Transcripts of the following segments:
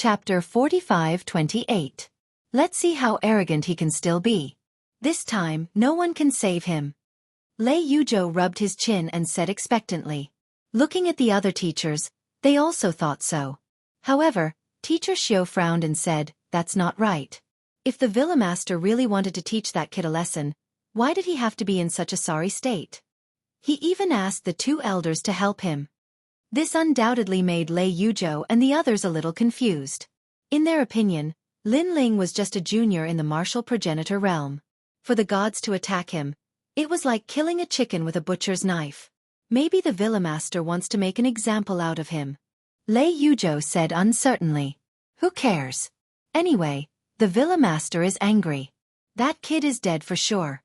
Chapter 45-28. Let's see how arrogant he can still be. This time, no one can save him. Lei Yuzhou rubbed his chin and said expectantly. Looking at the other teachers, they also thought so. However, Teacher Xiao frowned and said, "That's not right. If the villa master really wanted to teach that kid a lesson, why did he have to be in such a sorry state? He even asked the two elders to help him." This undoubtedly made Lei Yuzhou and the others a little confused. In their opinion, Lin Ling was just a junior in the martial progenitor realm. For the gods to attack him, it was like killing a chicken with a butcher's knife. Maybe the villa master wants to make an example out of him. Lei Yuzhou said uncertainly. Who cares? Anyway, the villa master is angry. That kid is dead for sure.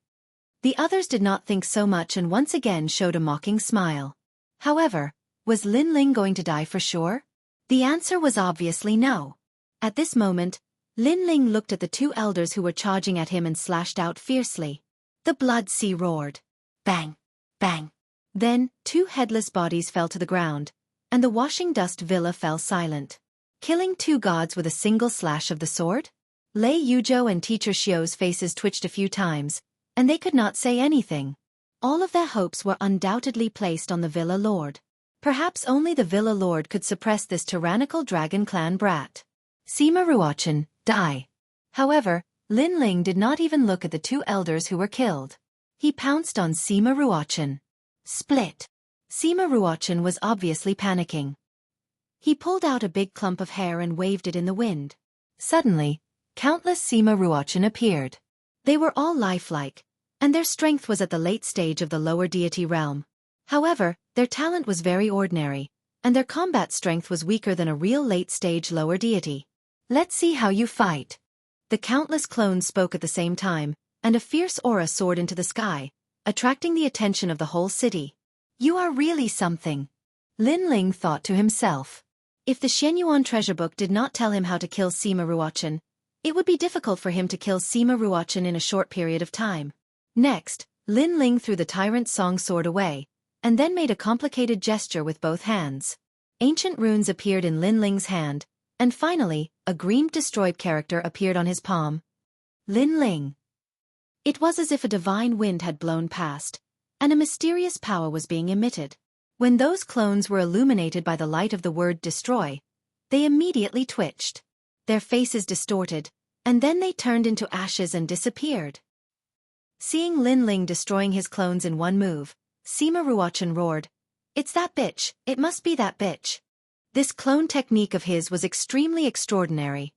The others did not think so much and once again showed a mocking smile. However, was Lin Ling going to die for sure? The answer was obviously no. At this moment, Lin Ling looked at the two elders who were charging at him and slashed out fiercely. The blood sea roared. Bang! Bang! Then, two headless bodies fell to the ground, and the washing dust villa fell silent. Killing two gods with a single slash of the sword? Lei Yuzhou and Teacher Xiao's faces twitched a few times, and they could not say anything. All of their hopes were undoubtedly placed on the villa lord. Perhaps only the villa lord could suppress this tyrannical dragon clan brat. Sima Ruochen, die. However, Lin Ling did not even look at the two elders who were killed. He pounced on Sima Ruochen. Split. Sima Ruochen was obviously panicking. He pulled out a big clump of hair and waved it in the wind. Suddenly, countless Sima Ruochen appeared. They were all lifelike, and their strength was at the late stage of the lower deity realm. However, their talent was very ordinary, and their combat strength was weaker than a real late-stage lower deity. Let's see how you fight. The countless clones spoke at the same time, and a fierce aura soared into the sky, attracting the attention of the whole city. You are really something. Lin Ling thought to himself. If the Xueqi treasure book did not tell him how to kill Sima Ruochen, it would be difficult for him to kill Sima Ruochen in a short period of time. Next, Lin Ling threw the tyrant song sword away, and then made a complicated gesture with both hands. Ancient runes appeared in Lin Ling's hand, and finally, a green destroyed character appeared on his palm. Lin Ling. It was as if a divine wind had blown past, and a mysterious power was being emitted. When those clones were illuminated by the light of the word destroy, they immediately twitched. Their faces distorted, and then they turned into ashes and disappeared. Seeing Lin Ling destroying his clones in one move, Sima Ruochen roared, "It's that bitch, it must be that bitch." This clone technique of his was extremely extraordinary.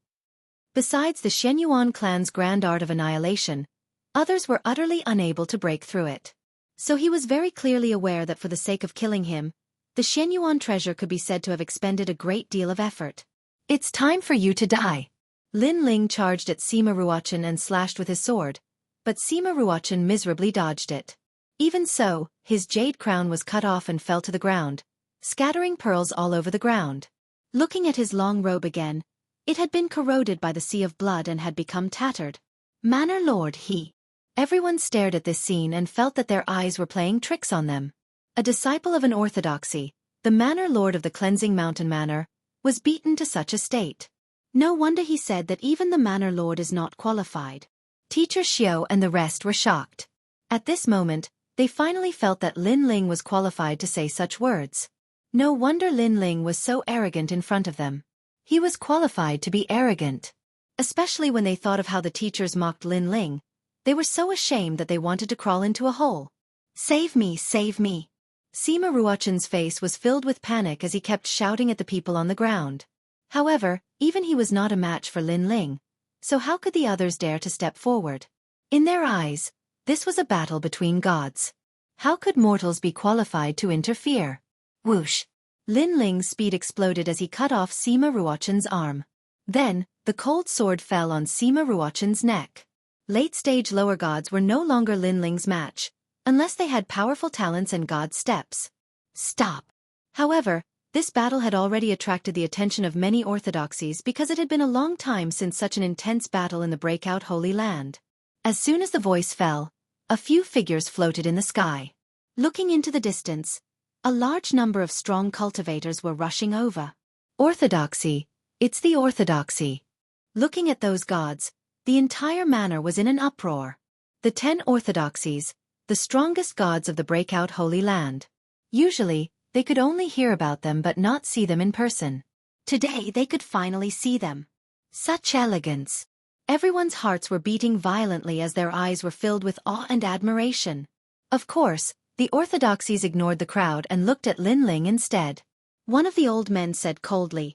Besides the Xueqi clan's grand art of annihilation, others were utterly unable to break through it. So he was very clearly aware that for the sake of killing him, the Xueqi treasure could be said to have expended a great deal of effort. It's time for you to die. Lin Ling charged at Sima Ruochen and slashed with his sword, but Sima Ruochen miserably dodged it. Even so, his jade crown was cut off and fell to the ground, scattering pearls all over the ground. Looking at his long robe again, it had been corroded by the sea of blood and had become tattered. Manor Lord he. Everyone stared at this scene and felt that their eyes were playing tricks on them. A disciple of an orthodoxy, the Manor Lord of the Cleansing Mountain Manor, was beaten to such a state. No wonder he said that even the Manor Lord is not qualified. Teacher Xiao and the rest were shocked. At this moment, they finally felt that Lin Ling was qualified to say such words. No wonder Lin Ling was so arrogant in front of them. He was qualified to be arrogant. Especially when they thought of how the teachers mocked Lin Ling, they were so ashamed that they wanted to crawl into a hole. Save me, save me. Sima Ruochen's face was filled with panic as he kept shouting at the people on the ground. However, even he was not a match for Lin Ling, so how could the others dare to step forward? In their eyes, this was a battle between gods. How could mortals be qualified to interfere? Whoosh! Lin Ling's speed exploded as he cut off Sima Ruochen's arm. Then, the cold sword fell on Sima Ruochen's neck. Late-stage lower gods were no longer Lin Ling's match, unless they had powerful talents and god steps. Stop! However, this battle had already attracted the attention of many orthodoxies because it had been a long time since such an intense battle in the breakout Holy Land. As soon as the voice fell, a few figures floated in the sky. Looking into the distance, a large number of strong cultivators were rushing over. Orthodoxy, It's the orthodoxy. Looking at those gods, the entire manor was in an uproar. The 10 orthodoxies, the strongest gods of the breakout Holy Land. Usually, they could only hear about them but not see them in person. Today they could finally see them. Such elegance. Everyone's hearts were beating violently as their eyes were filled with awe and admiration. Of course, the orthodoxies ignored the crowd and looked at Lin Ling instead. One of the old men said coldly,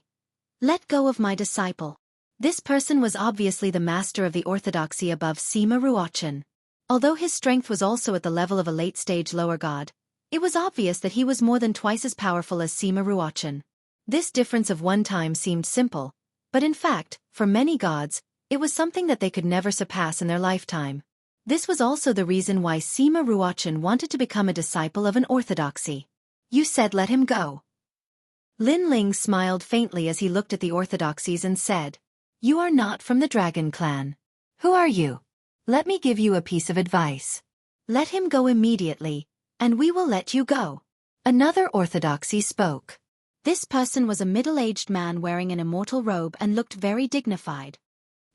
"Let go of my disciple." This person was obviously the master of the orthodoxy above Sima Ruochen. Although his strength was also at the level of a late-stage lower god, it was obvious that he was more than twice as powerful as Sima Ruochen. This difference of one time seemed simple, but in fact, for many gods, it was something that they could never surpass in their lifetime. This was also the reason why Sima Ruochen wanted to become a disciple of an orthodoxy. "You said let him go." Lin Ling smiled faintly as he looked at the orthodoxies and said, "You are not from the dragon clan. Who are you? Let me give you a piece of advice. Let him go immediately, and we will let you go." Another orthodoxy spoke. This person was a middle-aged man wearing an immortal robe and looked very dignified.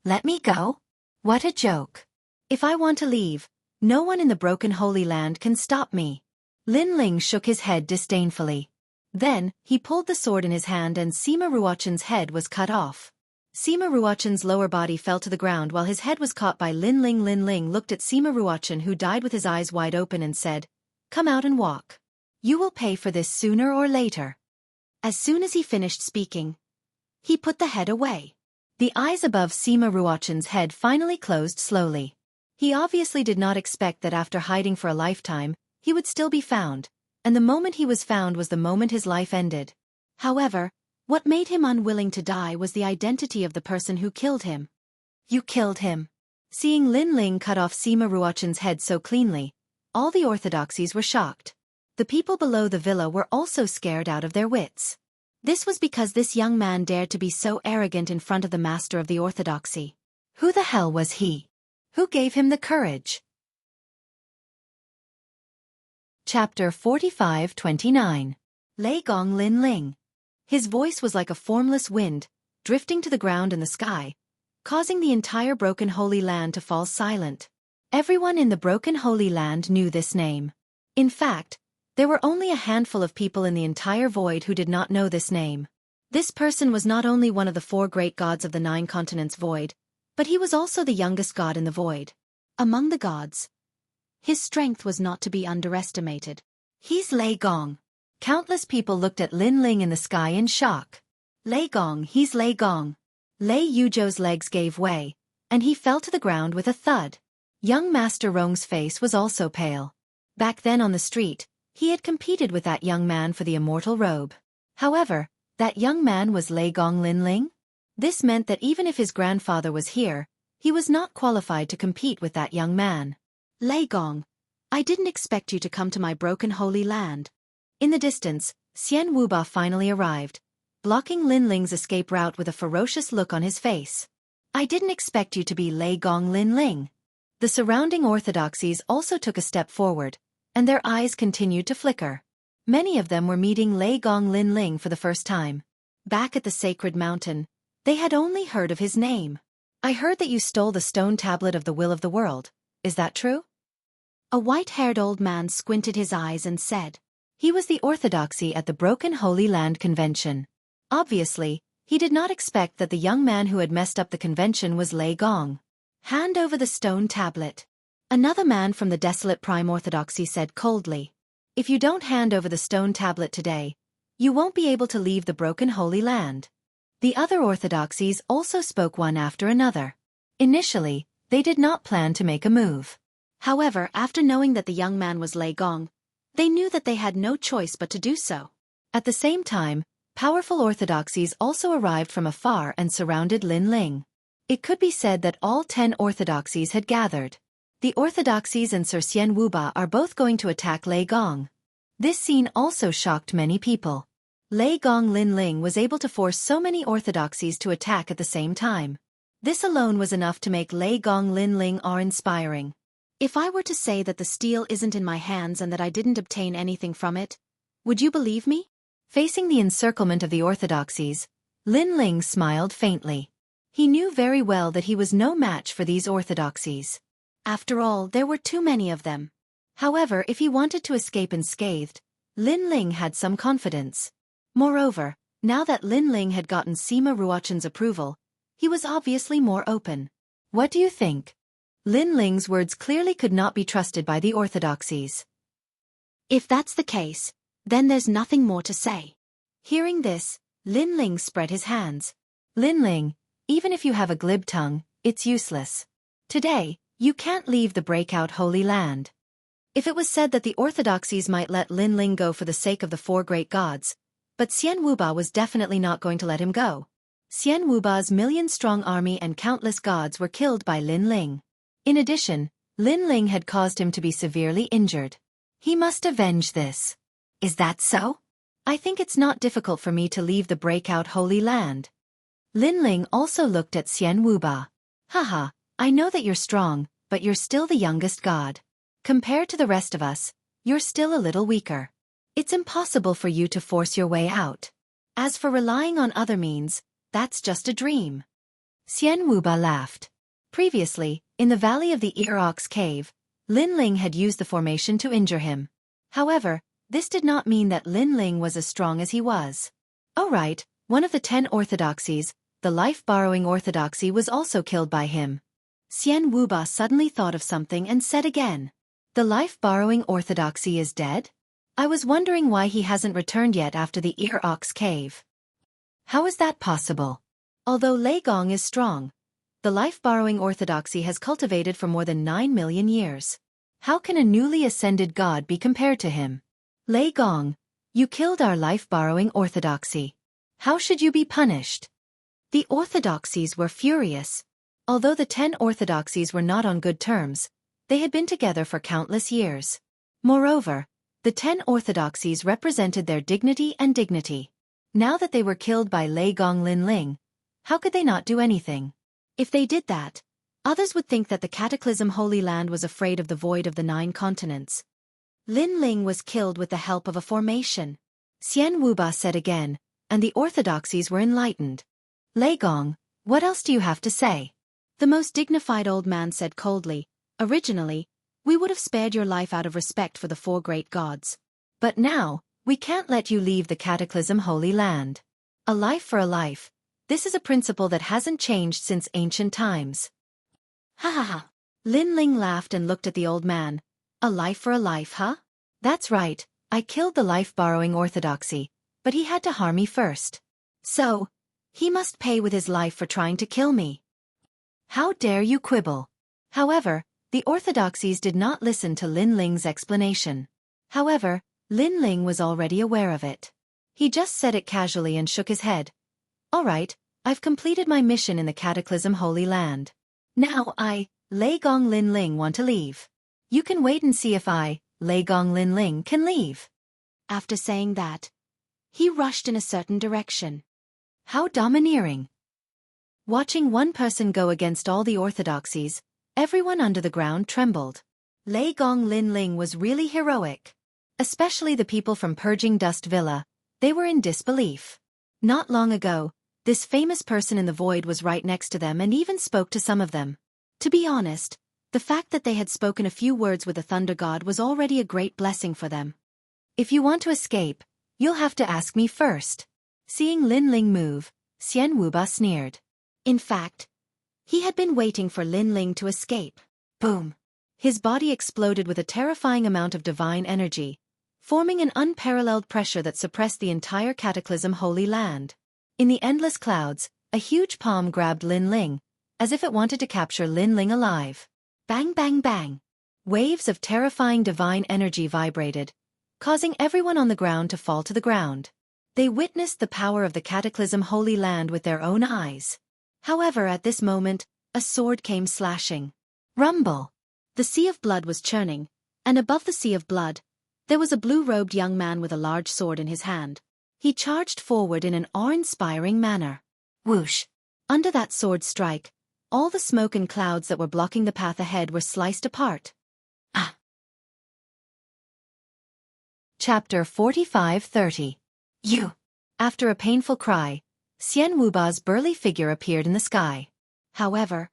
"Let me go? What a joke. If I want to leave, no one in the broken Holy Land can stop me." Lin Ling shook his head disdainfully. Then, he pulled the sword in his hand and Sima Ruochen's head was cut off. Sima Ruochen's lower body fell to the ground while his head was caught by Lin Ling. Lin Ling looked at Sima Ruochen, who died with his eyes wide open, and said, "Come out and walk. You will pay for this sooner or later." As soon as he finished speaking, he put the head away. The eyes above Sima Ruochen's head finally closed slowly. He obviously did not expect that after hiding for a lifetime, he would still be found, and the moment he was found was the moment his life ended. However, what made him unwilling to die was the identity of the person who killed him. "You killed him." Seeing Lin Ling cut off Sima Ruochen's head so cleanly, all the orthodoxies were shocked. The people below the villa were also scared out of their wits. This was because this young man dared to be so arrogant in front of the master of the orthodoxy. Who the hell was he? Who gave him the courage? Chapter 45-29. Lei Gong Lin Ling. His voice was like a formless wind, drifting to the ground and the sky, causing the entire broken Holy Land to fall silent. Everyone in the broken Holy Land knew this name. In fact, there were only a handful of people in the entire void who did not know this name. This person was not only one of the 4 great gods of the 9 continents void, but he was also the youngest god in the void. Among the gods, his strength was not to be underestimated. "He's Lei Gong." Countless people looked at Lin Ling in the sky in shock. "Lei Gong, he's Lei Gong." Lei Yuzhou's legs gave way, and he fell to the ground with a thud. Young Master Rong's face was also pale. Back then on the street, he had competed with that young man for the immortal robe. However, that young man was Lei Gong Lin Ling. This meant that even if his grandfather was here, he was not qualified to compete with that young man. "Lei Gong, I didn't expect you to come to my broken Holy Land." In the distance, Xian Wuba finally arrived, blocking Lin Ling's escape route with a ferocious look on his face. "I didn't expect you to be Lei Gong Lin Ling." The surrounding orthodoxies also took a step forward, and their eyes continued to flicker. Many of them were meeting Lei Gong Lin Ling for the first time. Back at the sacred mountain, they had only heard of his name. "I heard that you stole the stone tablet of the will of the world. Is that true?" A white-haired old man squinted his eyes and said. He was the orthodoxy at the Broken Holy Land Convention. Obviously, he did not expect that the young man who had messed up the convention was Lei Gong. "Hand over the stone tablet." Another man from the desolate Prime Orthodoxy said coldly. "If you don't hand over the stone tablet today, you won't be able to leave the Broken Holy Land." The other orthodoxies also spoke one after another. Initially, they did not plan to make a move. However, after knowing that the young man was Lei Gong, they knew that they had no choice but to do so. At the same time, powerful orthodoxies also arrived from afar and surrounded Lin Ling. It could be said that all 10 orthodoxies had gathered. The orthodoxies and Sir Xian Wuba are both going to attack Lei Gong. This scene also shocked many people. Lei Gong Lin Ling was able to force so many orthodoxies to attack at the same time. This alone was enough to make Lei Gong Lin Ling awe-inspiring. If I were to say that the steel isn't in my hands and that I didn't obtain anything from it, would you believe me? Facing the encirclement of the orthodoxies, Lin Ling smiled faintly. He knew very well that he was no match for these orthodoxies. After all, there were too many of them. However, if he wanted to escape unscathed, Lin Ling had some confidence. Moreover, now that Lin Ling had gotten Sima Ruochan's approval, he was obviously more open. What do you think? Lin Ling's words clearly could not be trusted by the orthodoxies. If that's the case, then there's nothing more to say. Hearing this, Lin Ling spread his hands. Lin Ling, even if you have a glib tongue, it's useless. Today, you can't leave the breakout Holy Land. If it was said that the orthodoxies might let Lin Ling go for the sake of the four great gods, but Xian Wuba was definitely not going to let him go. Xian Wuba's million-strong army and countless gods were killed by Lin Ling. In addition, Lin Ling had caused him to be severely injured. He must avenge this. Is that so? I think it's not difficult for me to leave the breakout Holy Land. Lin Ling also looked at Xian Wuba. Haha, I know that you're strong, but you're still the youngest god. Compared to the rest of us, you're still a little weaker. It's impossible for you to force your way out. As for relying on other means, that's just a dream. Xian Wuba laughed. Previously, in the valley of the Ear Ox Cave, Lin Ling had used the formation to injure him. However, this did not mean that Lin Ling was as strong as he was. Oh right, one of the 10 orthodoxies, the life-borrowing orthodoxy, was also killed by him. Xian Wuba suddenly thought of something and said again. The life-borrowing orthodoxy is dead? I was wondering why he hasn't returned yet after the Ear Ox Cave. How is that possible? Although Lei Gong is strong, the life-borrowing orthodoxy has cultivated for more than 9 million years. How can a newly ascended god be compared to him? Lei Gong, you killed our life-borrowing orthodoxy. How should you be punished? The orthodoxies were furious. Although the 10 orthodoxies were not on good terms, they had been together for countless years. Moreover, the 10 orthodoxies represented their dignity and dignity. Now that they were killed by Lei Gong Lin Ling, how could they not do anything? If they did that, others would think that the Cataclysm Holy Land was afraid of the void of the 9 continents. Lin Ling was killed with the help of a formation. Xian Wuba said again, and the orthodoxies were enlightened. Lei Gong, what else do you have to say? The most dignified old man said coldly, originally, we would have spared your life out of respect for the 4 great gods. But now, we can't let you leave the Cataclysm Holy Land. A life for a life. This is a principle that hasn't changed since ancient times. Ha ha ha. Lin Ling laughed and looked at the old man. A life for a life, huh? That's right, I killed the life-borrowing orthodoxy, but he had to harm me first. So, he must pay with his life for trying to kill me. How dare you quibble? However, the orthodoxies did not listen to Lin Ling's explanation. However, Lin Ling was already aware of it. He just said it casually and shook his head. All right, I've completed my mission in the Cataclysm Holy Land. Now I, Lei Gong Lin Ling, want to leave. You can wait and see if I, Lei Gong Lin Ling, can leave. After saying that, he rushed in a certain direction. How domineering. Watching one person go against all the orthodoxies, everyone under the ground trembled. Lei Gong Lin Ling was really heroic. Especially the people from Purging Dust Villa, they were in disbelief. Not long ago, this famous person in the void was right next to them and even spoke to some of them. To be honest, the fact that they had spoken a few words with the Thunder God was already a great blessing for them. If you want to escape, you'll have to ask me first. Seeing Lin Ling move, Xian Wuba sneered. In fact, he had been waiting for Lin Ling to escape. Boom! His body exploded with a terrifying amount of divine energy, forming an unparalleled pressure that suppressed the entire Cataclysm Holy Land. In the endless clouds, a huge palm grabbed Lin Ling, as if it wanted to capture Lin Ling alive. Bang bang bang! Waves of terrifying divine energy vibrated, causing everyone on the ground to fall to the ground. They witnessed the power of the Cataclysm Holy Land with their own eyes. However, at this moment, a sword came slashing. Rumble! The sea of blood was churning, and above the sea of blood, there was a blue-robed young man with a large sword in his hand. He charged forward in an awe-inspiring manner. Whoosh! Under that sword strike, all the smoke and clouds that were blocking the path ahead were sliced apart. Ah! Chapter 45-30. You! After a painful cry, Xian Wuba's burly figure appeared in the sky. However,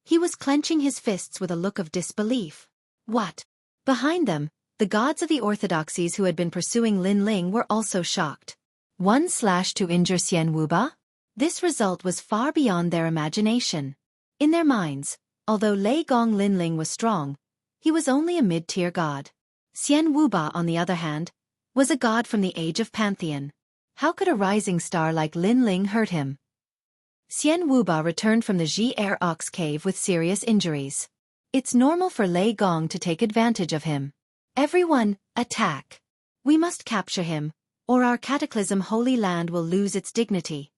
he was clenching his fists with a look of disbelief. What? Behind them, the gods of the orthodoxies who had been pursuing Lin Ling were also shocked. 1 slash to injure Xian Wuba? This result was far beyond their imagination. In their minds, although Lei Gong Lin Ling was strong, he was only a mid-tier god. Xian Wuba, on the other hand, was a god from the age of Pantheon. How could a rising star like Lin Ling hurt him? Xian Wuba returned from the Ji-Er Ox cave with serious injuries. It's normal for Lei Gong to take advantage of him. Everyone, attack! We must capture him, or our cataclysm holy land will lose its dignity.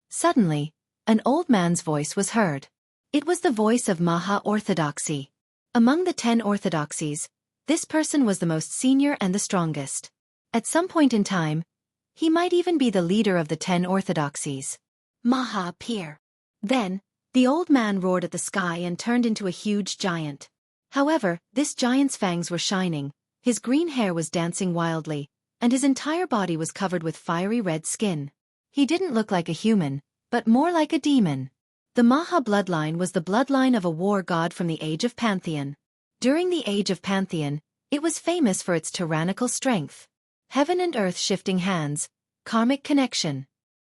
Suddenly, an old man's voice was heard. It was the voice of Maha Orthodoxy. Among the 10 orthodoxies, this person was the most senior and the strongest. At some point in time, he might even be the leader of the 10 orthodoxies. Maha, appear. Then, the old man roared at the sky and turned into a huge giant. However, this giant's fangs were shining, his green hair was dancing wildly, and his entire body was covered with fiery red skin. He didn't look like a human, but more like a demon. The Maha bloodline was the bloodline of a war god from the Age of Pantheon. During the Age of Pantheon, it was famous for its tyrannical strength. Heaven and earth shifting hands, karmic connection.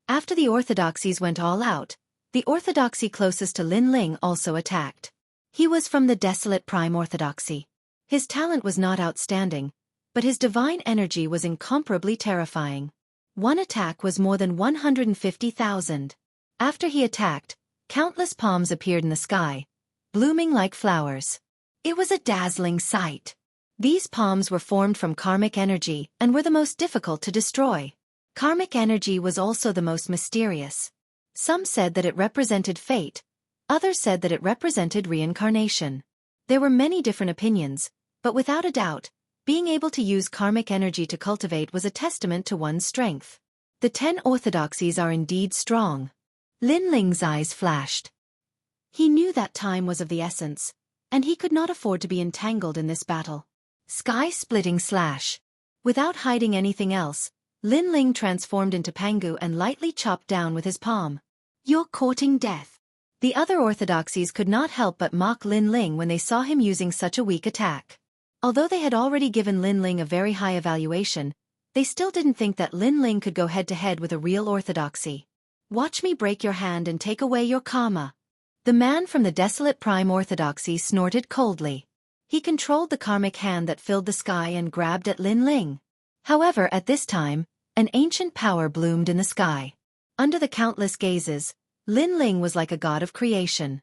After the orthodoxies went all out, the orthodoxy closest to Lin Ling also attacked. He was from the desolate prime orthodoxy. His talent was not outstanding, but his divine energy was incomparably terrifying. One attack was more than 150,000. After he attacked, countless palms appeared in the sky, blooming like flowers. It was a dazzling sight. These palms were formed from karmic energy and were the most difficult to destroy. Karmic energy was also the most mysterious. Some said that it represented fate, others said that it represented reincarnation. There were many different opinions, but without a doubt, being able to use karmic energy to cultivate was a testament to one's strength. The 10 orthodoxies are indeed strong. Lin Ling's eyes flashed. He knew that time was of the essence, and he could not afford to be entangled in this battle. Sky-splitting slash. Without hiding anything else, Lin Ling transformed into Pangu and lightly chopped down with his palm. You're courting death. The other orthodoxies could not help but mock Lin Ling when they saw him using such a weak attack. Although they had already given Lin Ling a very high evaluation, they still didn't think that Lin Ling could go head-to-head with a real orthodoxy. Watch me break your hand and take away your karma. The man from the desolate prime orthodoxy snorted coldly. He controlled the karmic hand that filled the sky and grabbed at Lin Ling. However, at this time, an ancient power bloomed in the sky. Under the countless gazes, Lin Ling was like a god of creation.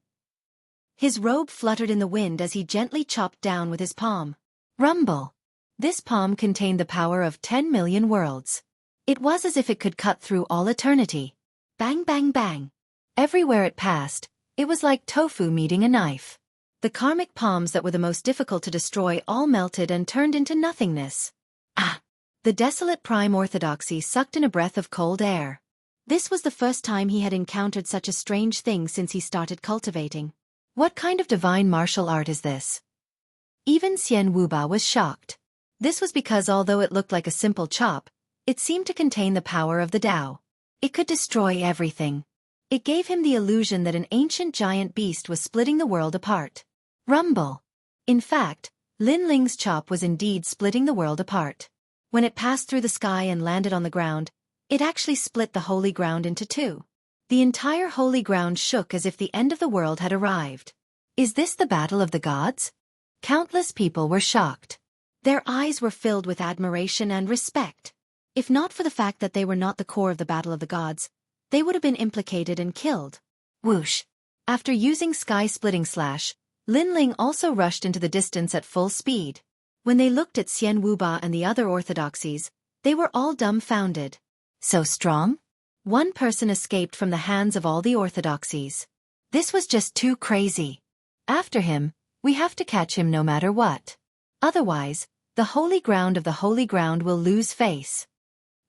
His robe fluttered in the wind as he gently chopped down with his palm. Rumble! This palm contained the power of 10 million worlds. It was as if it could cut through all eternity. Bang bang bang. Everywhere it passed, it was like tofu meeting a knife. The karmic palms that were the most difficult to destroy all melted and turned into nothingness. Ah! The desolate prime orthodoxy sucked in a breath of cold air. This was the first time he had encountered such a strange thing since he started cultivating. What kind of divine martial art is this? Even Xian Wuba was shocked. This was because although it looked like a simple chop, it seemed to contain the power of the Tao. It could destroy everything. It gave him the illusion that an ancient giant beast was splitting the world apart. Rumble! In fact, Lin Ling's chop was indeed splitting the world apart. When it passed through the sky and landed on the ground, it actually split the holy ground into two. The entire holy ground shook as if the end of the world had arrived. Is this the battle of the gods? Countless people were shocked. Their eyes were filled with admiration and respect. If not for the fact that they were not the core of the battle of the gods, they would have been implicated and killed. Whoosh! After using sky-splitting slash, Lin Ling also rushed into the distance at full speed. When they looked at Xian Wuba and the other orthodoxies, they were all dumbfounded. So strong? One person escaped from the hands of all the orthodoxies. This was just too crazy. After him, we have to catch him no matter what. Otherwise, the holy ground of the holy ground will lose face.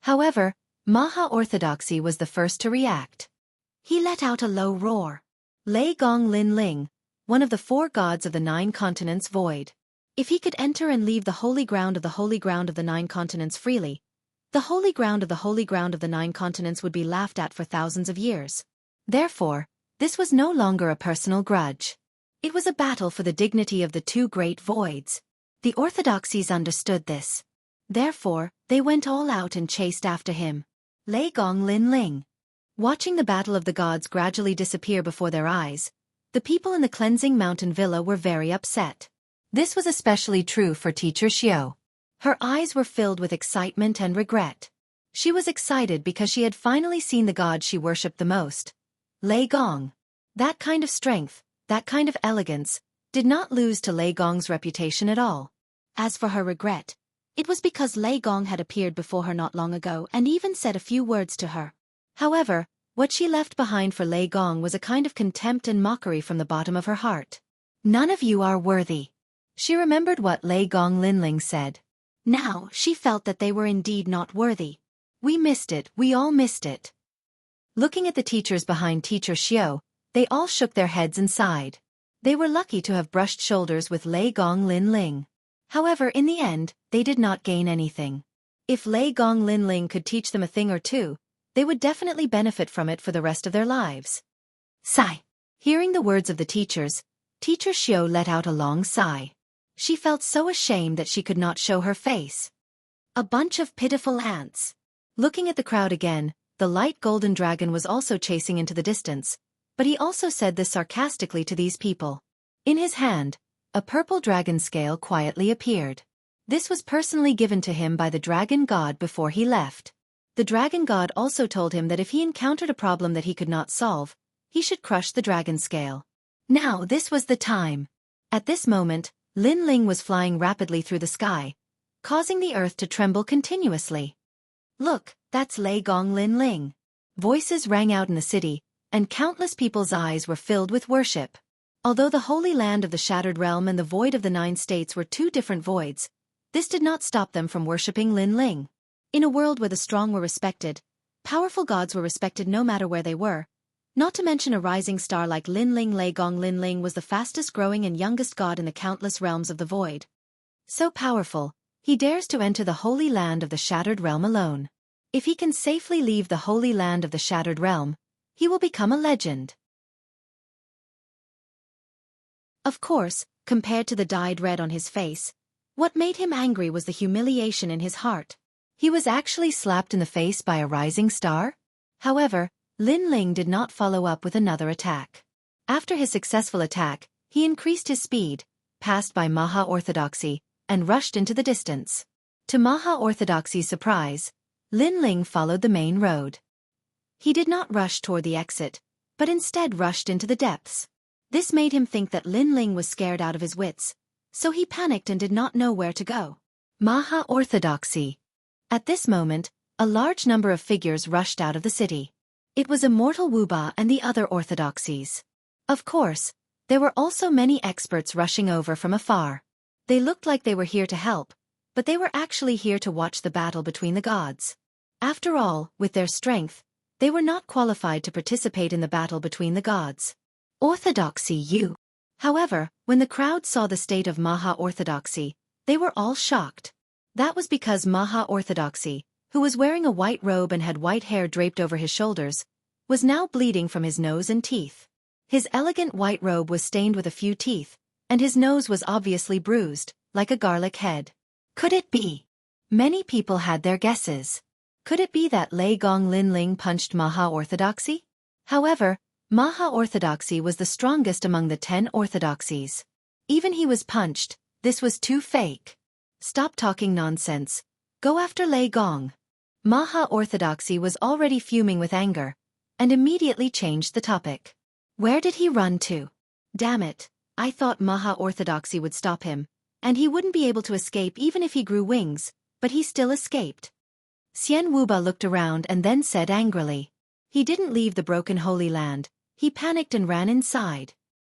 However, Maha Orthodoxy was the first to react. He let out a low roar. Lei Gong Lin Ling, one of the 4 gods of the 9 continents void. If he could enter and leave the holy ground of the 9 continents freely, The holy ground of the 9 continents would be laughed at for thousands of years. Therefore, this was no longer a personal grudge. It was a battle for the dignity of the 2 great voids. The orthodoxies understood this. Therefore, they went all out and chased after him. Lei Gong Lin Ling. Watching the battle of the gods gradually disappear before their eyes, the people in the cleansing mountain villa were very upset. This was especially true for teacher Xiao. Her eyes were filled with excitement and regret. She was excited because she had finally seen the god she worshipped the most. Lei Gong. That kind of strength, that kind of elegance, did not lose to Lei Gong's reputation at all. As for her regret, it was because Lei Gong had appeared before her not long ago and even said a few words to her. However, what she left behind for Lei Gong was a kind of contempt and mockery from the bottom of her heart. None of you are worthy. She remembered what Lei Gong Linling said. Now, she felt that they were indeed not worthy. We missed it, we all missed it. Looking at the teachers behind teacher Xiao, they all shook their heads and sighed. They were lucky to have brushed shoulders with Lei Gong Linling. However, in the end, they did not gain anything. If Lei Gong Linling could teach them a thing or two, they would definitely benefit from it for the rest of their lives. Sigh. Hearing the words of the teachers, teacher Xiao let out a long sigh. She felt so ashamed that she could not show her face. A bunch of pitiful ants. Looking at the crowd again, the light golden dragon was also chasing into the distance, but he also said this sarcastically to these people. In his hand, a purple dragon scale quietly appeared. This was personally given to him by the dragon god before he left. The dragon god also told him that if he encountered a problem that he could not solve, he should crush the dragon scale. Now this was the time. At this moment, Lin Ling was flying rapidly through the sky, causing the earth to tremble continuously. Look, that's Lei Gong Lin Ling. Voices rang out in the city, and countless people's eyes were filled with worship. Although the holy land of the Shattered Realm and the void of the 9 states were 2 different voids, this did not stop them from worshipping Lin Ling. In a world where the strong were respected, powerful gods were respected no matter where they were, not to mention a rising star like Lin Ling. Lei Gong Lin Ling was the fastest growing and youngest god in the countless realms of the void. So powerful, he dares to enter the holy land of the Shattered Realm alone. If he can safely leave the holy land of the Shattered Realm, he will become a legend. Of course, compared to the dyed red on his face, what made him angry was the humiliation in his heart. He was actually slapped in the face by a rising star? However, Lin Ling did not follow up with another attack. After his successful attack, he increased his speed, passed by Maha Orthodoxy, and rushed into the distance. To Maha Orthodoxy's surprise, Lin Ling followed the main road. He did not rush toward the exit, but instead rushed into the depths. This made him think that Lin Ling was scared out of his wits, so he panicked and did not know where to go. Maha Orthodoxy. At this moment, a large number of figures rushed out of the city. It was Immortal Wuba and the other orthodoxies. Of course, there were also many experts rushing over from afar. They looked like they were here to help, but they were actually here to watch the battle between the gods. After all, with their strength, they were not qualified to participate in the battle between the gods. Orthodoxy U. However, when the crowd saw the state of Maha Orthodoxy, they were all shocked. That was because Maha Orthodoxy, who was wearing a white robe and had white hair draped over his shoulders, was now bleeding from his nose and teeth. His elegant white robe was stained with a few teeth, and his nose was obviously bruised, like a garlic head. Could it be? Many people had their guesses. Could it be that Lei Gong Lin Ling punched Maha Orthodoxy? However, Maha Orthodoxy was the strongest among the 10 orthodoxies. Even he was punched, this was too fake. Stop talking nonsense. Go after Lei Gong. Maha Orthodoxy was already fuming with anger, and immediately changed the topic. Where did he run to? Damn it, I thought Maha Orthodoxy would stop him, and he wouldn't be able to escape even if he grew wings, but he still escaped. Xian Wuba looked around and then said angrily. He didn't leave the broken holy land, he panicked and ran inside.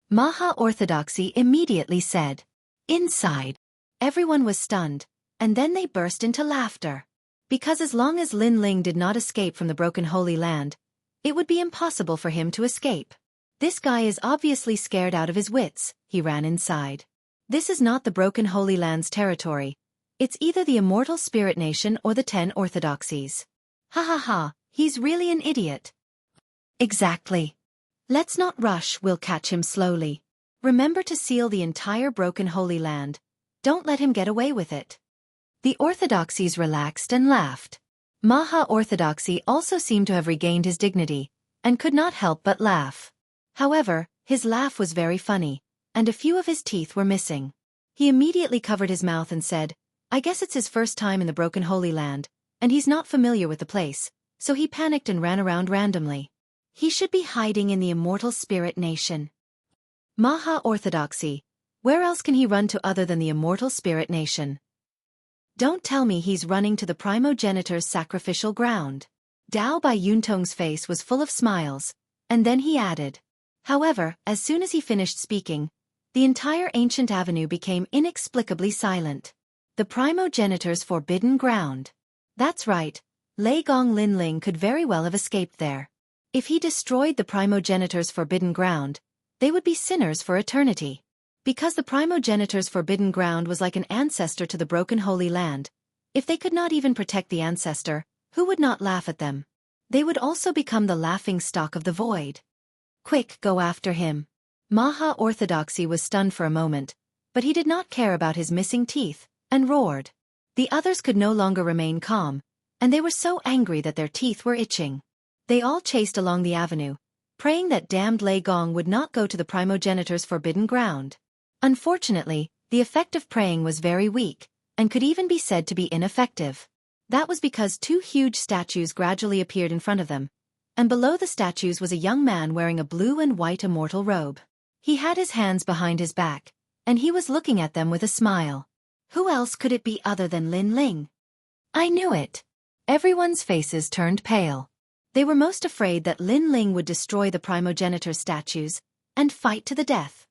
Maha Orthodoxy immediately said, "Inside." Everyone was stunned, and then they burst into laughter. Because as long as Lin Ling did not escape from the broken holy land, it would be impossible for him to escape. This guy is obviously scared out of his wits, he ran inside. This is not the broken holy land's territory, It's either the Immortal Spirit Nation or the 10 Orthodoxies. Ha ha ha, he's really an idiot. Exactly. Let's not rush, we'll catch him slowly. Remember to seal the entire broken Holy Land. Don't let him get away with it. The Orthodoxies relaxed and laughed. Maha Orthodoxy also seemed to have regained his dignity, and could not help but laugh. However, his laugh was very funny, and a few of his teeth were missing. He immediately covered his mouth and said, I guess it's his first time in the broken Holy Land, and he's not familiar with the place, so he panicked and ran around randomly. He should be hiding in the Immortal Spirit Nation. Maha Orthodoxy, where else can he run to other than the Immortal Spirit Nation? Don't tell me he's running to the primogenitor's sacrificial ground. Dao Bai Yuntong's face was full of smiles, and then he added. However, as soon as he finished speaking, the entire ancient avenue became inexplicably silent. The primogenitor's forbidden ground. That's right, Lei Gong Linling could very well have escaped there. If he destroyed the primogenitor's forbidden ground, they would be sinners for eternity. Because the primogenitor's forbidden ground was like an ancestor to the broken Holy Land, if they could not even protect the ancestor, who would not laugh at them? They would also become the laughing stock of the void. Quick, go after him. Maha Orthodoxy was stunned for a moment, but he did not care about his missing teeth, and roared. The others could no longer remain calm, and they were so angry that their teeth were itching. They all chased along the avenue, praying that damned Lei Gong would not go to the primogenitor's forbidden ground. Unfortunately, the effect of praying was very weak, and could even be said to be ineffective. That was because two huge statues gradually appeared in front of them, and below the statues was a young man wearing a blue and white immortal robe. He had his hands behind his back, and he was looking at them with a smile. Who else could it be other than Lin Ling? I knew it. Everyone's faces turned pale. They were most afraid that Lin Ling would destroy the primogenitor's statues, and fight to the death.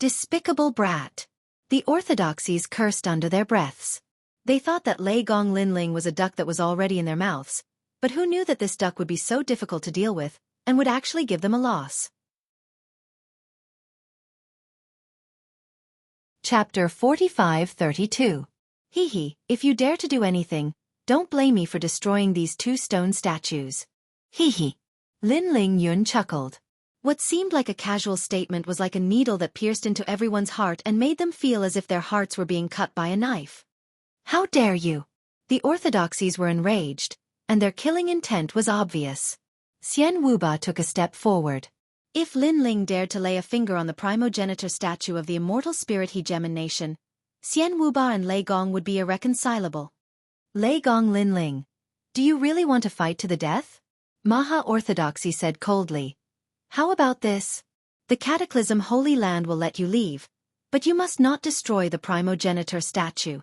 Despicable brat. The Orthodoxies cursed under their breaths. They thought that Lei Gong Linling was a duck that was already in their mouths, but who knew that this duck would be so difficult to deal with, and would actually give them a loss. Chapter 45-32. Hee hee, if you dare to do anything, don't blame me for destroying these two stone statues. Hee hee. Lin Ling Yun chuckled. What seemed like a casual statement was like a needle that pierced into everyone's heart and made them feel as if their hearts were being cut by a knife. How dare you? The Orthodoxies were enraged, and their killing intent was obvious. Xian Wuba took a step forward. If Lin Ling dared to lay a finger on the primogenitor statue of the immortal spirit Hegemon Nation, Xian Wuba and Lei Gong would be irreconcilable. Lei Gong Linling, do you really want to fight to the death? Maha Orthodoxy said coldly. How about this? The Cataclysm Holy Land will let you leave, but you must not destroy the primogenitor statue.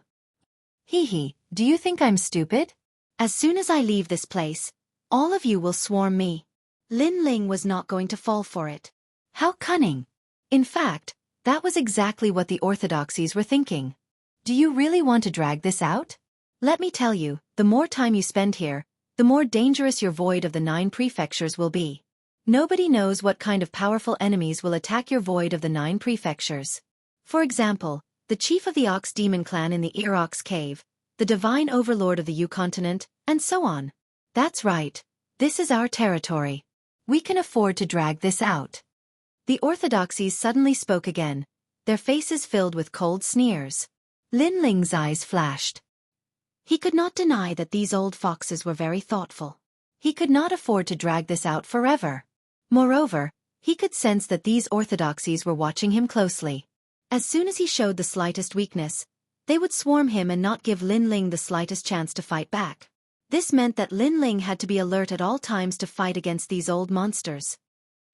Hee hee, do you think I'm stupid? As soon as I leave this place, all of you will swarm me. Lin Ling was not going to fall for it. How cunning! In fact, that was exactly what the Orthodoxies were thinking. Do you really want to drag this out? Let me tell you, the more time you spend here, the more dangerous your void of the 9 prefectures will be. Nobody knows what kind of powerful enemies will attack your void of the 9 prefectures. For example, the chief of the Ox Demon clan in the Erox Cave, the divine overlord of the U continent, and so on. That's right. This is our territory. We can afford to drag this out. The Orthodoxies suddenly spoke again, their faces filled with cold sneers. Lin Ling's eyes flashed. He could not deny that these old foxes were very thoughtful. He could not afford to drag this out forever. Moreover, he could sense that these orthodoxies were watching him closely. As soon as he showed the slightest weakness, they would swarm him and not give Lin Ling the slightest chance to fight back. This meant that Lin Ling had to be alert at all times to fight against these old monsters.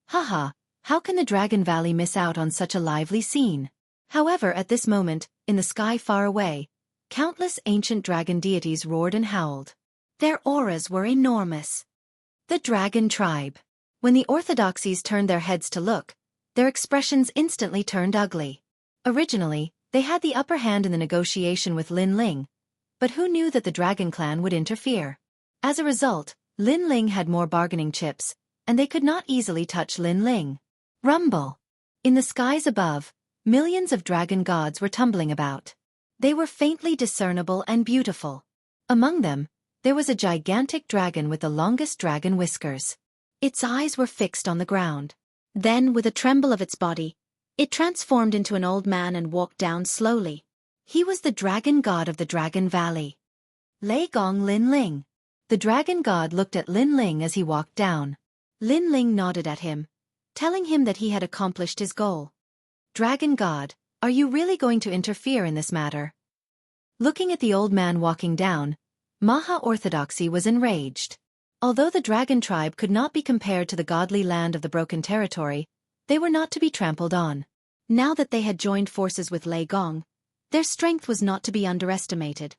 Haha, how can the Dragon Valley miss out on such a lively scene? However, at this moment, in the sky far away, countless ancient dragon deities roared and howled. Their auras were enormous. The Dragon Tribe. When the Orthodoxies turned their heads to look, their expressions instantly turned ugly. Originally, they had the upper hand in the negotiation with Lin Ling, but who knew that the Dragon Clan would interfere? As a result, Lin Ling had more bargaining chips, and they could not easily touch Lin Ling. Rumble! In the skies above, millions of dragon gods were tumbling about. They were faintly discernible and beautiful. Among them, there was a gigantic dragon with the longest dragon whiskers. Its eyes were fixed on the ground. Then, with a tremble of its body, it transformed into an old man and walked down slowly. He was the dragon god of the Dragon Valley. Lei Gong Lin Ling. The dragon god looked at Lin Ling as he walked down. Lin Ling nodded at him, telling him that he had accomplished his goal. Dragon god, are you really going to interfere in this matter? Looking at the old man walking down, Maha Orthodoxy was enraged. Although the dragon tribe could not be compared to the godly land of the Broken Territory, they were not to be trampled on. Now that they had joined forces with Lei Gong, their strength was not to be underestimated.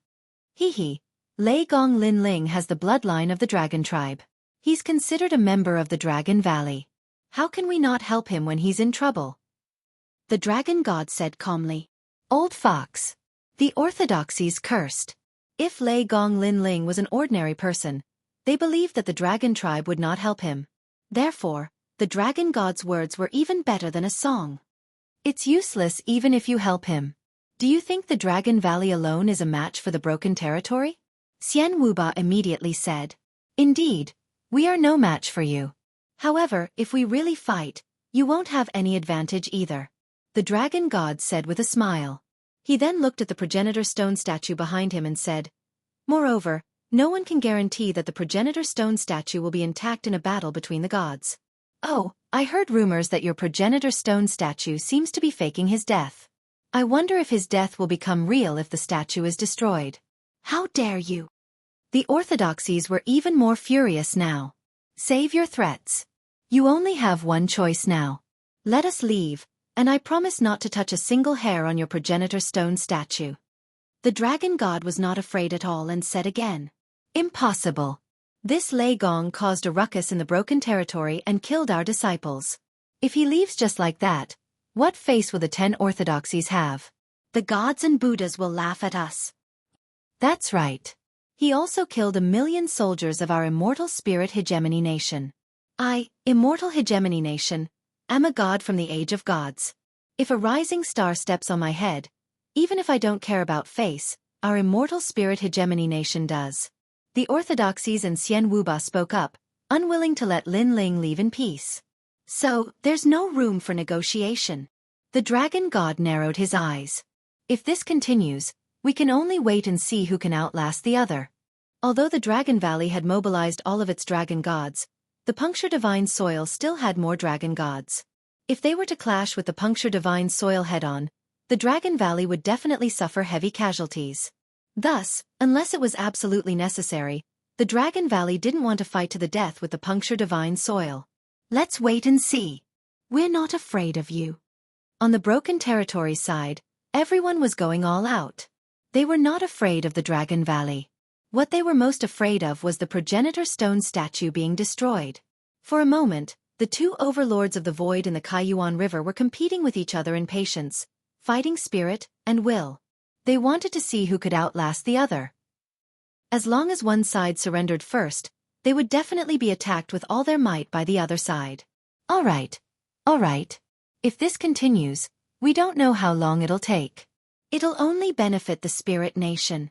Hee. Lei Gong Lin Ling has the bloodline of the dragon tribe. He's considered a member of the Dragon Valley. How can we not help him when he's in trouble? The dragon god said calmly. Old fox. The orthodoxies cursed. If Lei Gong Lin Ling was an ordinary person, they believed that the dragon tribe would not help him. Therefore, the dragon god's words were even better than a song. It's useless even if you help him. Do you think the Dragon Valley alone is a match for the Broken Territory? Xian Wuba immediately said. Indeed, we are no match for you. However, if we really fight, you won't have any advantage either. The dragon god said with a smile. He then looked at the progenitor stone statue behind him and said, moreover, no one can guarantee that the progenitor stone statue will be intact in a battle between the gods. Oh, I heard rumors that your progenitor stone statue seems to be faking his death. I wonder if his death will become real if the statue is destroyed. How dare you? The orthodoxies were even more furious now. Save your threats. You only have one choice now. Let us leave, and I promise not to touch a single hair on your progenitor stone statue. The dragon god was not afraid at all and said again. Impossible. This Lei Gong caused a ruckus in the Broken Territory and killed our disciples. If he leaves just like that, what face will the 10 orthodoxies have? The gods and Buddhas will laugh at us. That's right. He also killed 1,000,000 soldiers of our immortal spirit hegemony nation. I, immortal hegemony nation, am a god from the age of gods. If a rising star steps on my head, even if I don't care about face, our immortal spirit hegemony nation does. The orthodoxies and Xian Wuba spoke up, unwilling to let Lin Ling leave in peace. So, there's no room for negotiation. The dragon god narrowed his eyes. If this continues, we can only wait and see who can outlast the other. Although the Dragon Valley had mobilized all of its dragon gods, the Puncture Divine Soil still had more dragon gods. If they were to clash with the Puncture Divine Soil head-on, the Dragon Valley would definitely suffer heavy casualties. Thus, unless it was absolutely necessary, the Dragon Valley didn't want to fight to the death with the Puncture Divine Soil. Let's wait and see. We're not afraid of you. On the Broken Territory side, everyone was going all out. They were not afraid of the Dragon Valley. What they were most afraid of was the progenitor stone statue being destroyed. For a moment, the two overlords of the void in the Kaiyuan River were competing with each other in patience, fighting spirit, and will. They wanted to see who could outlast the other. As long as one side surrendered first, they would definitely be attacked with all their might by the other side. All right. If this continues, we don't know how long it'll take. It'll only benefit the spirit nation.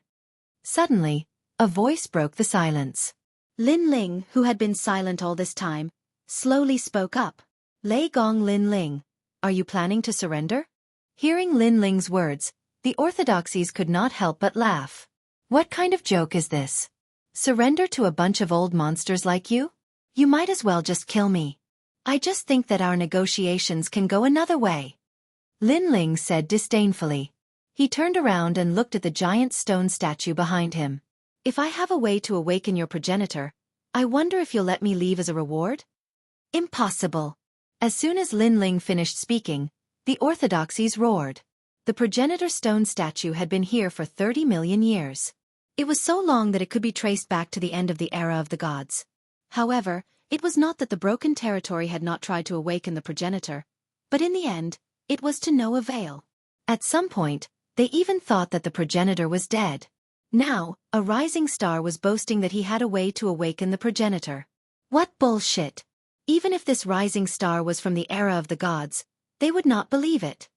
Suddenly, a voice broke the silence. Lin Ling, who had been silent all this time, slowly spoke up. Lei Gong Lin Ling, are you planning to surrender? Hearing Lin Ling's words, the orthodoxies could not help but laugh. What kind of joke is this? Surrender to a bunch of old monsters like you? You might as well just kill me. I just think that our negotiations can go another way. Lin Ling said disdainfully. He turned around and looked at the giant stone statue behind him. If I have a way to awaken your progenitor, I wonder if you'll let me leave as a reward? Impossible. As soon as Lin Ling finished speaking, the orthodoxies roared. The progenitor stone statue had been here for 30 million years. It was so long that it could be traced back to the end of the era of the gods. However, it was not that the Broken Territory had not tried to awaken the progenitor, but in the end, it was to no avail. At some point, they even thought that the progenitor was dead. Now, a rising star was boasting that he had a way to awaken the progenitor. What bullshit! Even if this rising star was from the era of the gods, they would not believe it.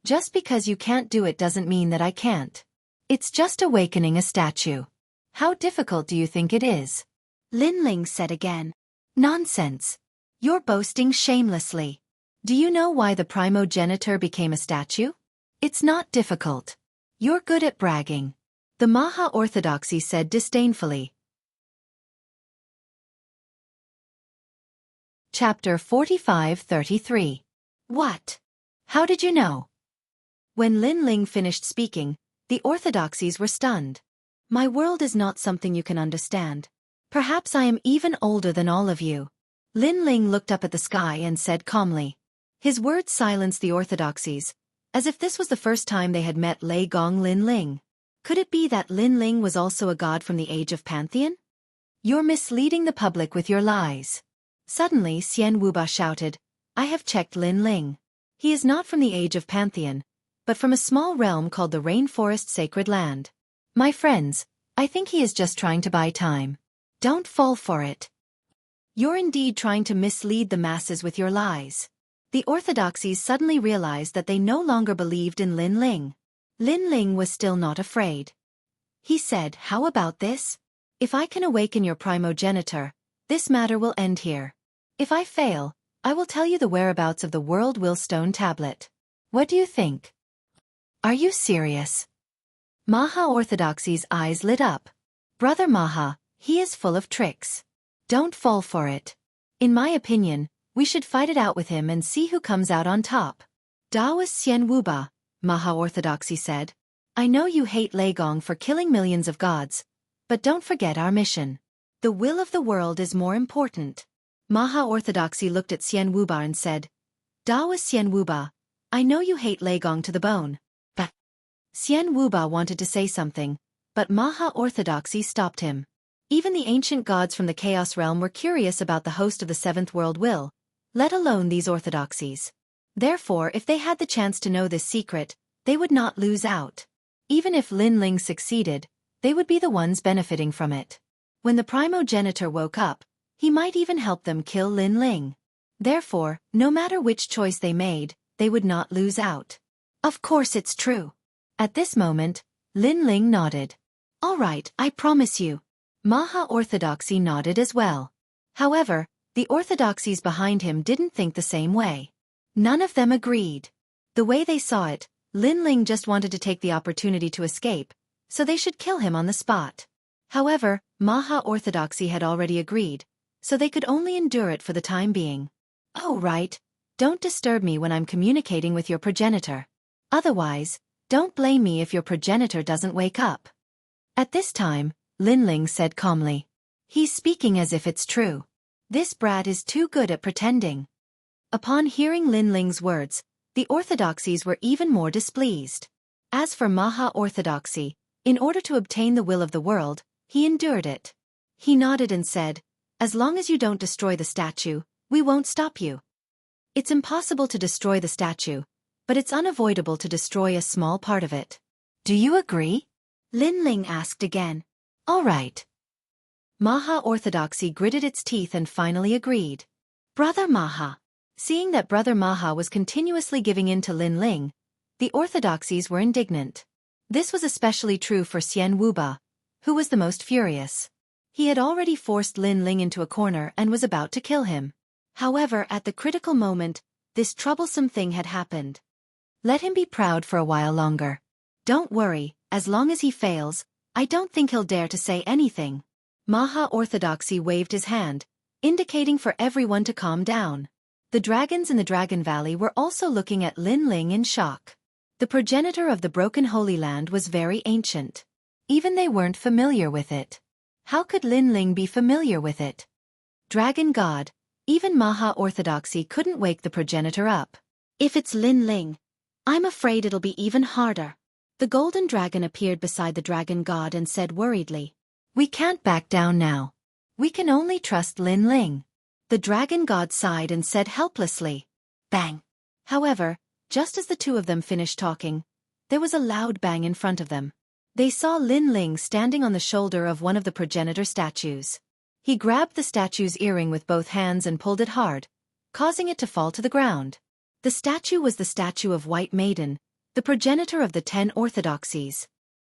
Just because you can't do it doesn't mean that I can't. It's just awakening a statue. How difficult do you think it is? Lin Ling said again. Nonsense. You're boasting shamelessly. Do you know why the primogenitor became a statue? It's not difficult. You're good at bragging. The Maha Orthodoxy said disdainfully. Chapter 45-33. What? How did you know? When Lin Ling finished speaking, the orthodoxies were stunned. My world is not something you can understand. Perhaps I am even older than all of you. Lin Ling looked up at the sky and said calmly. His words silenced the orthodoxies, as if this was the first time they had met Lei Gong Lin Ling. Could it be that Lin Ling was also a god from the age of Pantheon? You're misleading the public with your lies. Suddenly Xian Wuba shouted, I have checked Lin Ling. He is not from the age of Pantheon, but from a small realm called the Rainforest Sacred Land. My friends, I think he is just trying to buy time. Don't fall for it. You're indeed trying to mislead the masses with your lies. The orthodoxies suddenly realized that they no longer believed in Lin Ling. Lin Ling was still not afraid. He said, how about this? If I can awaken your primogenitor, this matter will end here. If I fail, I will tell you the whereabouts of the World Willstone tablet. What do you think? Are you serious? Maha Orthodoxy's eyes lit up. Brother Maha, he is full of tricks. Don't fall for it. In my opinion, we should fight it out with him and see who comes out on top. Daoist Xian Wuba, Maha Orthodoxy said. I know you hate Lei Gong for killing millions of gods, but don't forget our mission. The will of the world is more important. Maha Orthodoxy looked at Xian Wuba and said, Daoist Xian Wuba, I know you hate Lei Gong to the bone. But Xian Wuba wanted to say something, but Maha Orthodoxy stopped him. Even the ancient gods from the Chaos Realm were curious about the host of the Seventh World Will, let alone these orthodoxies. Therefore, if they had the chance to know this secret, they would not lose out. Even if Lin Ling succeeded, they would be the ones benefiting from it. When the primogenitor woke up, he might even help them kill Lin Ling. Therefore, no matter which choice they made, they would not lose out. Of course it's true. At this moment, Lin Ling nodded. All right, I promise you. Maha Orthodoxy nodded as well. However, the orthodoxies behind him didn't think the same way. None of them agreed. The way they saw it, Lin Ling just wanted to take the opportunity to escape, so they should kill him on the spot. However, Maha Orthodoxy had already agreed, so they could only endure it for the time being. Oh right, don't disturb me when I'm communicating with your progenitor. Otherwise, don't blame me if your progenitor doesn't wake up. At this time, Lin Ling said calmly. He's speaking as if it's true. This brat is too good at pretending. Upon hearing Lin Ling's words, the orthodoxies were even more displeased. As for Maha Orthodoxy, in order to obtain the will of the world, he endured it. He nodded and said, as long as you don't destroy the statue, we won't stop you. It's impossible to destroy the statue, but it's unavoidable to destroy a small part of it. Do you agree? Lin Ling asked again. All right. Maha Orthodoxy gritted its teeth and finally agreed. Brother Maha. Seeing that Brother Maha was continuously giving in to Lin Ling, the orthodoxies were indignant. This was especially true for Xian Wuba, who was the most furious. He had already forced Lin Ling into a corner and was about to kill him. However, at the critical moment, this troublesome thing had happened. Let him be proud for a while longer. Don't worry, as long as he fails, I don't think he'll dare to say anything. Maha Orthodoxy waved his hand, indicating for everyone to calm down. The dragons in the Dragon Valley were also looking at Lin Ling in shock. The progenitor of the Broken Holy Land was very ancient. Even they weren't familiar with it. How could Lin Ling be familiar with it? Dragon God, even Maha Orthodoxy couldn't wake the progenitor up. If it's Lin Ling, I'm afraid it'll be even harder. The golden dragon appeared beside the dragon god and said worriedly, we can't back down now. We can only trust Lin Ling. The dragon god sighed and said helplessly, bang. However, just as the two of them finished talking, there was a loud bang in front of them. They saw Lin Ling standing on the shoulder of one of the progenitor statues. He grabbed the statue's earring with both hands and pulled it hard, causing it to fall to the ground. The statue was the statue of White Maiden, the progenitor of the 10 orthodoxies.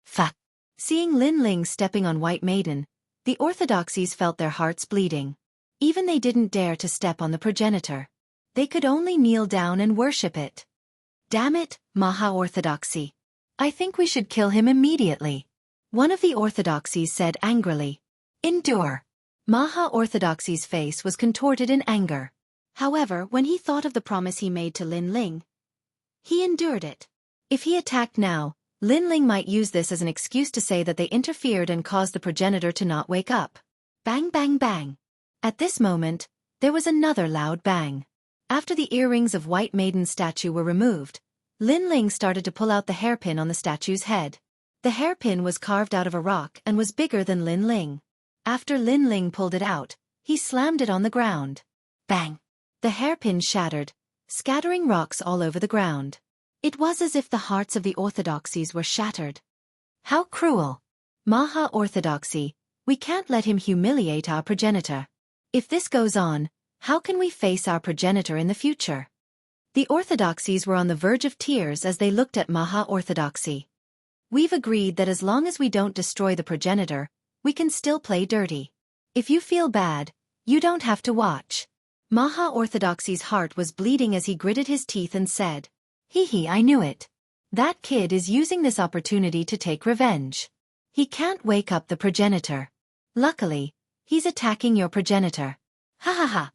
Fuck. Seeing Lin Ling stepping on White Maiden, the orthodoxies felt their hearts bleeding. Even they didn't dare to step on the progenitor. They could only kneel down and worship it. Damn it, Maha-Orthodoxy. I think we should kill him immediately. One of the orthodoxies said angrily. Endure. Maha-Orthodoxy's face was contorted in anger. However, when he thought of the promise he made to Lin Ling, he endured it. If he attacked now, Lin Ling might use this as an excuse to say that they interfered and caused the progenitor to not wake up. Bang bang bang. At this moment, there was another loud bang. After the earrings of White Maiden's statue were removed, Lin Ling started to pull out the hairpin on the statue's head. The hairpin was carved out of a rock and was bigger than Lin Ling. After Lin Ling pulled it out, he slammed it on the ground. Bang! The hairpin shattered, scattering rocks all over the ground. It was as if the hearts of the orthodoxies were shattered. How cruel! Maha-Orthodoxy, we can't let him humiliate our progenitor. If this goes on, how can we face our progenitor in the future? The orthodoxies were on the verge of tears as they looked at Maha-Orthodoxy. We've agreed that as long as we don't destroy the progenitor, we can still play dirty. If you feel bad, you don't have to watch. Maha-Orthodoxy's heart was bleeding as he gritted his teeth and said, Hee, I knew it. That kid is using this opportunity to take revenge. He can't wake up the progenitor. Luckily, he's attacking your progenitor. Ha ha ha.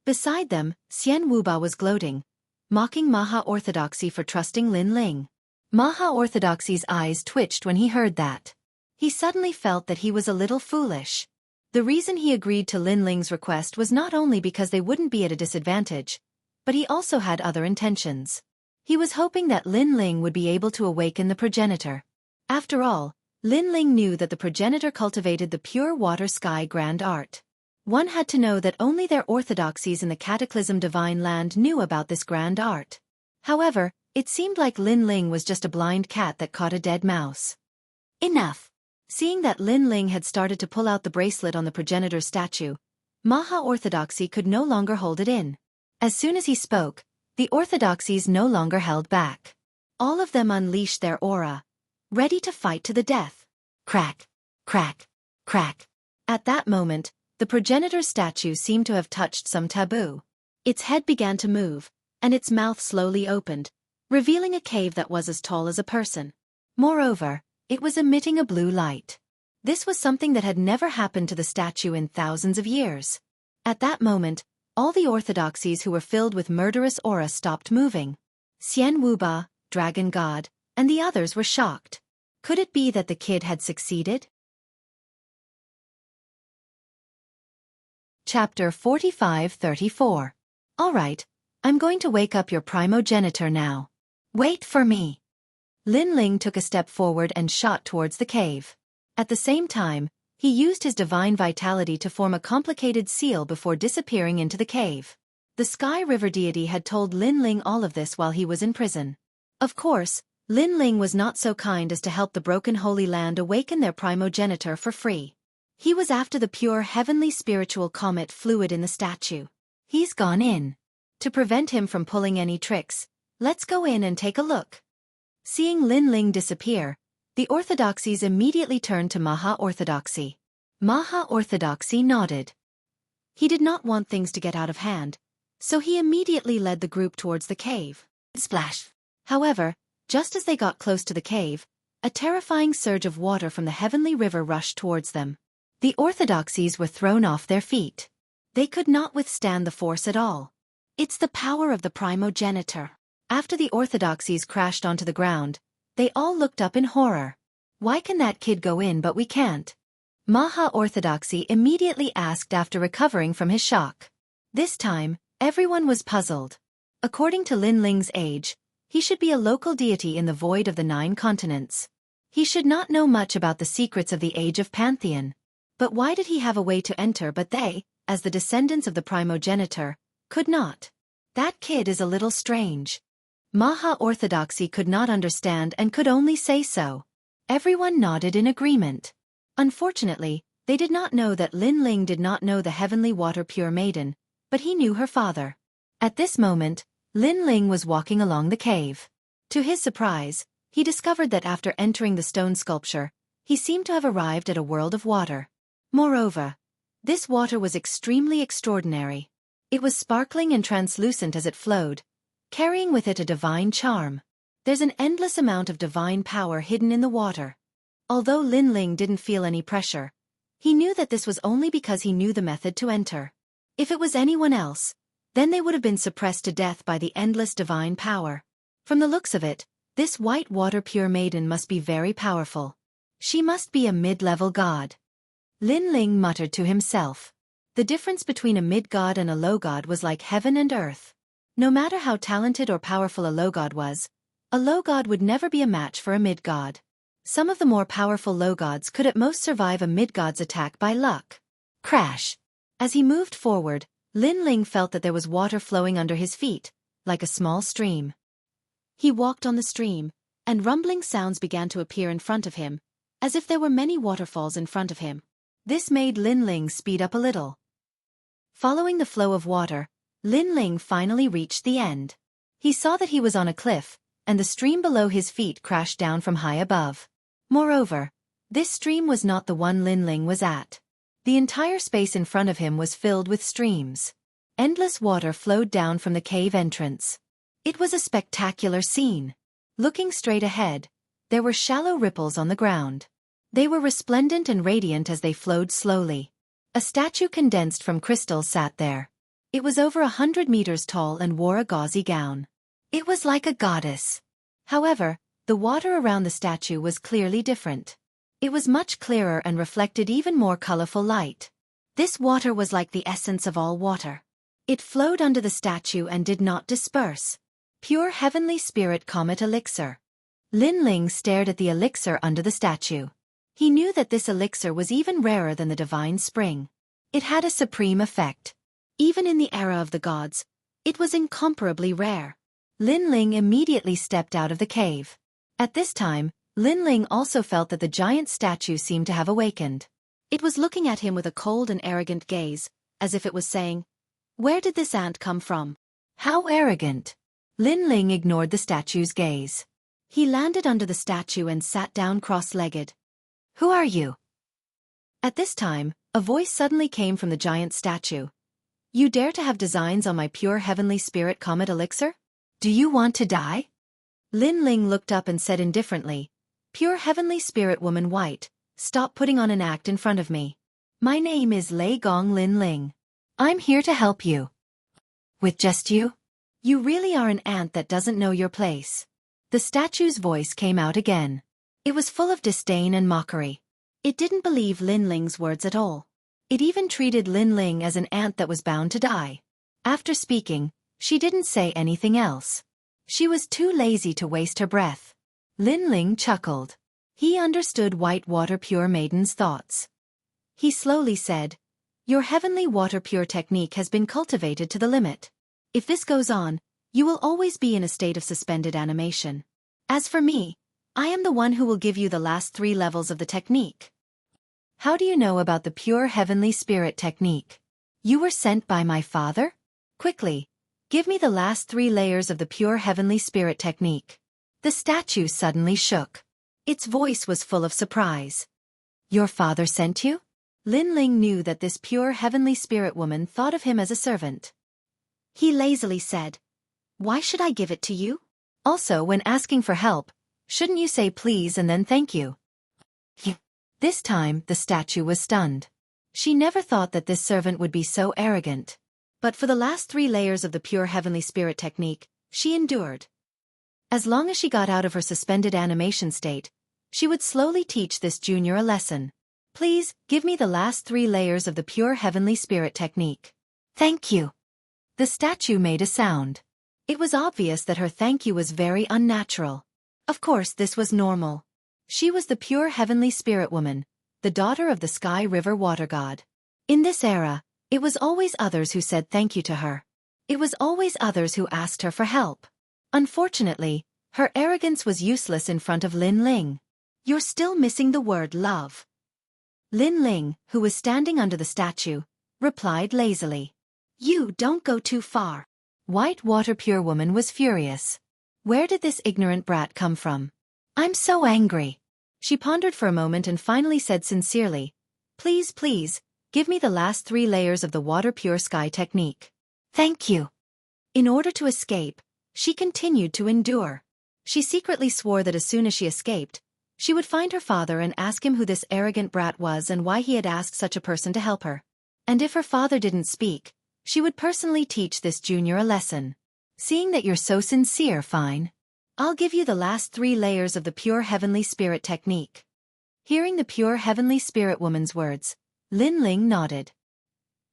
Beside them, Xian Wuba was gloating, mocking Maha-Orthodoxy for trusting Lin Ling. Maha-Orthodoxy's eyes twitched when he heard that. He suddenly felt that he was a little foolish. The reason he agreed to Lin Ling's request was not only because they wouldn't be at a disadvantage, but he also had other intentions. He was hoping that Lin Ling would be able to awaken the progenitor. After all, Lin Ling knew that the progenitor cultivated the pure water sky grand art. One had to know that only their orthodoxies in the Cataclysm Divine Land knew about this grand art. However, it seemed like Lin Ling was just a blind cat that caught a dead mouse. Enough! Seeing that Lin Ling had started to pull out the bracelet on the progenitor's statue, Maha-Orthodoxy could no longer hold it in. As soon as he spoke, the orthodoxies no longer held back. All of them unleashed their aura, ready to fight to the death. Crack, crack, crack. At that moment, the progenitor's statue seemed to have touched some taboo. Its head began to move, and its mouth slowly opened, revealing a cave that was as tall as a person. Moreover, it was emitting a blue light. This was something that had never happened to the statue in thousands of years. At that moment, all the orthodoxies who were filled with murderous aura stopped moving. Xian Wuba, Dragon God, and the others were shocked. Could it be that the kid had succeeded? Chapter 45-34. Alright, I'm going to wake up your primogenitor now. Wait for me. Lin Ling took a step forward and shot towards the cave. At the same time, he used his divine vitality to form a complicated seal before disappearing into the cave. The Sky River deity had told Lin Ling all of this while he was in prison. Of course, Lin Ling was not so kind as to help the broken Holy Land awaken their primogenitor for free. He was after the pure heavenly spiritual comet fluid in the statue. He's gone in. To prevent him from pulling any tricks, let's go in and take a look. Seeing Lin Ling disappear, the orthodoxies immediately turned to Maha-Orthodoxy. Maha-Orthodoxy nodded. He did not want things to get out of hand, so he immediately led the group towards the cave. Splash! However, just as they got close to the cave, a terrifying surge of water from the heavenly river rushed towards them. The orthodoxies were thrown off their feet. They could not withstand the force at all. It's the power of the primogenitor. After the orthodoxies crashed onto the ground, they all looked up in horror. Why can that kid go in but we can't? Maha-Orthodoxy immediately asked after recovering from his shock. This time, everyone was puzzled. According to Lin Ling's age, he should be a local deity in the void of the 9 continents. He should not know much about the secrets of the Age of Pantheon. But why did he have a way to enter but they, as the descendants of the primogenitor, could not? That kid is a little strange. Maha-Orthodoxy could not understand and could only say so. Everyone nodded in agreement. Unfortunately, they did not know that Lin Ling did not know the heavenly water pure maiden, but he knew her father. At this moment, Lin Ling was walking along the cave. To his surprise, He discovered that after entering the stone sculpture, he seemed to have arrived at a world of water. Moreover, this water was extremely extraordinary. It was sparkling and translucent as it flowed, carrying with it a divine charm. There's an endless amount of divine power hidden in the water. Although Lin Ling didn't feel any pressure, he knew that this was only because he knew the method to enter. If it was anyone else, then they would have been suppressed to death by the endless divine power. From the looks of it, this white water pure maiden must be very powerful. She must be a mid-level god. Lin Ling muttered to himself. The difference between a mid-god and a low god was like heaven and earth. No matter how talented or powerful a low god was, a low god would never be a match for a mid-god. Some of the more powerful low gods could at most survive a mid-god's attack by luck. Crash! As he moved forward, Lin Ling felt that there was water flowing under his feet, like a small stream. He walked on the stream, and rumbling sounds began to appear in front of him, as if there were many waterfalls in front of him. This made Lin Ling speed up a little. Following the flow of water, Lin Ling finally reached the end. He saw that he was on a cliff, and the stream below his feet crashed down from high above. Moreover, this stream was not the one Lin Ling was at. The entire space in front of him was filled with streams. Endless water flowed down from the cave entrance. It was a spectacular scene. Looking straight ahead, there were shallow ripples on the ground. They were resplendent and radiant as they flowed slowly. A statue condensed from crystal sat there. It was over 100 meters tall and wore a gauzy gown. It was like a goddess. However, the water around the statue was clearly different. It was much clearer and reflected even more colorful light. This water was like the essence of all water. It flowed under the statue and did not disperse. Pure heavenly spirit comet elixir. Lin Ling stared at the elixir under the statue. He knew that this elixir was even rarer than the divine spring. It had a supreme effect. Even in the era of the gods, it was incomparably rare. Lin Ling immediately stepped out of the cave. At this time, Lin Ling also felt that the giant statue seemed to have awakened. It was looking at him with a cold and arrogant gaze, as if it was saying, "Where did this ant come from?" How arrogant! Lin Ling ignored the statue's gaze. He landed under the statue and sat down cross-legged. "Who are you?" At this time, a voice suddenly came from the giant statue. "You dare to have designs on my pure heavenly spirit comet elixir? Do you want to die?" Lin Ling looked up and said indifferently, "Pure heavenly spirit woman white, stop putting on an act in front of me. My name is Lei Gong Lin Ling. I'm here to help you." "With just you? You really are an ant that doesn't know your place." The statue's voice came out again. It was full of disdain and mockery. It didn't believe Lin Ling's words at all. It even treated Lin Ling as an ant that was bound to die. After speaking, she didn't say anything else. She was too lazy to waste her breath. Lin Ling chuckled. He understood White Water Pure Maiden's thoughts. He slowly said, "Your heavenly water pure technique has been cultivated to the limit. If this goes on, you will always be in a state of suspended animation. As for me, I am the one who will give you the last 3 levels of the technique." "How do you know about the pure heavenly spirit technique? You were sent by my father? Quickly, give me the last 3 layers of the pure heavenly spirit technique." The statue suddenly shook. Its voice was full of surprise. "Your father sent you?" Lin Ling knew that this pure heavenly spirit woman thought of him as a servant. He lazily said, "Why should I give it to you? Also, when asking for help, shouldn't you say please and then thank you?" This time, the statue was stunned. She never thought that this servant would be so arrogant. But for the last 3 layers of the pure heavenly spirit technique, she endured. As long as she got out of her suspended animation state, she would slowly teach this junior a lesson. "Please, give me the last 3 layers of the pure heavenly spirit technique." "Thank you." The statue made a sound. It was obvious that her thank you was very unnatural. Of course, this was normal. She was the pure heavenly spirit woman, the daughter of the Sky River water god. In this era, it was always others who said thank you to her. It was always others who asked her for help. Unfortunately, her arrogance was useless in front of Lin Ling. "You're still missing the word love." Lin Ling, who was standing under the statue, replied lazily. "You don't go too far." White Water Pure Woman was furious. Where did this ignorant brat come from? I'm so angry. She pondered for a moment and finally said sincerely, "Please, please, give me the last 3 layers of the water pure sky technique." "Thank you." In order to escape, she continued to endure. She secretly swore that as soon as she escaped, she would find her father and ask him who this arrogant brat was and why he had asked such a person to help her. And if her father didn't speak, she would personally teach this junior a lesson. "Seeing that you're so sincere, fine. I'll give you the last 3 layers of the pure heavenly spirit technique." Hearing the pure heavenly spirit woman's words, Lin Ling nodded.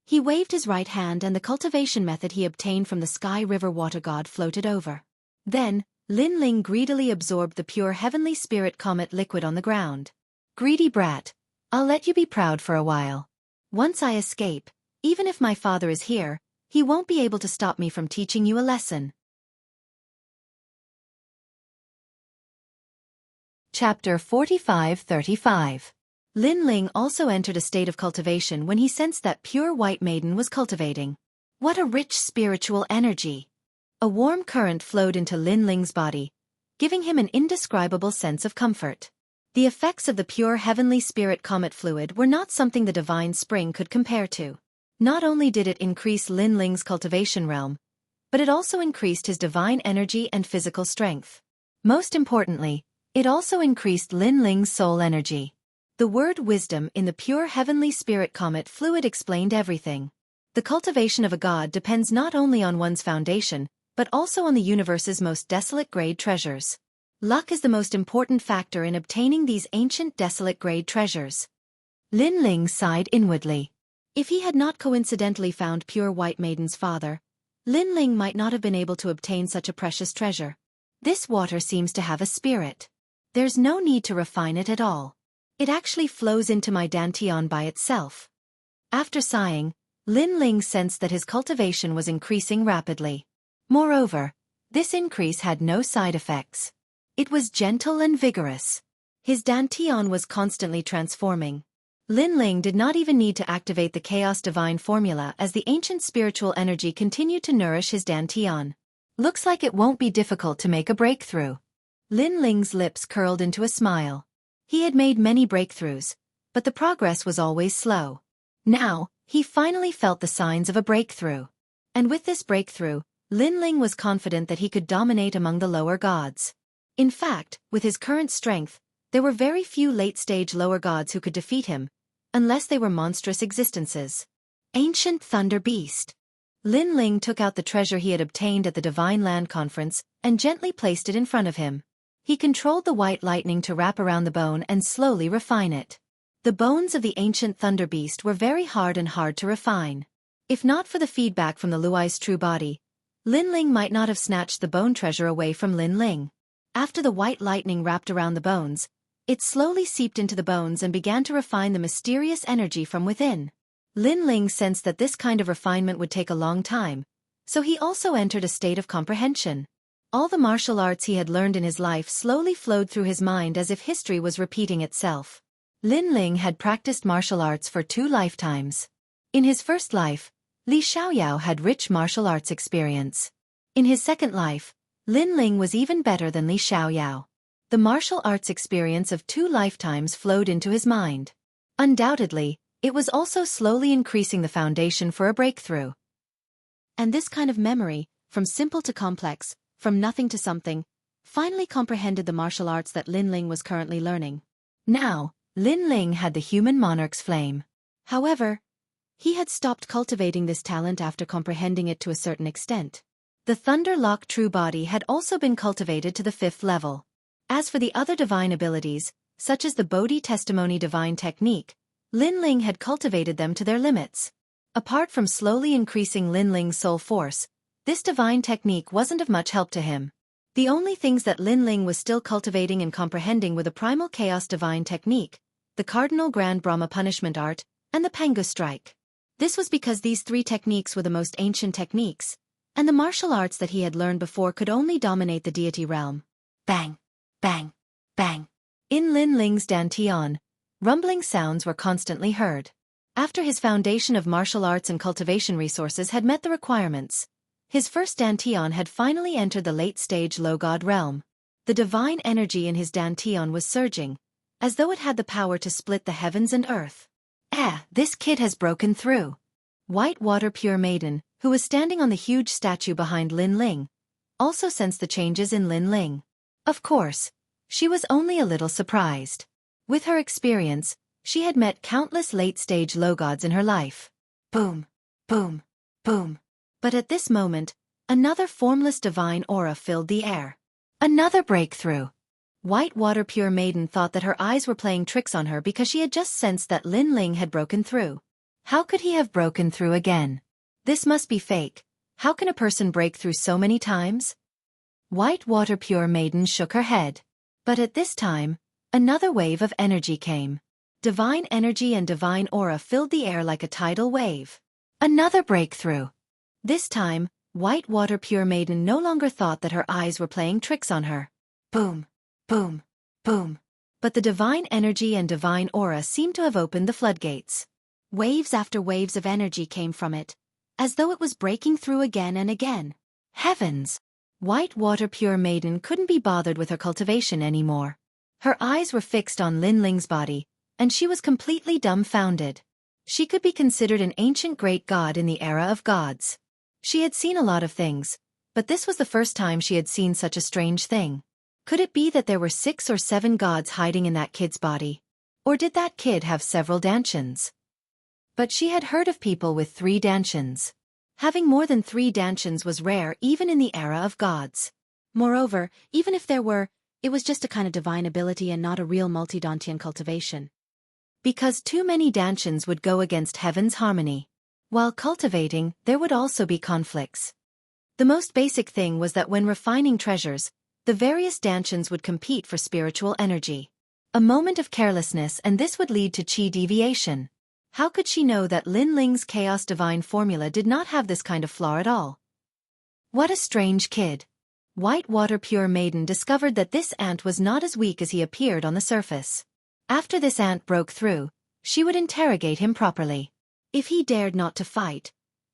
He waved his right hand and the cultivation method he obtained from the Sky River water god floated over. Then, Lin Ling greedily absorbed the pure heavenly spirit comet liquid on the ground. "Greedy brat, I'll let you be proud for a while. Once I escape, even if my father is here, he won't be able to stop me from teaching you a lesson." Chapter 45-35. Lin Ling also entered a state of cultivation when he sensed that pure white maiden was cultivating. What a rich spiritual energy! A warm current flowed into Lin Ling's body, giving him an indescribable sense of comfort. The effects of the pure heavenly spirit comet fluid were not something the divine spring could compare to. Not only did it increase Lin Ling's cultivation realm, but it also increased his divine energy and physical strength. Most importantly, it also increased Lin Ling's soul energy. The word wisdom in the pure heavenly spirit comet fluid explained everything. The cultivation of a god depends not only on one's foundation, but also on the universe's most desolate grade treasures. Luck is the most important factor in obtaining these ancient desolate grade treasures. Lin Ling sighed inwardly. If he had not coincidentally found pure white maiden's father, Lin Ling might not have been able to obtain such a precious treasure. This water seems to have a spirit. There's no need to refine it at all. It actually flows into my dantian by itself. After sighing, Lin Ling sensed that his cultivation was increasing rapidly. Moreover, this increase had no side effects. It was gentle and vigorous. His dantian was constantly transforming. Lin Ling did not even need to activate the Chaos Divine formula as the ancient spiritual energy continued to nourish his dantian. Looks like it won't be difficult to make a breakthrough. Lin Ling's lips curled into a smile. He had made many breakthroughs, but the progress was always slow. Now, he finally felt the signs of a breakthrough. And with this breakthrough, Lin Ling was confident that he could dominate among the lower gods. In fact, with his current strength, there were very few late-stage lower gods who could defeat him, unless they were monstrous existences. Ancient Thunder Beast. Lin Ling took out the treasure he had obtained at the Divine Land Conference and gently placed it in front of him. He controlled the white lightning to wrap around the bone and slowly refine it. The bones of the ancient Thunder Beast were very hard to refine. If not for the feedback from the Luai's true body, Lin Ling might not have snatched the bone treasure away from Lin Ling. After the white lightning wrapped around the bones, it slowly seeped into the bones and began to refine the mysterious energy from within. Lin Ling sensed that this kind of refinement would take a long time, so he also entered a state of comprehension. All the martial arts he had learned in his life slowly flowed through his mind as if history was repeating itself. Lin Ling had practiced martial arts for 2 lifetimes. In his first life, Li Xiaoyao had rich martial arts experience. In his second life, Lin Ling was even better than Li Xiaoyao. The martial arts experience of 2 lifetimes flowed into his mind. Undoubtedly, it was also slowly increasing the foundation for a breakthrough. And this kind of memory, from simple to complex, from nothing to something, finally comprehended the martial arts that Lin Ling was currently learning. Now, Lin Ling had the human monarch's flame. However, he had stopped cultivating this talent after comprehending it to a certain extent. The Thunder Lock True Body had also been cultivated to the 5th level. As for the other divine abilities, such as the Bodhi Testimony Divine Technique, Lin Ling had cultivated them to their limits. Apart from slowly increasing Lin Ling's soul force, this divine technique wasn't of much help to him. The only things that Lin Ling was still cultivating and comprehending were the Primal Chaos Divine Technique, the Cardinal Grand Brahma Punishment Art, and the Pengu Strike. This was because these 3 techniques were the most ancient techniques, and the martial arts that he had learned before could only dominate the deity realm. Bang! Bang! Bang! In Lin Ling's dantian, rumbling sounds were constantly heard. After his foundation of martial arts and cultivation resources had met the requirements, his first dantian had finally entered the late-stage low god realm. The divine energy in his dantian was surging, as though it had the power to split the heavens and earth. This kid has broken through. White Water Pure Maiden, who was standing on the huge statue behind Lin Ling, also sensed the changes in Lin Ling. Of course, she was only a little surprised. With her experience, she had met countless late-stage low gods in her life. Boom, boom, boom. But at this moment, another formless divine aura filled the air. Another breakthrough. White Water Pure Maiden thought that her eyes were playing tricks on her because she had just sensed that Lin Ling had broken through. How could he have broken through again? This must be fake. How can a person break through so many times? White Water Pure Maiden shook her head. But at this time, another wave of energy came. Divine energy and divine aura filled the air like a tidal wave. Another breakthrough. This time, White Water Pure Maiden no longer thought that her eyes were playing tricks on her. Boom, boom, boom. But the divine energy and divine aura seemed to have opened the floodgates. Waves after waves of energy came from it, as though it was breaking through again and again. Heavens! White Water Pure Maiden couldn't be bothered with her cultivation anymore. Her eyes were fixed on Lin Ling's body, and she was completely dumbfounded. She could be considered an ancient great god in the era of gods. She had seen a lot of things, but this was the first time she had seen such a strange thing. Could it be that there were 6 or 7 gods hiding in that kid's body? Or did that kid have several dantians? But she had heard of people with 3 dantians. Having more than 3 dantians was rare even in the era of gods. Moreover, even if there were, it was just a kind of divine ability and not a real multi-dantian cultivation. Because too many dantians would go against heaven's harmony. While cultivating, there would also be conflicts. The most basic thing was that when refining treasures, the various dantians would compete for spiritual energy. A moment of carelessness and this would lead to chi deviation. How could she know that Lin Ling's chaos divine formula did not have this kind of flaw at all? What a strange kid. White Water Pure Maiden discovered that this ant was not as weak as he appeared on the surface. After this ant broke through, she would interrogate him properly. If he dared not to fight,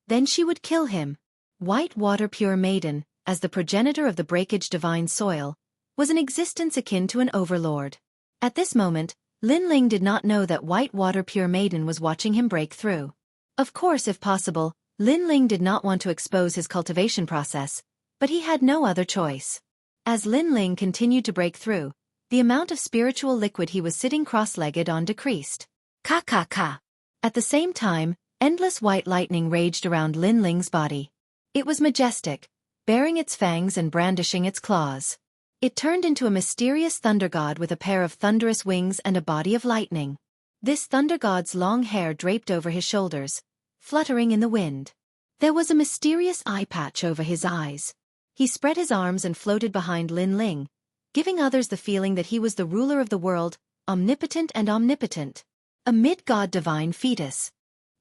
then she would kill him. White Water Pure Maiden, as the progenitor of the breakage divine soil, was an existence akin to an overlord. At this moment, Lin Ling did not know that White Water Pure Maiden was watching him break through. Of course, if possible, Lin Ling did not want to expose his cultivation process, but he had no other choice. As Lin Ling continued to break through, the amount of spiritual liquid he was sitting cross-legged on decreased. Ka. At the same time, endless white lightning raged around Lin Ling's body. It was majestic, baring its fangs and brandishing its claws. It turned into a mysterious thunder god with a pair of thunderous wings and a body of lightning. This thunder god's long hair draped over his shoulders, fluttering in the wind. There was a mysterious eye patch over his eyes. He spread his arms and floated behind Lin Ling, giving others the feeling that he was the ruler of the world, omnipotent and omnipotent. A mid-god divine fetus.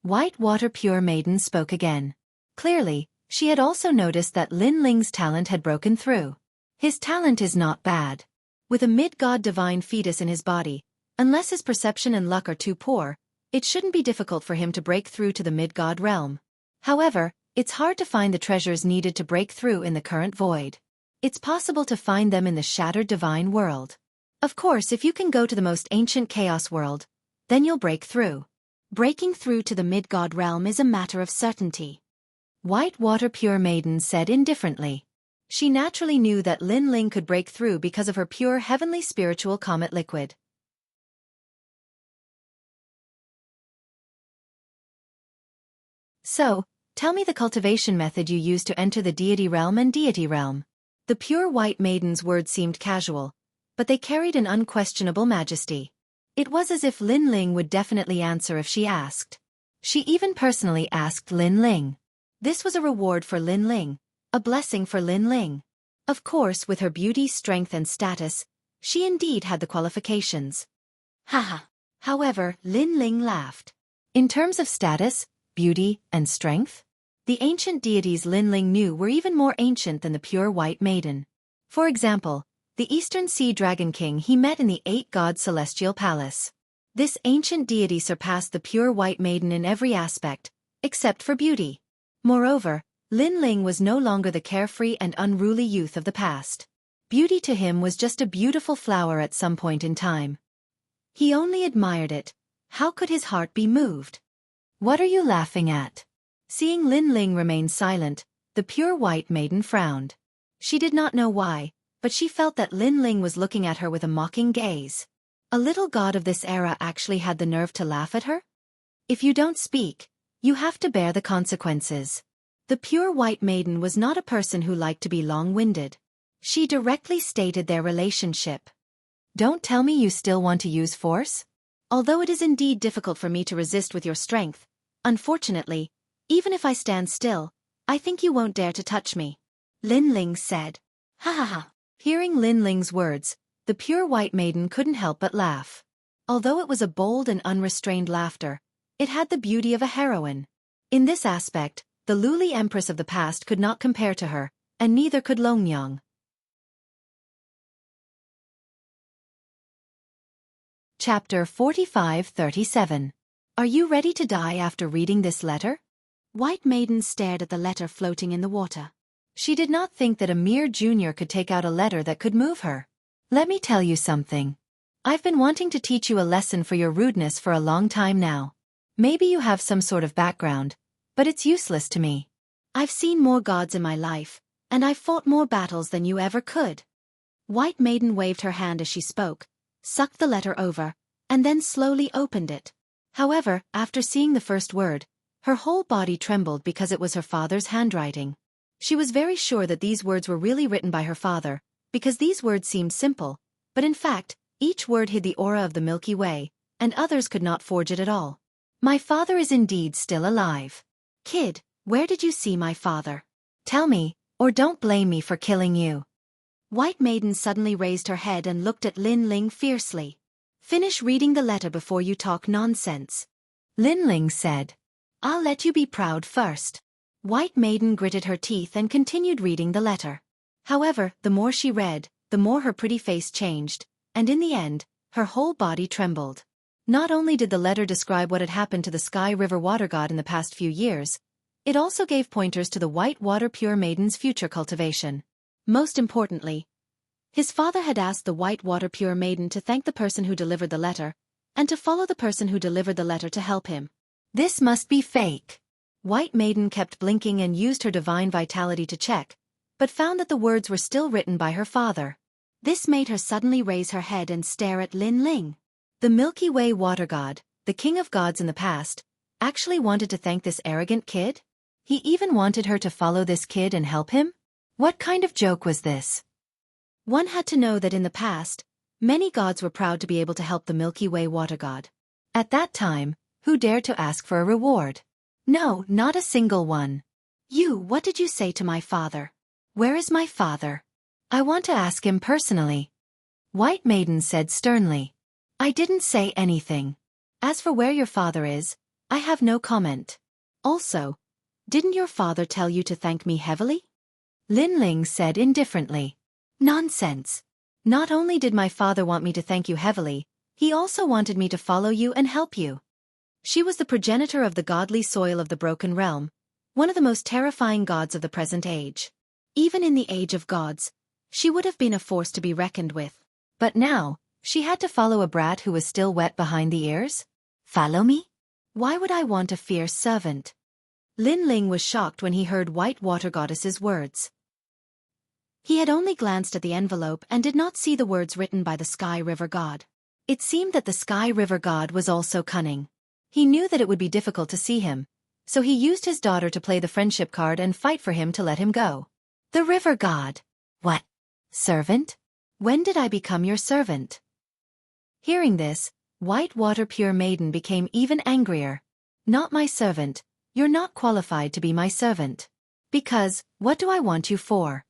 White Water Pure Maiden spoke again. Clearly, she had also noticed that Lin Ling's talent had broken through. His talent is not bad. With a mid-god divine fetus in his body, unless his perception and luck are too poor, it shouldn't be difficult for him to break through to the mid-god realm. However, it's hard to find the treasures needed to break through in the current void. It's possible to find them in the shattered divine world. Of course, if you can go to the most ancient chaos world, then you'll break through. Breaking through to the mid-god realm is a matter of certainty. White Water Pure Maiden said indifferently. She naturally knew that Lin Ling could break through because of her pure heavenly spiritual comet liquid. So, tell me the cultivation method you used to enter the deity realm and deity realm. The pure white maiden's words seemed casual, but they carried an unquestionable majesty. It was as if Lin Ling would definitely answer if she asked. She even personally asked Lin Ling. This was a reward for Lin Ling. A blessing for Lin Ling. Of course, with her beauty, strength and status, she indeed had the qualifications. Haha. However, Lin Ling laughed. In terms of status, beauty, and strength, the ancient deities Lin Ling knew were even more ancient than the pure white maiden. For example, the Eastern Sea Dragon King he met in the 8-god celestial palace. This ancient deity surpassed the pure white maiden in every aspect, except for beauty. Moreover, Lin Ling was no longer the carefree and unruly youth of the past. Beauty to him was just a beautiful flower at some point in time. He only admired it. How could his heart be moved? What are you laughing at? Seeing Lin Ling remain silent, the pure white maiden frowned. She did not know why, but she felt that Lin Ling was looking at her with a mocking gaze. A little god of this era actually had the nerve to laugh at her? If you don't speak, you have to bear the consequences. The pure white maiden was not a person who liked to be long-winded. She directly stated their relationship. Don't tell me you still want to use force? Although it is indeed difficult for me to resist with your strength, unfortunately, even if I stand still, I think you won't dare to touch me. Lin Ling said. Ha ha ha. Hearing Lin Ling's words, the pure white maiden couldn't help but laugh. Although it was a bold and unrestrained laughter, it had the beauty of a heroine. In this aspect, the Luli Empress of the past could not compare to her, and neither could Longyang. Chapter 45-37. Are you ready to die after reading this letter? White maiden stared at the letter floating in the water. She did not think that a mere junior could take out a letter that could move her. Let me tell you something. I've been wanting to teach you a lesson for your rudeness for a long time now. Maybe you have some sort of background, but it's useless to me. I've seen more gods in my life, and I've fought more battles than you ever could. White maiden waved her hand as she spoke, sucked the letter over, and then slowly opened it. However, after seeing the first word, her whole body trembled because it was her father's handwriting. She was very sure that these words were really written by her father, because these words seemed simple, but in fact, each word hid the aura of the Milky Way, and others could not forge it at all. My father is indeed still alive. Kid, where did you see my father? Tell me, or don't blame me for killing you. White maiden suddenly raised her head and looked at Lin Ling fiercely. Finish reading the letter before you talk nonsense. Lin Ling said. I'll let you be proud first. White maiden gritted her teeth and continued reading the letter. However, the more she read, the more her pretty face changed, and in the end, her whole body trembled. Not only did the letter describe what had happened to the Sky River water god in the past few years, it also gave pointers to the white water pure maiden's future cultivation. Most importantly, his father had asked the white water pure maiden to thank the person who delivered the letter, and to follow the person who delivered the letter to help him. This must be fake. White maiden kept blinking and used her divine vitality to check, but found that the words were still written by her father. This made her suddenly raise her head and stare at Lin Ling. The Milky Way water god, the king of gods in the past, actually wanted to thank this arrogant kid? He even wanted her to follow this kid and help him? What kind of joke was this? One had to know that in the past, many gods were proud to be able to help the Milky Way water god. At that time, who dared to ask for a reward? No, not a single one. What did you say to my father? Where is my father? I want to ask him personally. White maiden said sternly. I didn't say anything. As for where your father is, I have no comment. Also, didn't your father tell you to thank me heavily? Lin Ling said indifferently. Nonsense. Not only did my father want me to thank you heavily, he also wanted me to follow you and help you. She was the progenitor of the godly soil of the Broken Realm, one of the most terrifying gods of the present age. Even in the age of gods, she would have been a force to be reckoned with. But now, she had to follow a brat who was still wet behind the ears? Follow me? Why would I want a fierce servant? Lin Ling was shocked when he heard White Water Goddess's words. He had only glanced at the envelope and did not see the words written by the Sky River god. It seemed that the Sky River god was also cunning. He knew that it would be difficult to see him, so he used his daughter to play the friendship card and fight for him to let him go. The river god. What? Servant? When did I become your servant? Hearing this, White Water Pure Maiden became even angrier. Not my servant, you're not qualified to be my servant. Because, what do I want you for?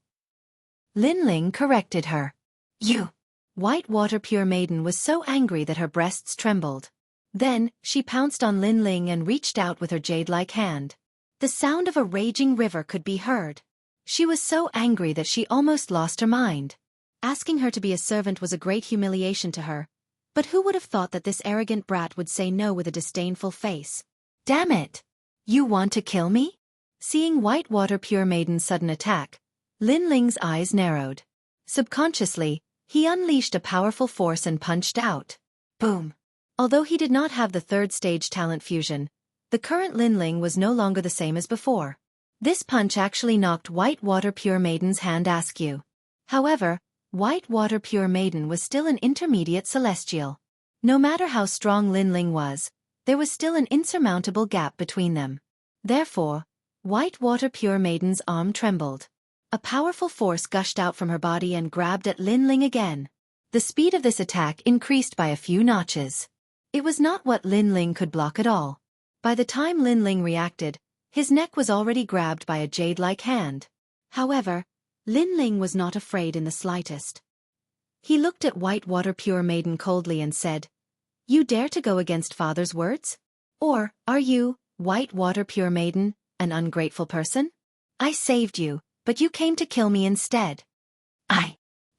Lin Ling corrected her. You. White Water Pure Maiden was so angry that her breasts trembled. Then, she pounced on Lin Ling and reached out with her jade-like hand. The sound of a raging river could be heard. She was so angry that she almost lost her mind. Asking her to be a servant was a great humiliation to her, but who would have thought that this arrogant brat would say no with a disdainful face? Damn it! You want to kill me? Seeing White Water Pure Maiden's sudden attack, Lin Ling's eyes narrowed. Subconsciously, he unleashed a powerful force and punched out. Boom! Although he did not have the third stage talent fusion, the current Linling was no longer the same as before. This punch actually knocked White Water Pure Maiden's hand askew. However, White Water Pure Maiden was still an intermediate celestial. No matter how strong Linling was, there was still an insurmountable gap between them. Therefore, White Water Pure Maiden's arm trembled. A powerful force gushed out from her body and grabbed at Linling again. The speed of this attack increased by a few notches. It was not what Linling could block at all. By the time Linling reacted, his neck was already grabbed by a jade-like hand. However, Linling was not afraid in the slightest. He looked at White Water Pure Maiden coldly and said, "You dare to go against father's words? Or, are you, White Water Pure Maiden, an ungrateful person? I saved you, but you came to kill me instead."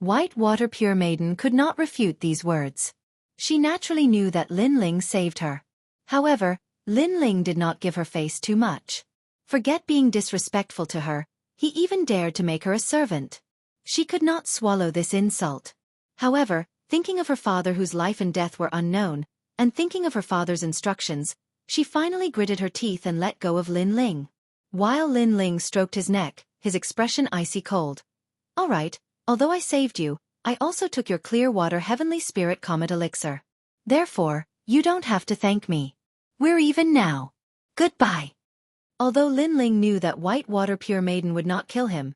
White Water Pure Maiden could not refute these words. She naturally knew that Linling saved her. However, Linling did not give her face too much. Forget being disrespectful to her, he even dared to make her a servant. She could not swallow this insult. However, thinking of her father whose life and death were unknown, and thinking of her father's instructions, she finally gritted her teeth and let go of Linling. While Linling stroked his neck, his expression icy cold. "All right, although I saved you, I also took your clear water heavenly spirit comet elixir. Therefore, you don't have to thank me. We're even now. Goodbye." Although Linling knew that White Water Pure Maiden would not kill him,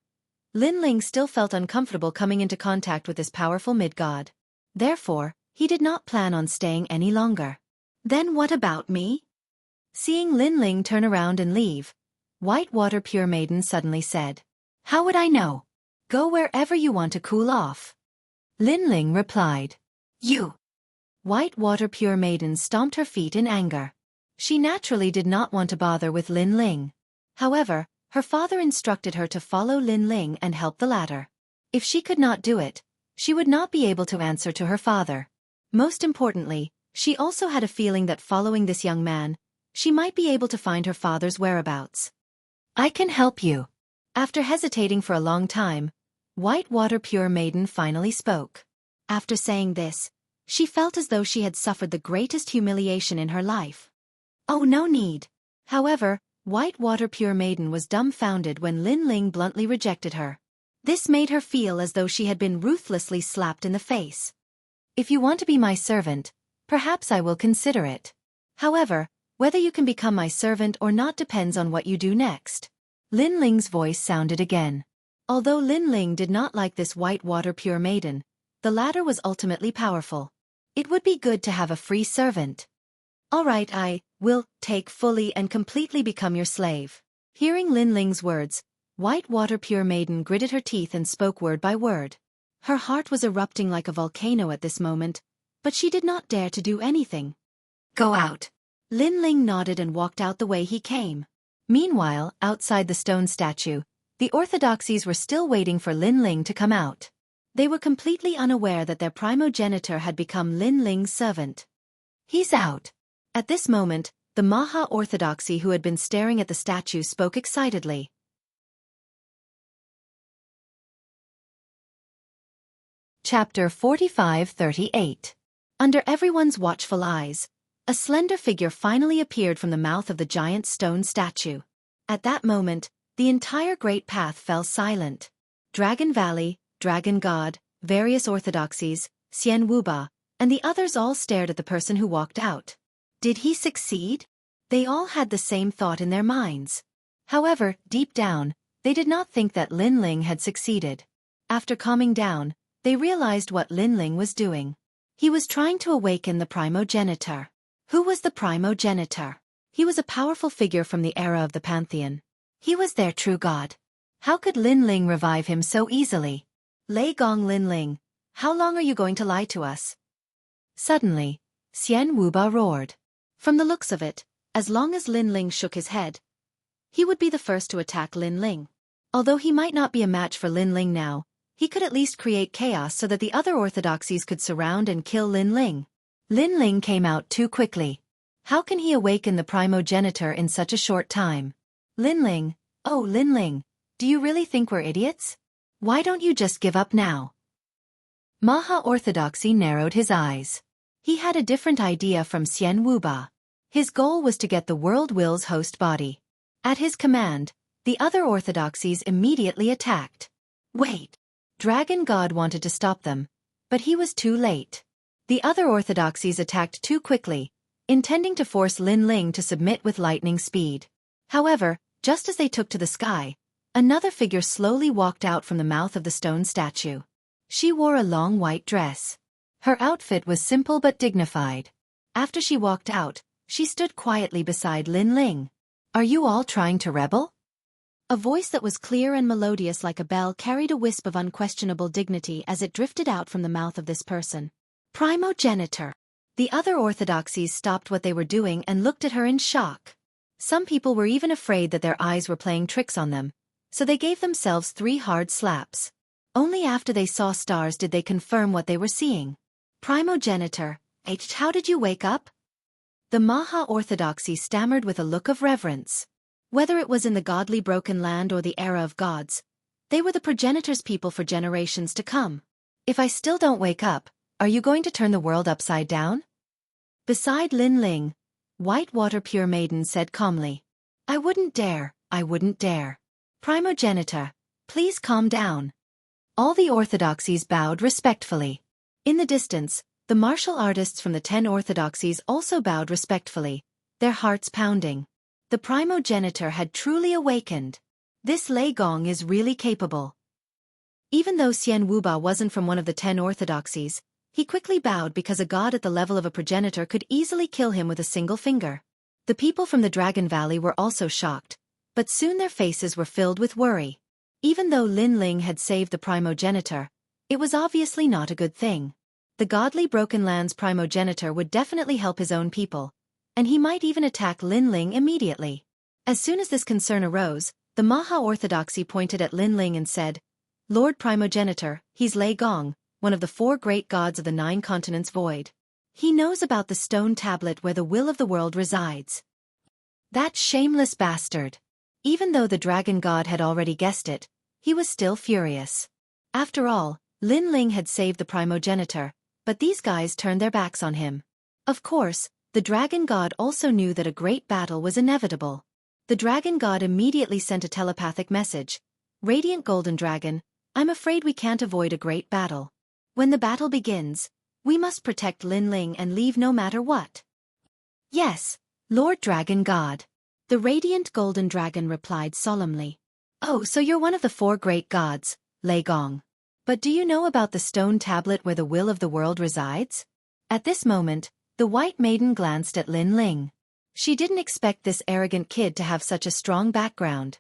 Linling still felt uncomfortable coming into contact with this powerful mid-god. Therefore, he did not plan on staying any longer. "Then what about me?" Seeing Linling turn around and leave, White Water Pure Maiden suddenly said, "How would I know? Go wherever you want to cool off." Linling replied, "You." White Water Pure Maiden stomped her feet in anger. She naturally did not want to bother with Linling. However, her father instructed her to follow Linling and help the latter. If she could not do it, she would not be able to answer to her father. Most importantly, she also had a feeling that following this young man, she might be able to find her father's whereabouts. "I can help you." After hesitating for a long time, White Water Pure Maiden finally spoke. After saying this, she felt as though she had suffered the greatest humiliation in her life. "Oh, no need." However, White Water Pure Maiden was dumbfounded when Linling bluntly rejected her. This made her feel as though she had been ruthlessly slapped in the face. "If you want to be my servant, perhaps I will consider it. However, whether you can become my servant or not depends on what you do next." Linling's voice sounded again. Although Linling did not like this White Water Pure Maiden, the latter was ultimately powerful. It would be good to have a free servant. "All right, I will take fully and completely become your slave." Hearing Linling's words, White Water Pure Maiden gritted her teeth and spoke word by word. Her heart was erupting like a volcano at this moment, but she did not dare to do anything. "Go out." Linling nodded and walked out the way he came. Meanwhile, outside the stone statue, the orthodoxies were still waiting for Linling to come out. They were completely unaware that their primogenitor had become Linling's servant. "He's out." At this moment, the Maha Orthodoxy who had been staring at the statue spoke excitedly. Chapter 45-38. Under everyone's watchful eyes, a slender figure finally appeared from the mouth of the giant stone statue. At that moment, the entire Great Path fell silent. Dragon Valley, Dragon God, various orthodoxies, Xian Wuba, and the others all stared at the person who walked out. Did he succeed? They all had the same thought in their minds. However, deep down, they did not think that Linling had succeeded. After calming down, they realized what Linling was doing. He was trying to awaken the primogenitor. Who was the primogenitor? He was a powerful figure from the era of the Pantheon. He was their true god. How could Linling revive him so easily? "Lei Gong Linling, how long are you going to lie to us?" Suddenly, Xian Wuba roared. From the looks of it, as long as Linling shook his head, he would be the first to attack Linling. Although he might not be a match for Linling now, he could at least create chaos so that the other orthodoxies could surround and kill Linling. Linling came out too quickly. How can he awaken the primogenitor in such a short time? "Linling, oh Linling, do you really think we're idiots? Why don't you just give up now?" Maha Orthodoxy narrowed his eyes. He had a different idea from Xian Wuba. His goal was to get the world will's host body. At his command, the other orthodoxies immediately attacked. Wait! Dragon God wanted to stop them, but he was too late. The other orthodoxies attacked too quickly, intending to force Lin Ling to submit with lightning speed. However, just as they took to the sky, another figure slowly walked out from the mouth of the stone statue. She wore a long white dress. Her outfit was simple but dignified. After she walked out, she stood quietly beside Lin Ling. "Are you all trying to rebel?" A voice that was clear and melodious like a bell carried a wisp of unquestionable dignity as it drifted out from the mouth of this person. Primogenitor. The other orthodoxies stopped what they were doing and looked at her in shock. Some people were even afraid that their eyes were playing tricks on them, so they gave themselves 3 hard slaps. Only after they saw stars did they confirm what they were seeing. Primogenitor, how did you wake up? The Maha Orthodoxy stammered with a look of reverence. Whether it was in the godly broken land or the era of gods, they were the progenitor's people for generations to come. "If I still don't wake up, are you going to turn the world upside down?" Beside Lin Ling, Whitewater Pure Maiden said calmly. I wouldn't dare. Primogenitor, please calm down." All the orthodoxies bowed respectfully. In the distance, the martial artists from the 10 orthodoxies also bowed respectfully, their hearts pounding. The primogenitor had truly awakened. This Lei Gong is really capable. Even though Xian Wuba wasn't from one of the 10 orthodoxies, he quickly bowed because a god at the level of a progenitor could easily kill him with a single finger. The people from the Dragon Valley were also shocked, but soon their faces were filled with worry. Even though Lin Ling had saved the primogenitor, it was obviously not a good thing. The godly Broken Lands primogenitor would definitely help his own people, and he might even attack Lin Ling immediately. As soon as this concern arose, the Maha Orthodoxy pointed at Lin Ling and said, "Lord Primogenitor, he's Lei Gong, one of the 4 great gods of the 9 continents void. He knows about the stone tablet where the will of the world resides." That shameless bastard. Even though the dragon god had already guessed it, he was still furious. After all, Lin Ling had saved the primogenitor, but these guys turned their backs on him. Of course, the dragon god also knew that a great battle was inevitable. The dragon god immediately sent a telepathic message. "Radiant Golden Dragon, I'm afraid we can't avoid a great battle. When the battle begins, we must protect Lin Ling and leave no matter what." "Yes, Lord Dragon God." The Radiant Golden Dragon replied solemnly. "Oh, so you're one of the 4 great gods, Lei Gong. But do you know about the stone tablet where the will of the world resides?" At this moment, the White Maiden glanced at Lin Ling. She didn't expect this arrogant kid to have such a strong background.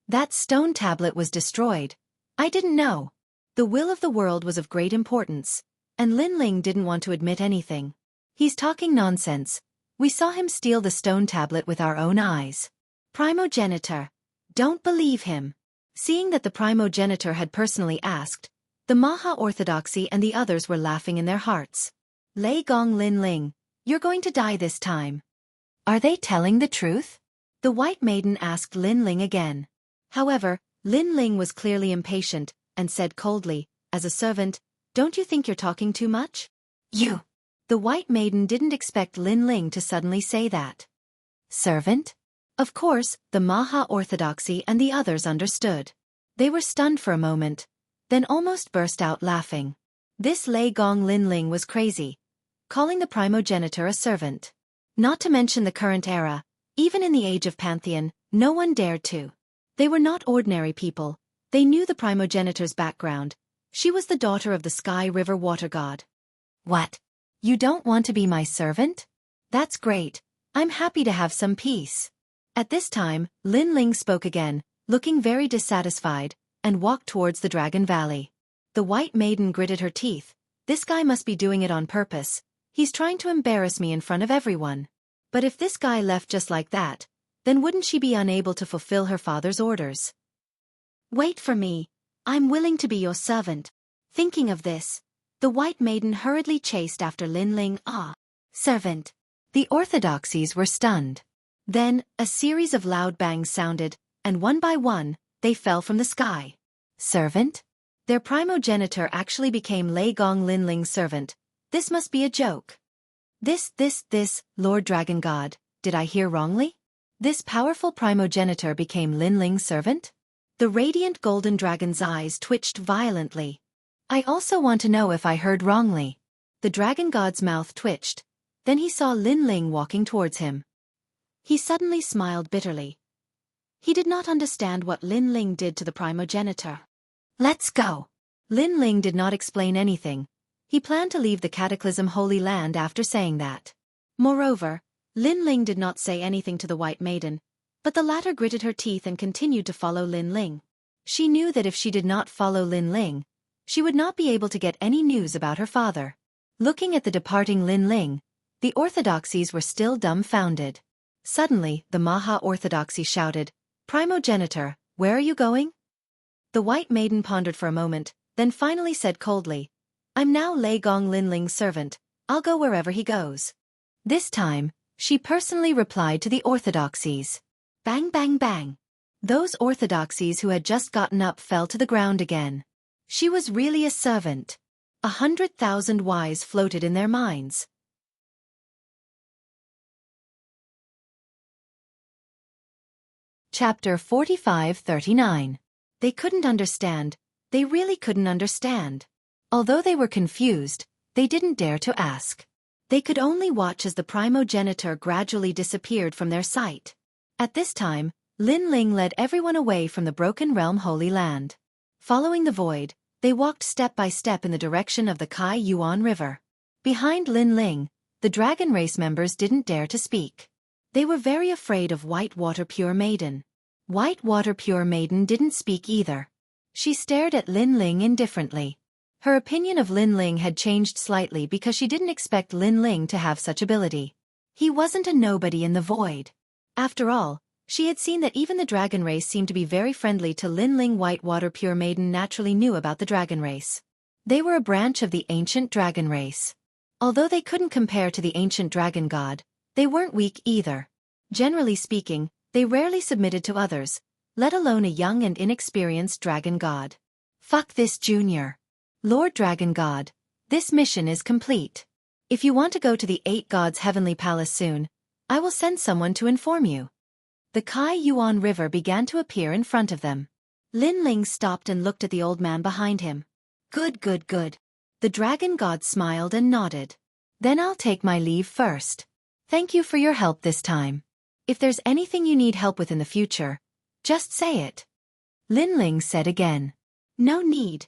"That stone tablet was destroyed. I didn't know." The will of the world was of great importance, and Lin Ling didn't want to admit anything. "He's talking nonsense. We saw him steal the stone tablet with our own eyes." "Primogenitor, don't believe him." Seeing that the primogenitor had personally asked, the Maha Orthodoxy and the others were laughing in their hearts. "Lei Gong Lin Ling, you're going to die this time." "Are they telling the truth?" the White Maiden asked Lin Ling again. However, Lin Ling was clearly impatient, and said coldly, "As a servant, don't you think you're talking too much?" "You." The White Maiden didn't expect Lin Ling to suddenly say that. "Servant?" Of course, the Maha Orthodoxy and the others understood. They were stunned for a moment, then almost burst out laughing. This Lei Gong Lin Ling was crazy, calling the primogenitor a servant. Not to mention the current era, even in the age of Pantheon, no one dared to. They were not ordinary people, they knew the primogenitor's background. She was the daughter of the Sky River water god. "What? You don't want to be my servant? That's great, I'm happy to have some peace." At this time, Lin Ling spoke again, looking very dissatisfied, and walked towards the Dragon Valley. The White Maiden gritted her teeth. "This guy must be doing it on purpose. He's trying to embarrass me in front of everyone." But if this guy left just like that, then wouldn't she be unable to fulfill her father's orders? "Wait for me. I'm willing to be your servant." Thinking of this, the White Maiden hurriedly chased after Lin Ling. Servant. The orthodoxies were stunned. Then, a series of loud bangs sounded, and one by one, they fell from the sky. "Servant?" Their primogenitor actually became Lei Gong Linling's servant. This must be a joke. This, Lord Dragon God, did I hear wrongly? This powerful primogenitor became Linling's servant? The radiant golden dragon's eyes twitched violently. I also want to know if I heard wrongly. The dragon god's mouth twitched. Then he saw Linling walking towards him. He suddenly smiled bitterly. He did not understand what Linling did to the primogenitor. Let's go. Linling did not explain anything. He planned to leave the Cataclysm Holy Land after saying that. Moreover, Linling did not say anything to the White Maiden, but the latter gritted her teeth and continued to follow Linling. She knew that if she did not follow Linling, she would not be able to get any news about her father. Looking at the departing Linling, the orthodoxies were still dumbfounded. Suddenly, the Maha-Orthodoxy shouted, "Primogenitor, where are you going?" The White Maiden pondered for a moment, then finally said coldly, "I'm now Lei Gong Linling's servant. I'll go wherever he goes." This time, she personally replied to the orthodoxies. Bang bang bang. Those orthodoxies who had just gotten up fell to the ground again. She was really a servant. 100,000 whys floated in their minds. Chapter 45-39. They couldn't understand. They really couldn't understand. Although they were confused, they didn't dare to ask. They could only watch as the primogenitor gradually disappeared from their sight. At this time, Linling led everyone away from the Broken Realm Holy Land. Following the void, they walked step by step in the direction of the Kai Yuan River. Behind Linling, the dragon race members didn't dare to speak. They were very afraid of White Water Pure Maiden. White Water Pure Maiden didn't speak either. She stared at Linling indifferently. Her opinion of Linling had changed slightly because she didn't expect Linling to have such ability. He wasn't a nobody in the void. After all, she had seen that even the dragon race seemed to be very friendly to Linling. White Water Pure Maiden naturally knew about the dragon race. They were a branch of the ancient dragon race. Although they couldn't compare to the ancient dragon god, they weren't weak either. Generally speaking, they rarely submitted to others, let alone a young and inexperienced dragon god. Fuck this, Junior. Lord Dragon God, this mission is complete. If you want to go to the 8 Gods' Heavenly Palace soon, I will send someone to inform you. The Kai Yuan River began to appear in front of them. Linling stopped and looked at the old man behind him. Good. The dragon god smiled and nodded. Then I'll take my leave first. Thank you for your help this time. If there's anything you need help with in the future, just say it. Linling said again. No need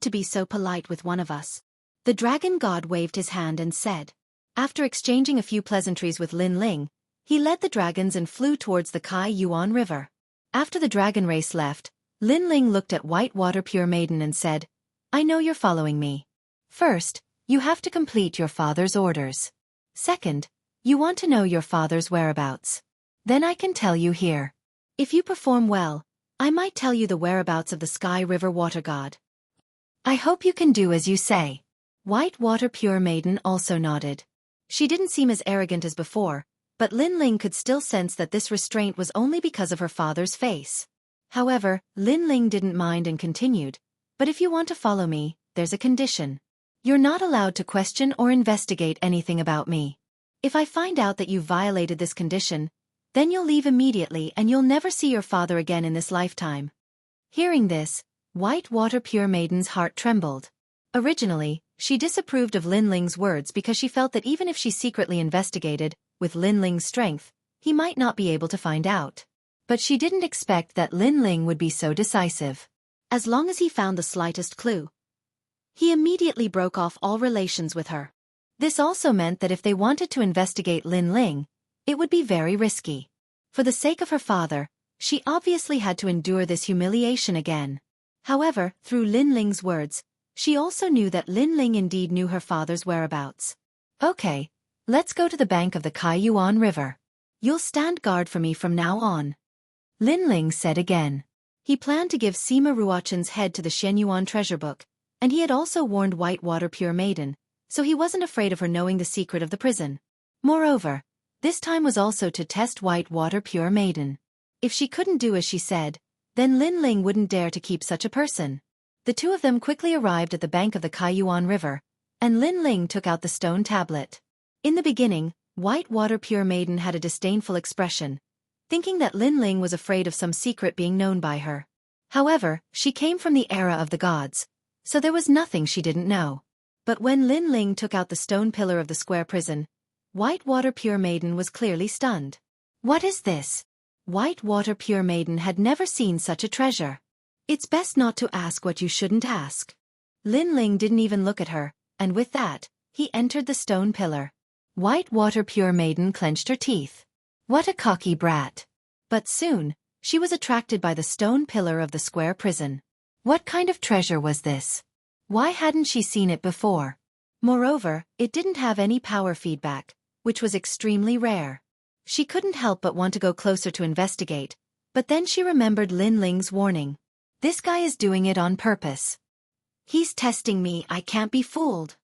to be so polite with one of us. The dragon god waved his hand and said. After exchanging a few pleasantries with Linling, he led the dragons and flew towards the Kai Yuan River. After the dragon race left, Linling looked at White Water Pure Maiden and said, I know you're following me. First, you have to complete your father's orders. Second, you want to know your father's whereabouts. Then I can tell you here. If you perform well, I might tell you the whereabouts of the Sky River Water God. I hope you can do as you say. White Water Pure Maiden also nodded. She didn't seem as arrogant as before, but Linling could still sense that this restraint was only because of her father's face. However, Linling didn't mind and continued, but if you want to follow me, there's a condition. You're not allowed to question or investigate anything about me. If I find out that you violated this condition, then you'll leave immediately and you'll never see your father again in this lifetime. Hearing this, White Water Pure Maiden's heart trembled. Originally, she disapproved of Linling's words because she felt that even if she secretly investigated, with Linling's strength, he might not be able to find out. But she didn't expect that Linling would be so decisive. As long as he found the slightest clue, he immediately broke off all relations with her. This also meant that if they wanted to investigate Linling, it would be very risky. For the sake of her father, she obviously had to endure this humiliation again. However, through Linling's words, she also knew that Linling indeed knew her father's whereabouts. Okay, let's go to the bank of the Kai Yuan River. You'll stand guard for me from now on. Linling said again. He planned to give Sima Ruochen's head to the Shenyuan treasure book, and he had also warned White Water Pure Maiden, so he wasn't afraid of her knowing the secret of the prison. Moreover, this time was also to test White Water Pure Maiden. If she couldn't do as she said, then Linling wouldn't dare to keep such a person. The two of them quickly arrived at the bank of the Kaiyuan River, and Lin Ling took out the stone tablet. In the beginning, White Water Pure Maiden had a disdainful expression, thinking that Lin Ling was afraid of some secret being known by her. However, she came from the era of the gods, so there was nothing she didn't know. But when Lin Ling took out the stone pillar of the square prison, White Water Pure Maiden was clearly stunned. What is this? White Water Pure Maiden had never seen such a treasure. It's best not to ask what you shouldn't ask. Lin Ling didn't even look at her, and with that, he entered the stone pillar. White Water Pure Maiden clenched her teeth. What a cocky brat. But soon, she was attracted by the stone pillar of the square prison. What kind of treasure was this? Why hadn't she seen it before? Moreover, it didn't have any power feedback, which was extremely rare. She couldn't help but want to go closer to investigate, but then she remembered Lin Ling's warning. This guy is doing it on purpose. He's testing me, I can't be fooled.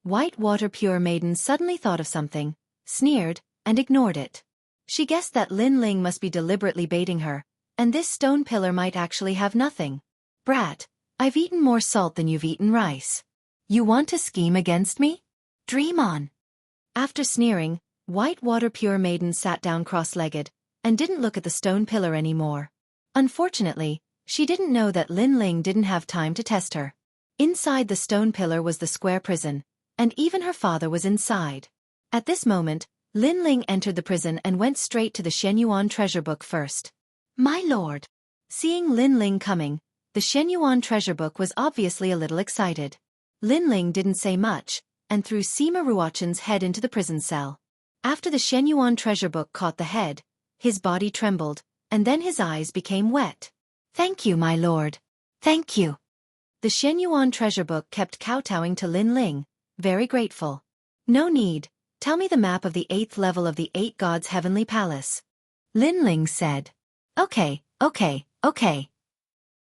White Water Pure Maiden suddenly thought of something, sneered, and ignored it. She guessed that Lin Ling must be deliberately baiting her, and this stone pillar might actually have nothing. Brat, I've eaten more salt than you've eaten rice. You want to scheme against me? Dream on. After sneering, White Water Pure Maiden sat down cross-legged, and didn't look at the stone pillar anymore. Unfortunately, she didn't know that Lin Ling didn't have time to test her. Inside the stone pillar was the square prison, and even her father was inside. At this moment, Lin Ling entered the prison and went straight to the Xueqi treasure book first. My lord! Seeing Lin Ling coming, the Xueqi treasure book was obviously a little excited. Lin Ling didn't say much, and threw Sima Ruochen's head into the prison cell. After the Xueqi treasure book caught the head, his body trembled, and then his eyes became wet. Thank you, my lord. Thank you. The Xueqi treasure book kept kowtowing to Lin Ling, very grateful. No need, tell me the map of the 8th level of the 8 gods' heavenly palace. Lin Ling said. Okay.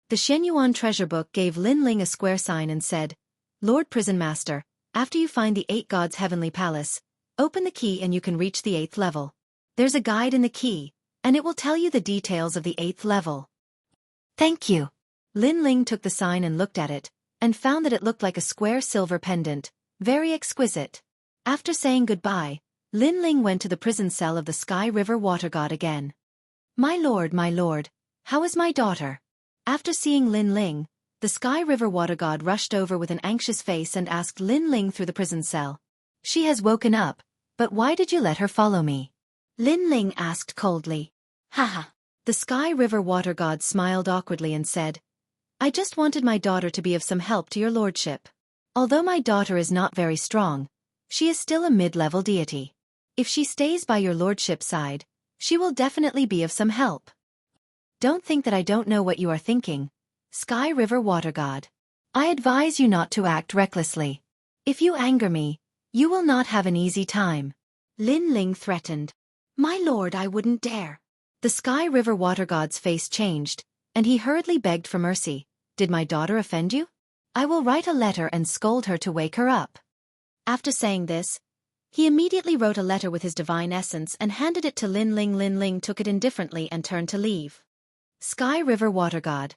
The Xueqi treasure book gave Lin Ling a square sign and said, Lord Prison Master, after you find the 8 gods' heavenly palace, open the key and you can reach the 8th level. There's a guide in the key, and it will tell you the details of the 8th level. Thank you. Lin Ling took the sign and looked at it, and found that it looked like a square silver pendant, very exquisite. After saying goodbye, Lin Ling went to the prison cell of the Sky River Water God again. My lord, how is my daughter? After seeing Lin Ling, the Sky River Water God rushed over with an anxious face and asked Lin Ling through the prison cell. She has woken up, but why did you let her follow me? Lin Ling asked coldly. Haha. The Sky River Water God smiled awkwardly and said, I just wanted my daughter to be of some help to your lordship. Although my daughter is not very strong, she is still a mid-level deity. If she stays by your lordship's side, she will definitely be of some help. Don't think that I don't know what you are thinking, Sky River Water God. I advise you not to act recklessly. If you anger me, you will not have an easy time. Lin Ling threatened. My lord, I wouldn't dare. The Sky River Water God's face changed, and he hurriedly begged for mercy. Did my daughter offend you? I will write a letter and scold her to wake her up. After saying this, he immediately wrote a letter with his divine essence and handed it to Lin Ling. Lin Ling took it indifferently and turned to leave. Sky River Water God,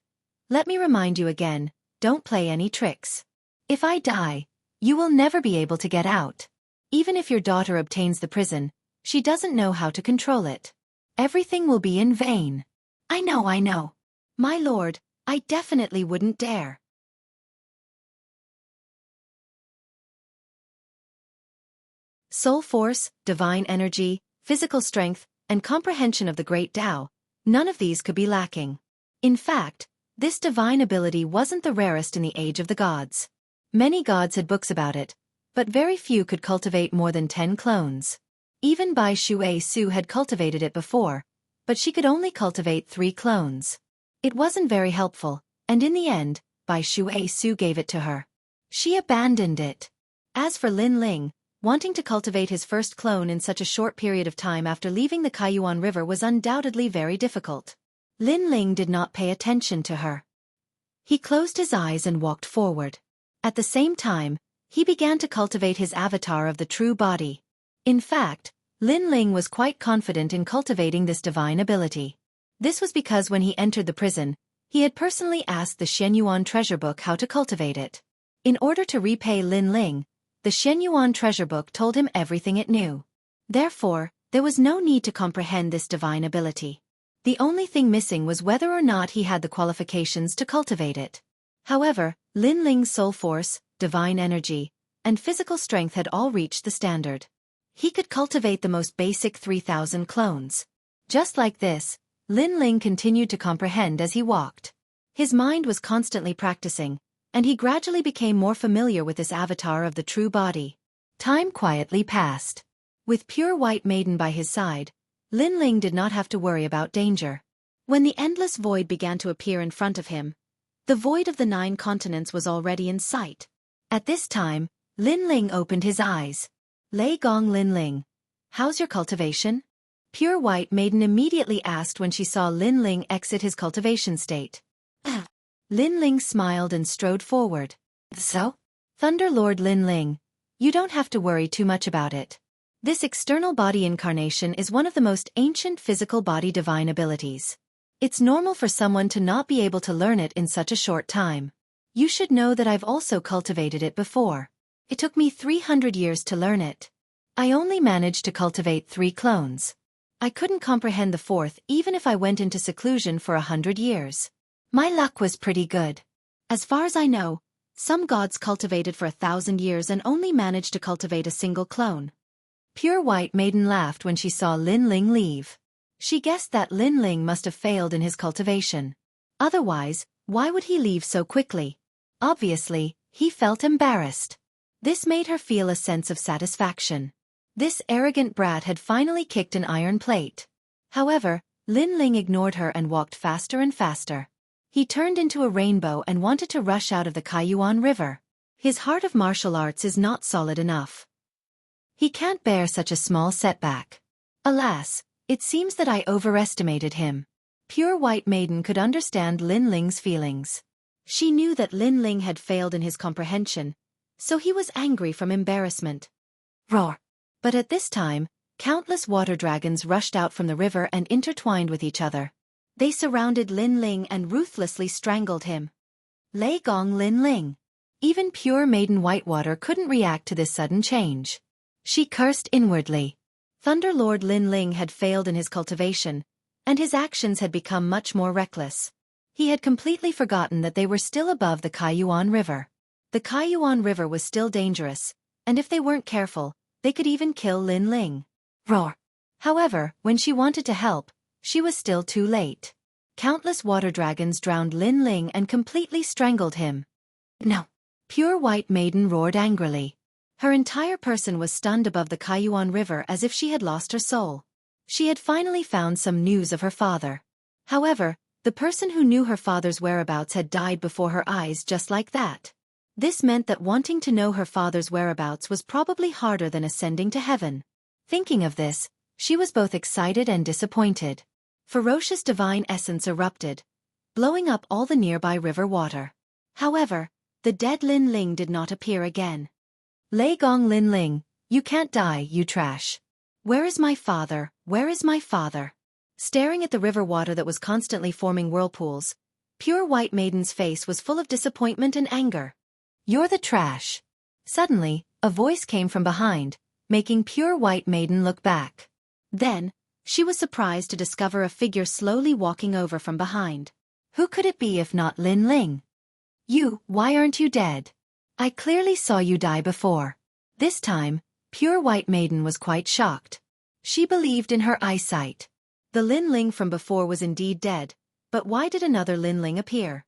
let me remind you again, don't play any tricks. If I die, you will never be able to get out. Even if your daughter obtains the prison, she doesn't know how to control it. Everything will be in vain. I know. My lord, I definitely wouldn't dare. Soul force, divine energy, physical strength, and comprehension of the great Tao, none of these could be lacking. In fact, this divine ability wasn't the rarest in the age of the gods. Many gods had books about it, but very few could cultivate more than 10 clones. Even Bai Xueqi had cultivated it before, but she could only cultivate 3 clones. It wasn't very helpful, and in the end, Bai Xueqi gave it to her. She abandoned it. As for Lin Ling, wanting to cultivate his first clone in such a short period of time after leaving the Kaiyuan River was undoubtedly very difficult. Lin Ling did not pay attention to her. He closed his eyes and walked forward. At the same time, he began to cultivate his avatar of the true body. In fact, Lin Ling was quite confident in cultivating this divine ability. This was because when he entered the prison, He had personally asked the Xueqi treasure book how to cultivate it. In order to repay Lin Ling, the Xueqi treasure book told him everything it knew. Therefore, there was no need to comprehend this divine ability. The only thing missing was whether or not he had the qualifications to cultivate it. However, Lin Ling's soul force, divine energy, and physical strength had all reached the standard. He could cultivate the most basic 3,000 clones. Just like this, Lin Ling continued to comprehend as he walked. His mind was constantly practicing, and he gradually became more familiar with this avatar of the true body. Time quietly passed. With pure white maiden by his side, Lin Ling did not have to worry about danger. When the endless void began to appear in front of him, the void of the 9 continents was already in sight. At this time, Lin Ling opened his eyes. Lei Gong Lin Ling, how's your cultivation? Pure white maiden immediately asked when she saw Lin Ling exit his cultivation state. Lin Ling smiled and strode forward. So? Thunder Lord Lin Ling, you don't have to worry too much about it. This external body incarnation is one of the most ancient physical body divine abilities. It's normal for someone to not be able to learn it in such a short time. You should know that I've also cultivated it before. It took me 300 years to learn it. I only managed to cultivate 3 clones. I couldn't comprehend the 4th even if I went into seclusion for 100 years. My luck was pretty good. As far as I know, some gods cultivated for 1,000 years and only managed to cultivate a single clone. Pure white maiden laughed when she saw Lin Ling leave. She guessed that Lin Ling must have failed in his cultivation. Otherwise, why would he leave so quickly? Obviously, he felt embarrassed. This made her feel a sense of satisfaction. This arrogant brat had finally kicked an iron plate. However, Lin Ling ignored her and walked faster and faster. He turned into a rainbow and wanted to rush out of the Kaiyuan River. His heart of martial arts is not solid enough. He can't bear such a small setback. Alas, it seems that I overestimated him. Pure white maiden could understand Lin Ling's feelings. She knew that Lin Ling had failed in his comprehension, so he was angry from embarrassment. Roar! But at this time, countless water dragons rushed out from the river and intertwined with each other. They surrounded Lin Ling and ruthlessly strangled him. Lei Gong Lin Ling. Even pure maiden Whitewater couldn't react to this sudden change. She cursed inwardly. Thunder Lord Lin Ling had failed in his cultivation, and his actions had become much more reckless. He had completely forgotten that they were still above the Kaiyuan River. The Kaiyuan River was still dangerous, and if they weren't careful, they could even kill Lin Ling. Roar! However, when she wanted to help, she was still too late. Countless water dragons drowned Lin Ling and completely strangled him. No! Pure white maiden roared angrily. Her entire person was stunned above the Kaiyuan River as if she had lost her soul. She had finally found some news of her father. However, the person who knew her father's whereabouts had died before her eyes just like that. This meant that wanting to know her father's whereabouts was probably harder than ascending to heaven. Thinking of this, she was both excited and disappointed. Ferocious divine essence erupted, blowing up all the nearby river water. However, the dead Lin Ling did not appear again. Lei Gong Lin Ling, you can't die, you trash. Where is my father? Where is my father? Staring at the river water that was constantly forming whirlpools, pure white maiden's face was full of disappointment and anger. You're the trash. Suddenly, a voice came from behind, making pure white maiden look back. Then, she was surprised to discover a figure slowly walking over from behind. Who could it be if not Lin Ling? You, why aren't you dead? I clearly saw you die before. This time, pure white maiden was quite shocked. She believed in her eyesight. The Lin Ling from before was indeed dead, but why did another Lin Ling appear?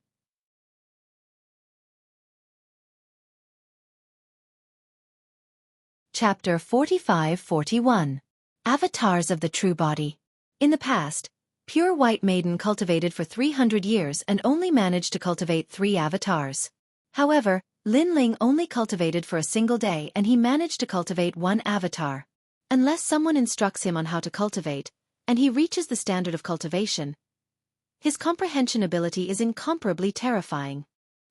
Chapter 45-41. Avatars of the True Body. In the past, pure white maiden cultivated for 300 years and only managed to cultivate 3 avatars. However, Lin Ling only cultivated for a single day and he managed to cultivate 1 avatar. Unless someone instructs him on how to cultivate, and he reaches the standard of cultivation, his comprehension ability is incomparably terrifying.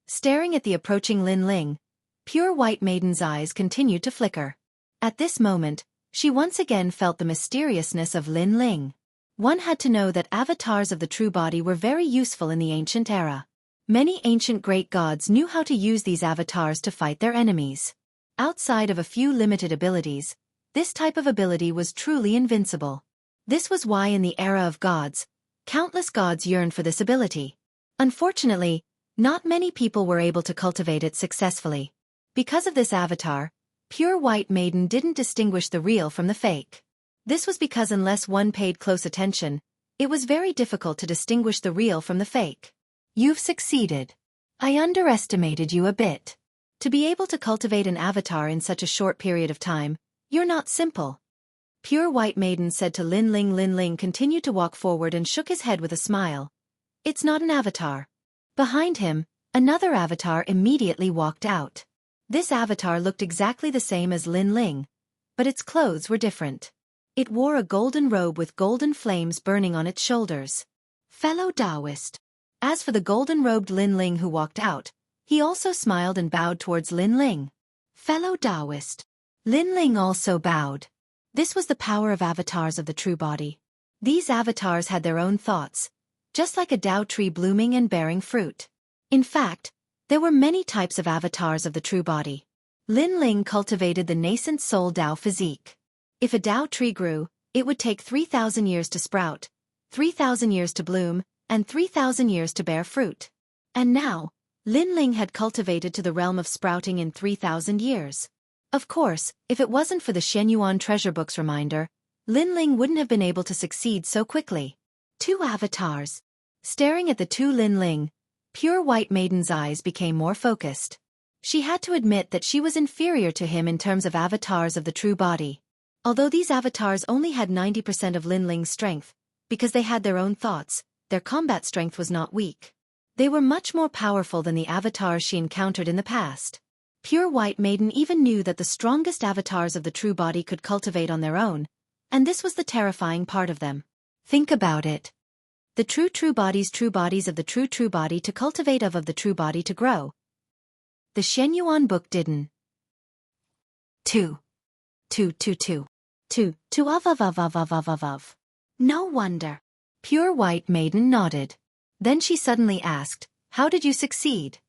Staring at the approaching Lin Ling, pure white maiden's eyes continued to flicker. At this moment, she once again felt the mysteriousness of Lin Ling. One had to know that avatars of the true body were very useful in the ancient era. Many ancient great gods knew how to use these avatars to fight their enemies. Outside of a few limited abilities, this type of ability was truly invincible. This was why in the era of gods, countless gods yearned for this ability. Unfortunately, not many people were able to cultivate it successfully. Because of this avatar, Pure White Maiden didn't distinguish the real from the fake. This was because unless one paid close attention, it was very difficult to distinguish the real from the fake. You've succeeded. I underestimated you a bit. To be able to cultivate an avatar in such a short period of time, you're not simple. Pure White Maiden said to Lin Ling. Lin Ling continued to walk forward and shook his head with a smile. It's not an avatar. Behind him, another avatar immediately walked out. This avatar looked exactly the same as Lin Ling, but its clothes were different. It wore a golden robe with golden flames burning on its shoulders. Fellow Taoist. As for the golden-robed Lin Ling who walked out, he also smiled and bowed towards Lin Ling. Fellow Taoist. Lin Ling also bowed. This was the power of avatars of the true body. These avatars had their own thoughts, just like a Tao tree blooming and bearing fruit. In fact, there were many types of avatars of the true body. Lin Ling cultivated the nascent soul Tao physique. If a Tao tree grew, it would take 3,000 years to sprout, 3,000 years to bloom, and 3,000 years to bear fruit. And now, Lin Ling had cultivated to the realm of sprouting in 3,000 years. Of course, if it wasn't for the Xueqi treasure book's reminder, Lin Ling wouldn't have been able to succeed so quickly. 2 avatars. Staring at the 2 Lin Ling, Pure White Maiden's eyes became more focused. She had to admit that she was inferior to him in terms of avatars of the true body. Although these avatars only had 90% of Lin Ling's strength, because they had their own thoughts, their combat strength was not weak. They were much more powerful than the avatars she encountered in the past. Pure White Maiden even knew that the strongest avatars of the true body could cultivate on their own, and this was the terrifying part of them. Think about it. The true bodies of the true body to cultivate of the true body to grow. The Xueqi book didn't. 2. Of. No wonder. Pure White Maiden nodded. Then she suddenly asked, how did you succeed?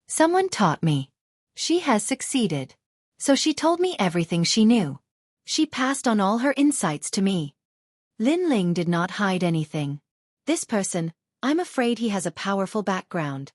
Someone taught me. She has succeeded. So she told me everything she knew. She passed on all her insights to me. Lin Ling did not hide anything. This person, I'm afraid he has a powerful background.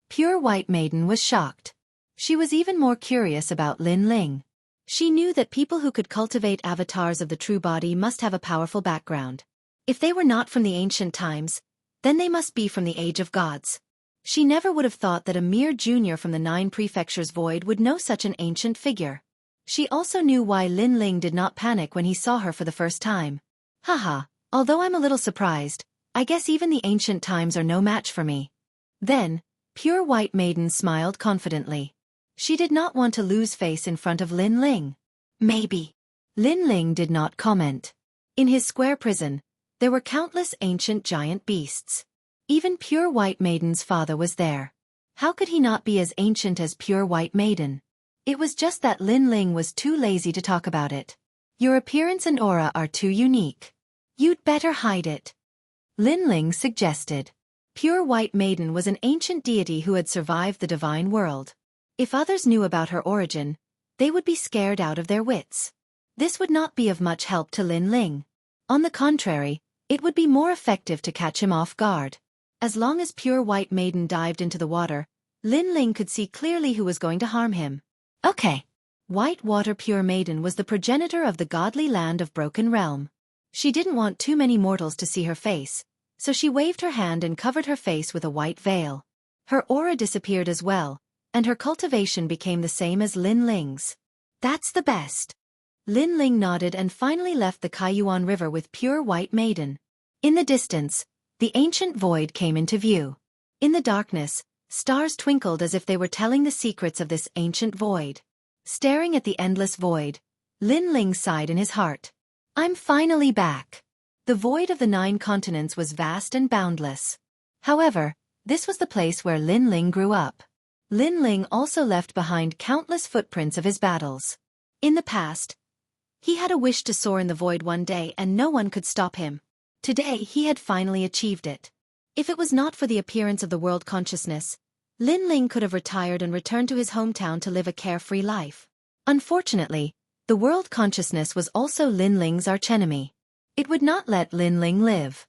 Pure White Maiden was shocked. She was even more curious about Lin Ling. She knew that people who could cultivate avatars of the true body must have a powerful background. If they were not from the ancient times, then they must be from the age of gods. She never would have thought that a mere junior from the 9 prefectures void would know such an ancient figure. She also knew why Lin Ling did not panic when he saw her for the first time. Haha, although I'm a little surprised, I guess even the ancient times are no match for me. Then, Pure White Maiden smiled confidently. She did not want to lose face in front of Lin Ling. Maybe. Lin Ling did not comment. In his square prison, there were countless ancient giant beasts. Even Pure White Maiden's father was there. How could he not be as ancient as Pure White Maiden? It was just that Lin Ling was too lazy to talk about it. Your appearance and aura are too unique. You'd better hide it. Lin Ling suggested. Pure White Maiden was an ancient deity who had survived the divine world. If others knew about her origin, they would be scared out of their wits. This would not be of much help to Lin Ling. On the contrary, it would be more effective to catch him off guard. As long as Pure White Maiden dived into the water, Lin Ling could see clearly who was going to harm him. Okay. White Water Pure Maiden was the progenitor of the godly land of Broken Realm. She didn't want too many mortals to see her face, so she waved her hand and covered her face with a white veil. Her aura disappeared as well, and her cultivation became the same as Lin Ling's. That's the best. Lin Ling nodded and finally left the Kaiyuan River with Pure White Maiden. In the distance, the ancient void came into view. In the darkness, stars twinkled as if they were telling the secrets of this ancient void. Staring at the endless void, Lin Ling sighed in his heart. I'm finally back. The void of the 9 continents was vast and boundless. However, this was the place where Lin Ling grew up. Lin Ling also left behind countless footprints of his battles. In the past, he had a wish to soar in the void one day and no one could stop him. Today he had finally achieved it. If it was not for the appearance of the world consciousness, Lin Ling could have retired and returned to his hometown to live a carefree life. Unfortunately, the world consciousness was also Lin Ling's archenemy. It would not let Lin Ling live.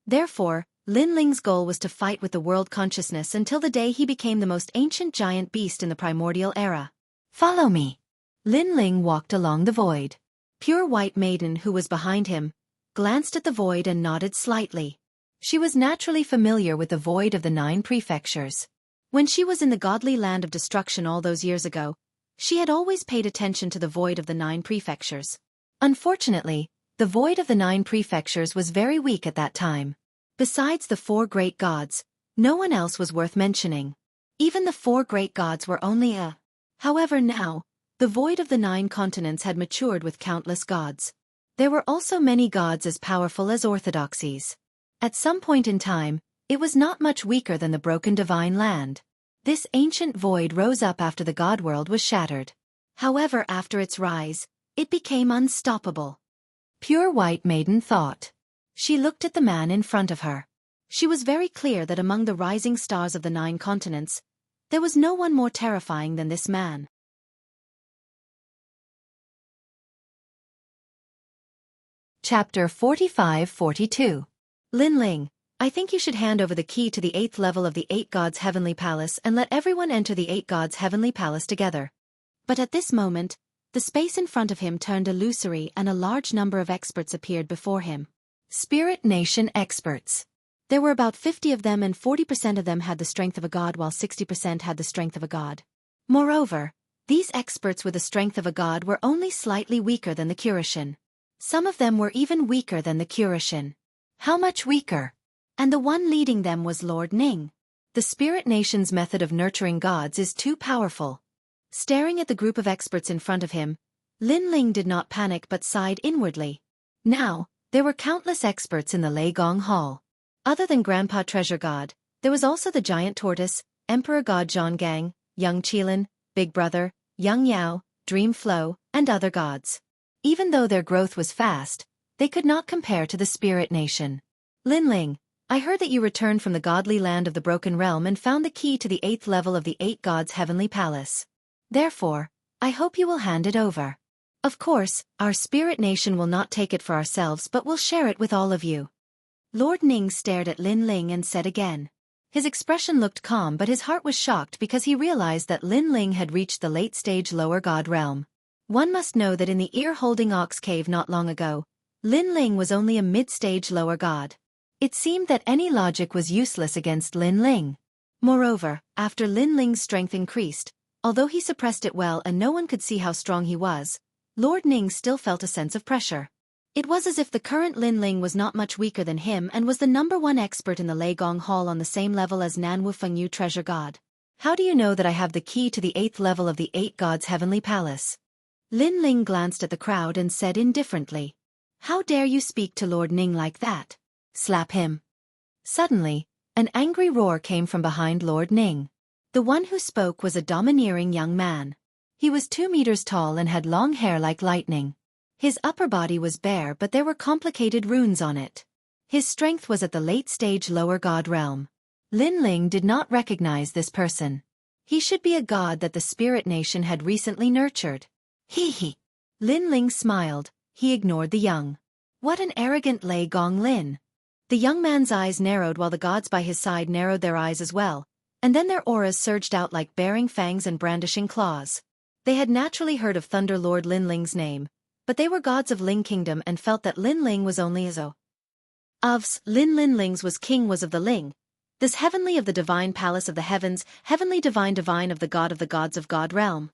Therefore, Lin Ling's goal was to fight with the world consciousness until the day he became the most ancient giant beast in the primordial era. Follow me. Lin Ling walked along the void. Pure White Maiden, who was behind him, glanced at the void and nodded slightly. She was naturally familiar with the void of the 9 prefectures. When she was in the godly land of destruction all those years ago, she had always paid attention to the void of the 9 prefectures. Unfortunately, the void of the 9 prefectures was very weak at that time. Besides the 4 great gods, no one else was worth mentioning. Even the 4 great gods were only a. However now, the void of the 9 continents had matured with countless gods. There were also many gods as powerful as orthodoxies. At some point in time, it was not much weaker than the broken divine land. This ancient void rose up after the god world was shattered. However, after its rise, it became unstoppable. Pure White Maiden thought. She looked at the man in front of her. She was very clear that among the rising stars of the 9 continents, there was no one more terrifying than this man. Chapter 45-42. Lin Ling, I think you should hand over the key to the 8th level of the 8 gods' heavenly palace and let everyone enter the 8 gods' heavenly palace together. But at this moment, the space in front of him turned illusory and a large number of experts appeared before him. Spirit Nation experts. There were about 50 of them and 40% of them had the strength of a god while 60% had the strength of a god. Moreover, these experts with the strength of a god were only slightly weaker than the Kurishin. Some of them were even weaker than the Kurishin. How much weaker? And the one leading them was Lord Ning. The Spirit Nation's method of nurturing gods is too powerful. Staring at the group of experts in front of him, Lin Ling did not panic but sighed inwardly. Now, there were countless experts in the Lei Gong Hall. Other than Grandpa Treasure God, there was also the Giant Tortoise, Emperor God Zhang Gang, Young Qilin, Big Brother, Young Yao, Dream Flow, and other gods. Even though their growth was fast, they could not compare to the Spirit Nation. Lin Ling, I heard that you returned from the godly land of the Broken Realm and found the key to the 8th level of the 8 gods' heavenly palace. Therefore, I hope you will hand it over. Of course, our Spirit Nation will not take it for ourselves but will share it with all of you. Lord Ning stared at Lin Ling and said again. His expression looked calm but his heart was shocked because he realized that Lin Ling had reached the late-stage lower god realm. One must know that in the ear-holding ox cave not long ago, Lin Ling was only a mid-stage lower god. It seemed that any logic was useless against Lin Ling. Moreover, after Lin Ling's strength increased, although he suppressed it well and no one could see how strong he was, Lord Ning still felt a sense of pressure. It was as if the current Lin Ling was not much weaker than him and was the #1 expert in the Lei Gong Hall on the same level as Nanwu Fengyu Treasure God. How do you know that I have the key to the 8th level of the 8 gods' heavenly palace? Lin Ling glanced at the crowd and said indifferently. How dare you speak to Lord Ning like that? Slap him. Suddenly, an angry roar came from behind Lord Ning. The one who spoke was a domineering young man. He was 2 meters tall and had long hair like lightning. His upper body was bare but there were complicated runes on it. His strength was at the late-stage lower god realm. Lin Ling did not recognize this person. He should be a god that the Spirit Nation had recently nurtured. Hee. Lin Ling smiled. He ignored the young. What an arrogant Lei Gong Lin. The young man's eyes narrowed while the gods by his side narrowed their eyes as well, and then their auras surged out like bearing fangs and brandishing claws. They had naturally heard of Thunder Lord Lin Ling's name, but they were gods of Ling Kingdom and felt that Lin Ling was only as ofs. Lin Ling's was king was of the Ling. This heavenly of the divine palace of the heavens, heavenly divine of the gods of God realm.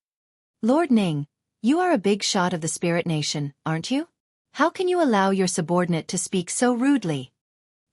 Lord Ning, you are a big shot of the Spirit Nation, aren't you? How can you allow your subordinate to speak so rudely?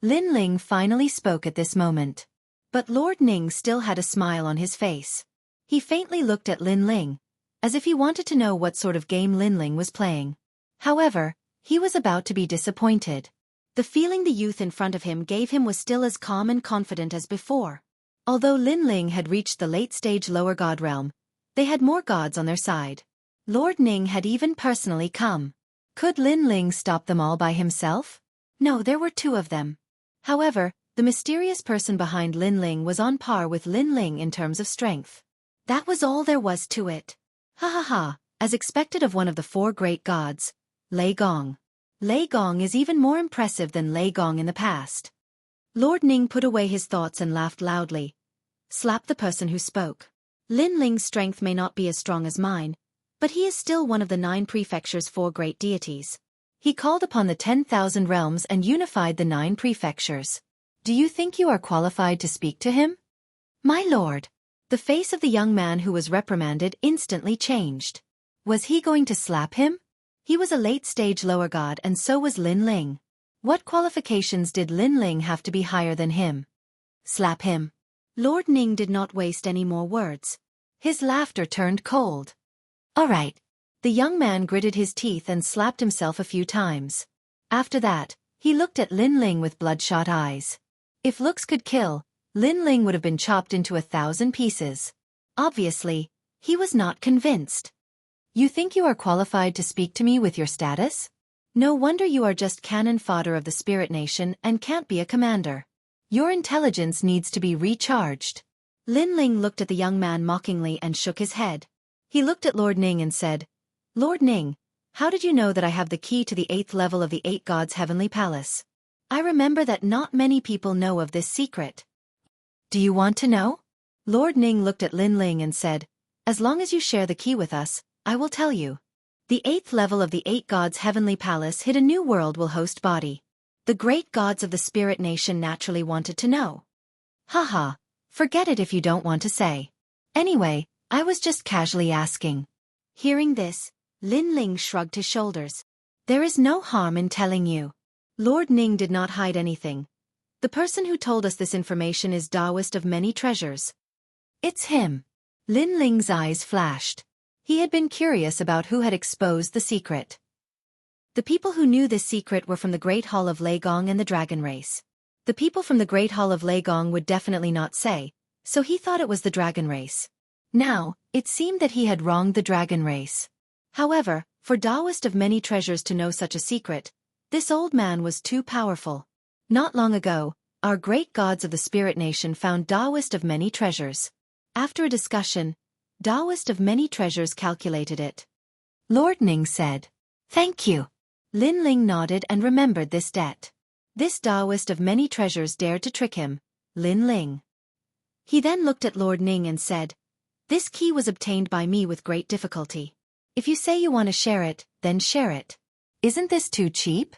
Lin Ling finally spoke at this moment. But Lord Ning still had a smile on his face. He faintly looked at Lin Ling, as if he wanted to know what sort of game Lin Ling was playing. However, he was about to be disappointed. The feeling the youth in front of him gave him was still as calm and confident as before. Although Lin Ling had reached the late-stage lower god realm, they had more gods on their side. Lord Ning had even personally come. Could Lin Ling stop them all by himself? No, there were two of them. However, the mysterious person behind Lin Ling was on par with Lin Ling in terms of strength. That was all there was to it. Ha ha ha, as expected of one of the four great gods, Lei Gong. Lei Gong is even more impressive than Lei Gong in the past. Lord Ning put away his thoughts and laughed loudly. Slapped the person who spoke. Lin Ling's strength may not be as strong as mine, but he is still one of the 9 prefectures' 4 great deities. He called upon the 10,000 realms and unified the 9 prefectures. Do you think you are qualified to speak to him? My lord. The face of the young man who was reprimanded instantly changed. Was he going to slap him? He was a late-stage lower god and so was Lin Ling. What qualifications did Lin Ling have to be higher than him? Slap him. Lord Ning did not waste any more words. His laughter turned cold. All right. The young man gritted his teeth and slapped himself a few times. After that, he looked at Lin Ling with bloodshot eyes. If looks could kill, Lin Ling would have been chopped into 1,000 pieces. Obviously, he was not convinced. You think you are qualified to speak to me with your status? No wonder you are just cannon fodder of the Spirit Nation and can't be a commander. Your intelligence needs to be recharged. Lin Ling looked at the young man mockingly and shook his head. He looked at Lord Ning and said, Lord Ning, how did you know that I have the key to the 8th level of the 8 gods' heavenly palace? I remember that not many people know of this secret. Do you want to know? Lord Ning looked at Lin Ling and said, as long as you share the key with us, I will tell you. The 8th level of the 8 gods' heavenly palace hid a new world will host body. The great gods of the Spirit Nation naturally wanted to know. Haha, forget it if you don't want to say. Anyway, I was just casually asking. Hearing this, Lin Ling shrugged his shoulders. There is no harm in telling you. Lord Ning did not hide anything. The person who told us this information is Taoist of many treasures. It's him. Lin Ling's eyes flashed. He had been curious about who had exposed the secret. The people who knew this secret were from the Great Hall of Lei Gong and the Dragon Race. The people from the Great Hall of Lei Gong would definitely not say, so he thought it was the Dragon Race. Now, it seemed that he had wronged the Dragon Race. However, for Taoist of many treasures to know such a secret, this old man was too powerful. Not long ago, our great gods of the Spirit Nation found Taoist of many treasures. After a discussion, Taoist of many treasures calculated it. Lord Ning said, Thank you. Lin Ling nodded and remembered this debt. This Taoist of many treasures dared to trick him, Lin Ling. He then looked at Lord Ning and said, This key was obtained by me with great difficulty. If you say you want to share it, then share it. Isn't this too cheap?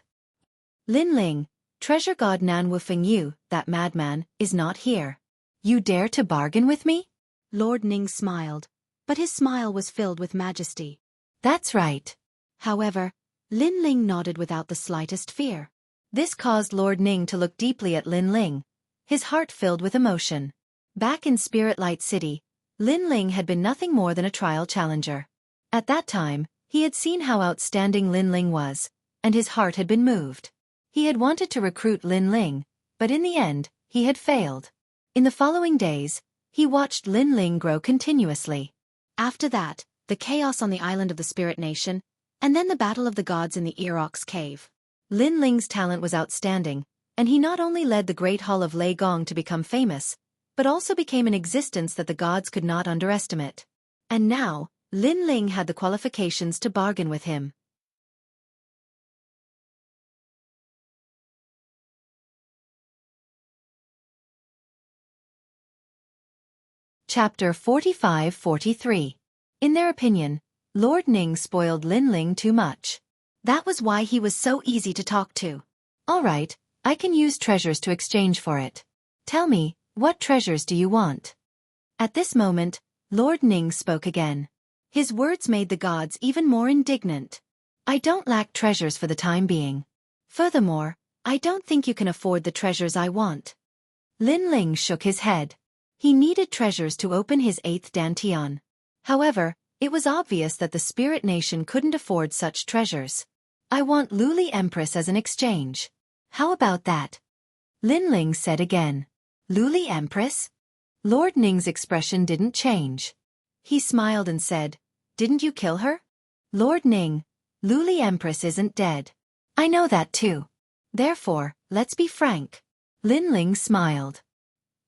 Lin Ling, treasure god Nan Wufeng Yu, that madman, is not here. You dare to bargain with me? Lord Ning smiled, but his smile was filled with majesty. That's right. However, Lin Ling nodded without the slightest fear. This caused Lord Ning to look deeply at Lin Ling, his heart filled with emotion. Back in Spirit Light City, Lin Ling had been nothing more than a trial challenger. At that time, he had seen how outstanding Lin Ling was, and his heart had been moved. He had wanted to recruit Lin Ling, but in the end, he had failed. In the following days, he watched Lin Ling grow continuously. After that, the chaos on the island of the Spirit Nation, and then the battle of the gods in the Erox cave. Lin Ling's talent was outstanding, and he not only led the Great Hall of Lei Gong to become famous, but also became an existence that the gods could not underestimate. And now, Lin Ling had the qualifications to bargain with him. Chapter 45-43. In their opinion, Lord Ning spoiled Lin Ling too much. That was why he was so easy to talk to. All right, I can use treasures to exchange for it. Tell me, what treasures do you want? At this moment, Lord Ning spoke again. His words made the gods even more indignant. I don't lack treasures for the time being. Furthermore, I don't think you can afford the treasures I want. Lin Ling shook his head. He needed treasures to open his 8th dantian. However, it was obvious that the Spirit Nation couldn't afford such treasures. I want Luli Empress as an exchange. How about that? Lin Ling said again. Luli Empress? Lord Ning's expression didn't change. He smiled and said, Didn't you kill her? Lord Ning, Luli Empress isn't dead. I know that too. Therefore, let's be frank. Lin Ling smiled.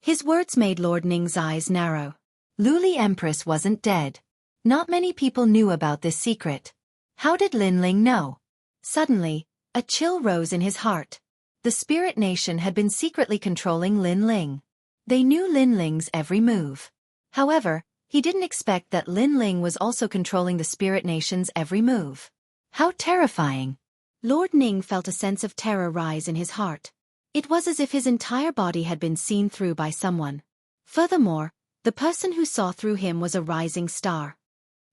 His words made Lord Ning's eyes narrow. Luli Empress wasn't dead. Not many people knew about this secret. How did Lin Ling know? Suddenly, a chill rose in his heart. The Spirit Nation had been secretly controlling Lin Ling. They knew Lin Ling's every move. However, he didn't expect that Lin Ling was also controlling the Spirit Nation's every move. How terrifying! Lord Ning felt a sense of terror rise in his heart. It was as if his entire body had been seen through by someone. Furthermore, the person who saw through him was a rising star.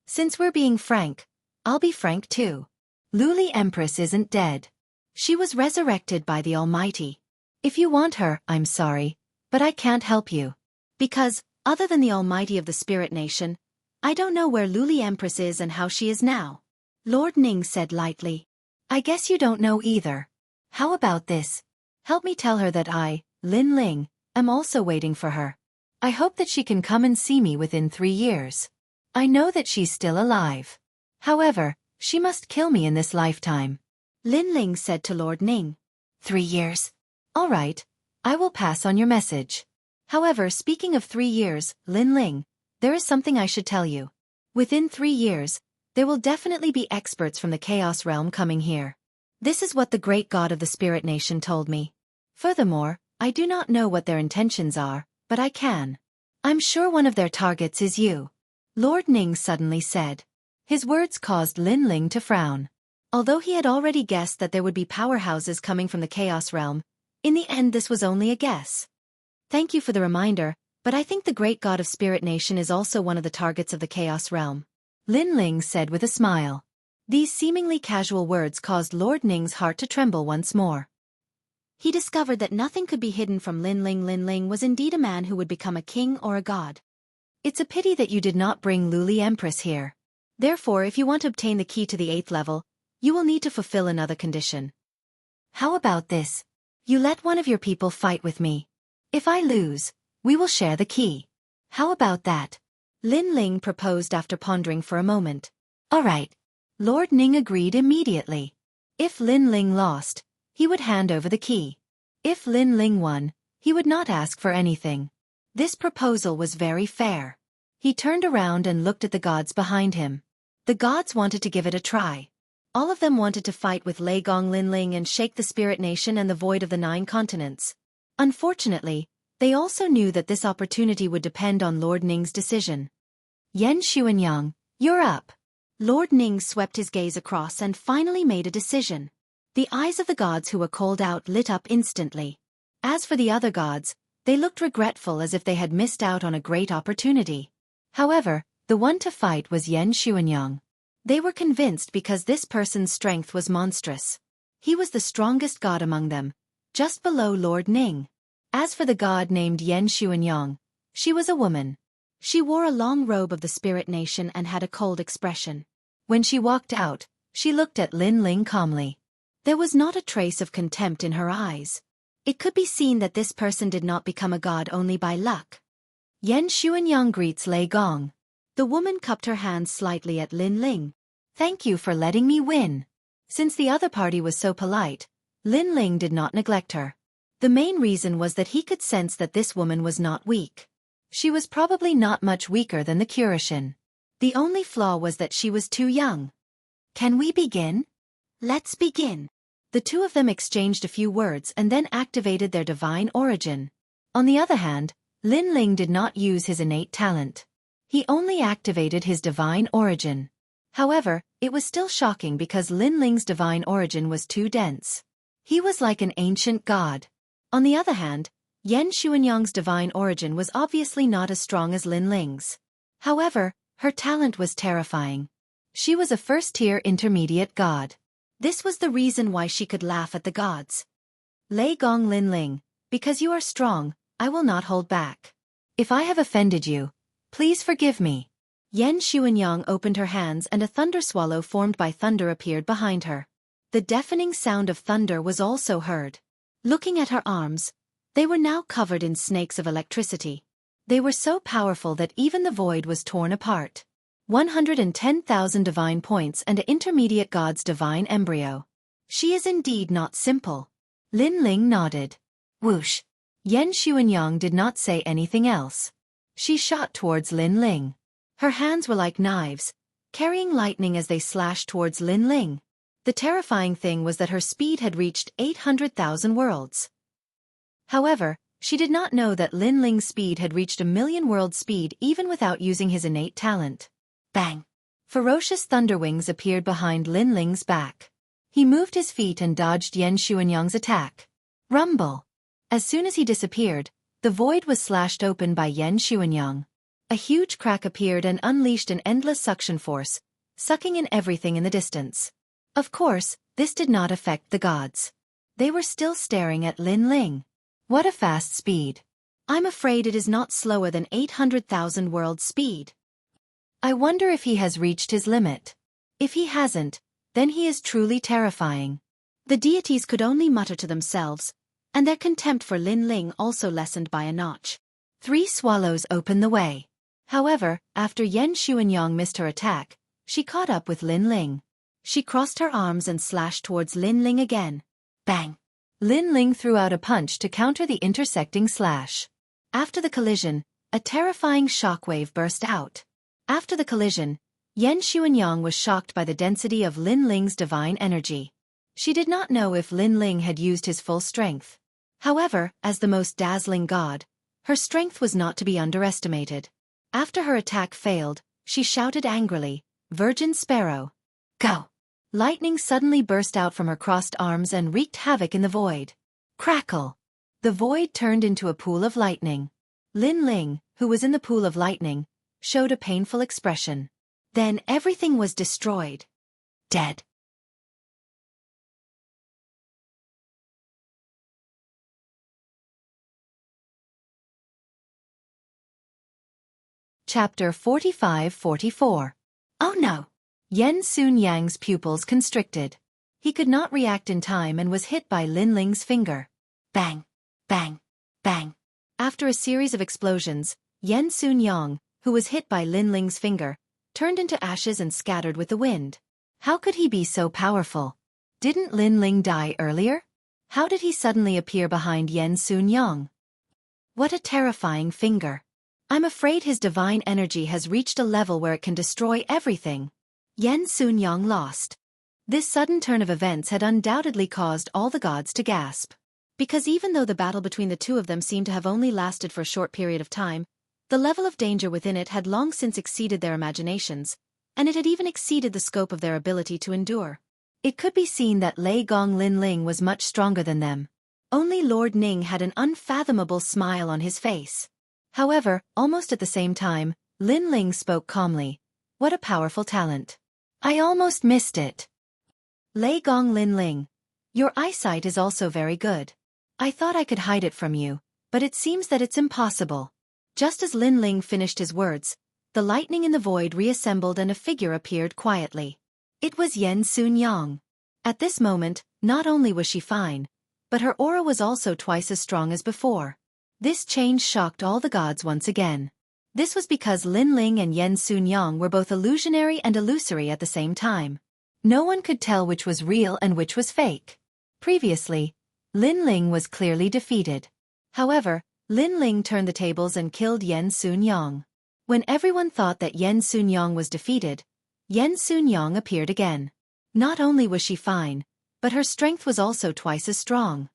Since we're being frank, I'll be frank too. Luli Empress isn't dead. She was resurrected by the Almighty. If you want her, I'm sorry, but I can't help you. Because, other than the Almighty of the Spirit Nation, I don't know where Luli Empress is and how she is now. Lord Ning said lightly. I guess you don't know either. How about this? Help me tell her that I, Lin Ling, am also waiting for her. I hope that she can come and see me within 3 years. I know that she's still alive. However, she must kill me in this lifetime. Lin Ling said to Lord Ning. 3 years. All right, I will pass on your message. However, speaking of 3 years, Lin Ling, there is something I should tell you. Within 3 years, there will definitely be experts from the Chaos Realm coming here. This is what the great god of the Spirit Nation told me. Furthermore, I do not know what their intentions are, but I can. I'm sure one of their targets is you. Lord Ning suddenly said. His words caused Lin Ling to frown. Although he had already guessed that there would be powerhouses coming from the Chaos Realm, in the end this was only a guess. Thank you for the reminder, but I think the great god of Spirit Nation is also one of the targets of the Chaos Realm. Lin Ling said with a smile. These seemingly casual words caused Lord Ning's heart to tremble once more. He discovered that nothing could be hidden from Lin Ling. Lin Ling was indeed a man who would become a king or a god. It's a pity that you did not bring Luli Empress here. Therefore, if you want to obtain the key to the 8th level, you will need to fulfill another condition. How about this? You let one of your people fight with me. If I lose, we will share the key. How about that? Lin Ling proposed after pondering for a moment. All right. Lord Ning agreed immediately. If Lin Ling lost, he would hand over the key. If Lin Ling won, he would not ask for anything. This proposal was very fair. He turned around and looked at the gods behind him. The gods wanted to give it a try. All of them wanted to fight with Lei Gong Lin Ling and shake the Spirit Nation and the void of the 9 continents. Unfortunately, they also knew that this opportunity would depend on Lord Ning's decision. Yan Xuanyang, you're up. Lord Ning swept his gaze across and finally made a decision. The eyes of the gods who were called out lit up instantly. As for the other gods, they looked regretful as if they had missed out on a great opportunity. However, the one to fight was Yan Xuanyang. They were convinced because this person's strength was monstrous. He was the strongest god among them, just below Lord Ning. As for the god named Yan Xuanyang, she was a woman. She wore a long robe of the Spirit Nation and had a cold expression. When she walked out, she looked at Lin Ling calmly. There was not a trace of contempt in her eyes. It could be seen that this person did not become a god only by luck. Yan Xuanyang greets Lei Gong. The woman cupped her hands slightly at Lin Ling. Thank you for letting me win. Since the other party was so polite, Lin Ling did not neglect her. The main reason was that he could sense that this woman was not weak. She was probably not much weaker than the Kurishin. The only flaw was that she was too young. Can we begin? Let's begin. The two of them exchanged a few words and then activated their divine origin. On the other hand, Lin Ling did not use his innate talent. He only activated his divine origin. However, it was still shocking because Lin Ling's divine origin was too dense. He was like an ancient god. On the other hand, Yan Xuanyang's divine origin was obviously not as strong as Lin Ling's. However, her talent was terrifying. She was a first-tier intermediate god. This was the reason why she could laugh at the gods. Lei Gong Lin Ling, because you are strong, I will not hold back. If I have offended you, please forgive me. Yan Xuanyang opened her hands and a thunder swallow formed by thunder appeared behind her. The deafening sound of thunder was also heard. Looking at her arms, they were now covered in snakes of electricity. They were so powerful that even the void was torn apart. 110,000 divine points and an intermediate god's divine embryo. She is indeed not simple. Lin Ling nodded. Whoosh. Yan Xuanyang did not say anything else. She shot towards Lin Ling. Her hands were like knives, carrying lightning as they slashed towards Lin Ling. The terrifying thing was that her speed had reached 800,000 worlds. However, she did not know that Lin Ling's speed had reached 1,000,000 world speed even without using his innate talent. Bang! Ferocious thunderwings appeared behind Lin Ling's back. He moved his feet and dodged Yan Xuanyang's attack. Rumble! As soon as he disappeared, the void was slashed open by Yan Xuanyang. A huge crack appeared and unleashed an endless suction force, sucking in everything in the distance. Of course, this did not affect the gods. They were still staring at Lin Ling. What a fast speed. I'm afraid it is not slower than 800,000 world speed. I wonder if he has reached his limit. If he hasn't, then he is truly terrifying. The deities could only mutter to themselves, and their contempt for Lin Ling also lessened by a notch. 3 swallows opened the way. However, after Yan Xuanyang missed her attack, she caught up with Lin Ling. She crossed her arms and slashed towards Lin Ling again. Bang! Lin Ling threw out a punch to counter the intersecting slash. After the collision, a terrifying shockwave burst out. After the collision, Yan Xuanyang was shocked by the density of Lin Ling's divine energy. She did not know if Lin Ling had used his full strength. However, as the most dazzling god, her strength was not to be underestimated. After her attack failed, she shouted angrily, "Virgin Sparrow! Go!" Lightning suddenly burst out from her crossed arms and wreaked havoc in the void. Crackle! The void turned into a pool of lightning. Lin Ling, who was in the pool of lightning, showed a painful expression. Then everything was destroyed. Dead. Chapter 45-44. Oh no! Yan Xuanyang's pupils constricted. He could not react in time and was hit by Lin Ling's finger. Bang! Bang! Bang! After a series of explosions, Yan Xuanyang, who was hit by Lin Ling's finger, turned into ashes and scattered with the wind. How could he be so powerful? Didn't Lin Ling die earlier? How did he suddenly appear behind Yan Xuanyang? What a terrifying finger! I'm afraid his divine energy has reached a level where it can destroy everything. Yan Xuanyang lost. This sudden turn of events had undoubtedly caused all the gods to gasp. Because even though the battle between the two of them seemed to have only lasted for a short period of time, the level of danger within it had long since exceeded their imaginations, and it had even exceeded the scope of their ability to endure. It could be seen that Lei Gong Lin Ling was much stronger than them. Only Lord Ning had an unfathomable smile on his face. However, almost at the same time, Lin Ling spoke calmly. What a powerful talent. I almost missed it. Lei Gong Lin Ling, your eyesight is also very good. I thought I could hide it from you, but it seems that it's impossible. Just as Lin Ling finished his words, the lightning in the void reassembled and a figure appeared quietly. It was Yan Xuanyang. At this moment, not only was she fine, but her aura was also twice as strong as before. This change shocked all the gods once again. This was because Lin Ling and Yan Xuanyang were both illusionary and illusory at the same time. No one could tell which was real and which was fake. Previously, Lin Ling was clearly defeated. However, Lin Ling turned the tables and killed Yan Xuanyang. When everyone thought that Yan Xuanyang was defeated, Yan Xuanyang appeared again. Not only was she fine, but her strength was also twice as strong.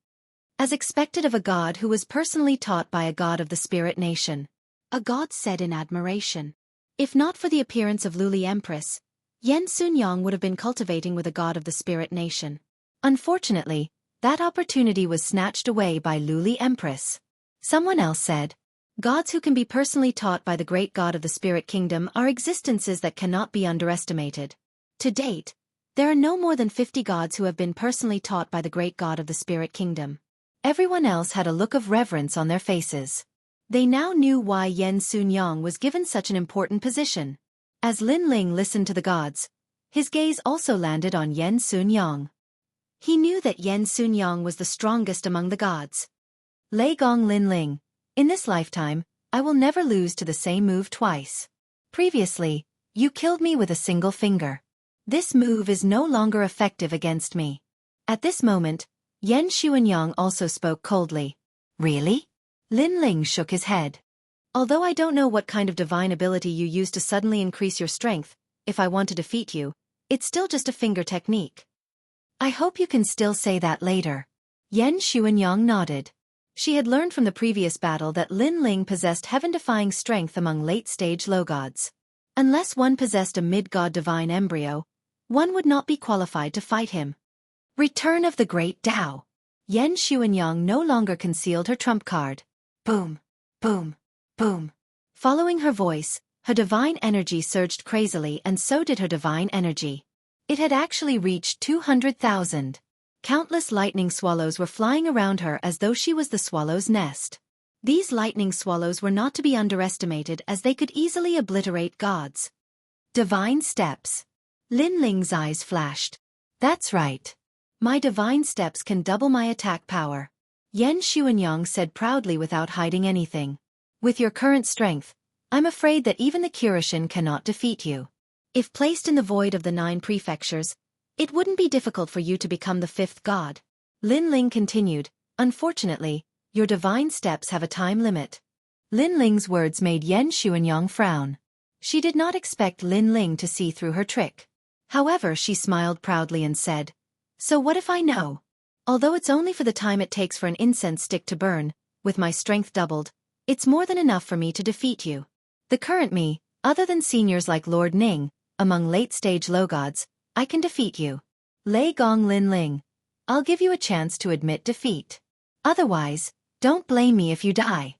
As expected of a god who was personally taught by a god of the spirit nation. A god said in admiration. If not for the appearance of Luli Empress, Yan Xuanyang would have been cultivating with a god of the spirit nation. Unfortunately, that opportunity was snatched away by Luli Empress. Someone else said, gods who can be personally taught by the great god of the spirit kingdom are existences that cannot be underestimated. To date, there are no more than 50 gods who have been personally taught by the great god of the spirit kingdom. Everyone else had a look of reverence on their faces. They now knew why Yan Xuanyang was given such an important position. As Lin Ling listened to the gods, his gaze also landed on Yan Xuanyang. He knew that Yan Xuanyang was the strongest among the gods. Lei Gong Lin Ling, in this lifetime, I will never lose to the same move twice. Previously, you killed me with a single finger. This move is no longer effective against me. At this moment, Yan Xuanyang also spoke coldly. Really? Lin Ling shook his head. Although I don't know what kind of divine ability you use to suddenly increase your strength, if I want to defeat you, it's still just a finger technique. I hope you can still say that later. Yan Xuanyang nodded. She had learned from the previous battle that Lin Ling possessed heaven-defying strength among late-stage low gods. Unless one possessed a mid-god divine embryo, one would not be qualified to fight him. Return of the Great Tao. Yan Xuanyang no longer concealed her trump card. Boom, boom, boom. Following her voice, her divine energy surged crazily, and so did her divine energy. It had actually reached 200,000. Countless lightning swallows were flying around her as though she was the swallow's nest. These lightning swallows were not to be underestimated, as they could easily obliterate gods. Divine steps. Lin Ling's eyes flashed. That's right. My divine steps can double my attack power. Yan Xuanyang said proudly without hiding anything. With your current strength, I'm afraid that even the Kurishin cannot defeat you. If placed in the void of the 9 prefectures, it wouldn't be difficult for you to become the 5th god. Lin Ling continued, unfortunately, your divine steps have a time limit. Lin Ling's words made Yan Xuanyang frown. She did not expect Lin Ling to see through her trick. However, she smiled proudly and said, so what if I know? Although it's only for the time it takes for an incense stick to burn, with my strength doubled, it's more than enough for me to defeat you. The current me, other than seniors like Lord Ning, among late-stage low gods, I can defeat you. Lei Gong Lin Ling. I'll give you a chance to admit defeat. Otherwise, don't blame me if you die.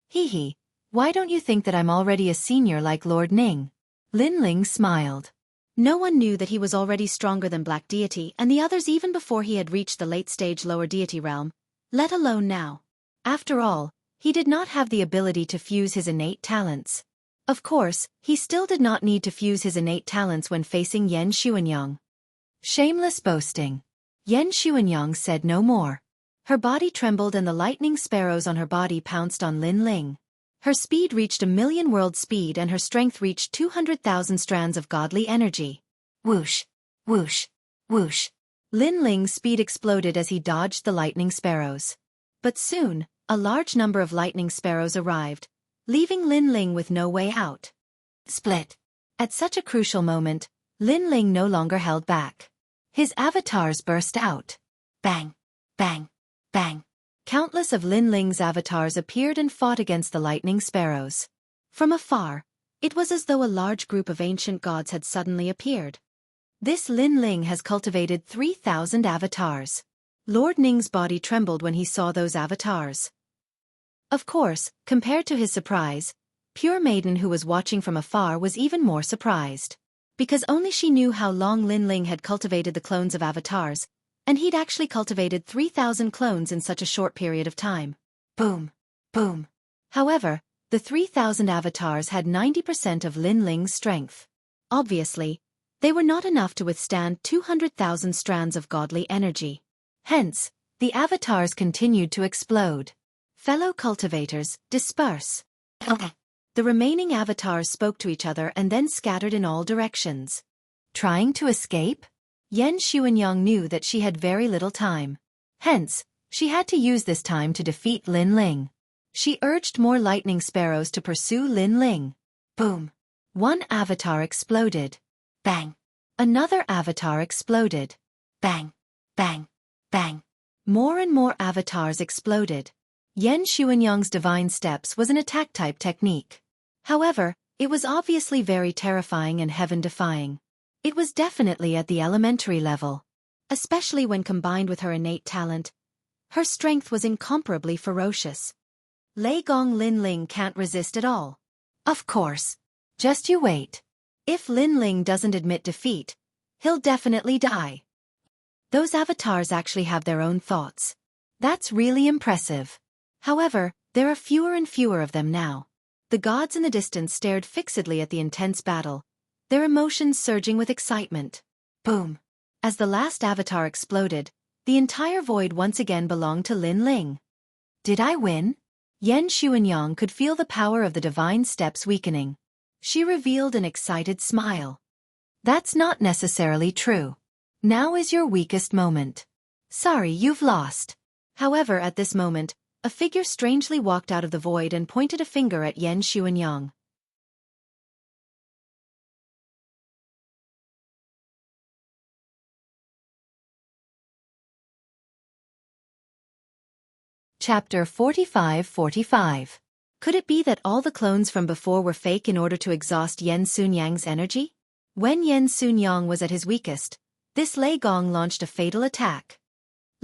Hee hee, why don't you think that I'm already a senior like Lord Ning? Lin Ling smiled. No one knew that he was already stronger than Black Deity and the others even before he had reached the late-stage lower deity realm, let alone now. After all, he did not have the ability to fuse his innate talents. Of course, he still did not need to fuse his innate talents when facing Yan Xuanyang. Shameless boasting. Yan Xuanyang said no more. Her body trembled and the lightning sparrows on her body pounced on Lin Ling. Her speed reached 1,000,000 world speed and her strength reached 200,000 strands of godly energy. Whoosh, whoosh, whoosh. Lin Ling's speed exploded as he dodged the lightning sparrows. But soon, a large number of lightning sparrows arrived, leaving Lin Ling with no way out. Split. At such a crucial moment, Lin Ling no longer held back. His avatars burst out. Bang, bang, bang. Countless of Lin Ling's avatars appeared and fought against the lightning sparrows. From afar, it was as though a large group of ancient gods had suddenly appeared. This Lin Ling has cultivated 3,000 avatars. Lord Ning's body trembled when he saw those avatars. Of course, compared to his surprise, Pure Maiden, who was watching from afar, was even more surprised. Because only she knew how long Lin Ling had cultivated the clones of avatars, and he'd actually cultivated 3,000 clones in such a short period of time. Boom, boom. However, the 3,000 avatars had 90% of Lin Ling's strength. Obviously, they were not enough to withstand 200,000 strands of godly energy. Hence, the avatars continued to explode. Fellow cultivators, disperse. The remaining avatars spoke to each other and then scattered in all directions. Trying to escape? Yan Xuanyang knew that she had very little time. Hence, she had to use this time to defeat Lin Ling. She urged more lightning sparrows to pursue Lin Ling. Boom. One avatar exploded. Bang. Another avatar exploded. Bang, bang, bang. More and more avatars exploded. Yan Xuanyang's divine steps was an attack-type technique. However, it was obviously very terrifying and heaven-defying. It was definitely at the elementary level. Especially when combined with her innate talent, her strength was incomparably ferocious. Lei Gong Lin Ling can't resist at all. Of course. Just you wait. If Lin Ling doesn't admit defeat, he'll definitely die. Those avatars actually have their own thoughts. That's really impressive. However, there are fewer and fewer of them now. The gods in the distance stared fixedly at the intense battle, their emotions surging with excitement. Boom. As the last avatar exploded, the entire void once again belonged to Lin Ling. Did I win? Yan Xuanyang could feel the power of the divine steps weakening. She revealed an excited smile. That's not necessarily true. Now is your weakest moment. Sorry, you've lost. However, at this moment, a figure strangely walked out of the void and pointed a finger at Yen Xuanyang. Chapter 45-45. Could it be that all the clones from before were fake in order to exhaust Yen Xuanyang's energy? When Yen Xuanyang was at his weakest, this Lei Gong launched a fatal attack.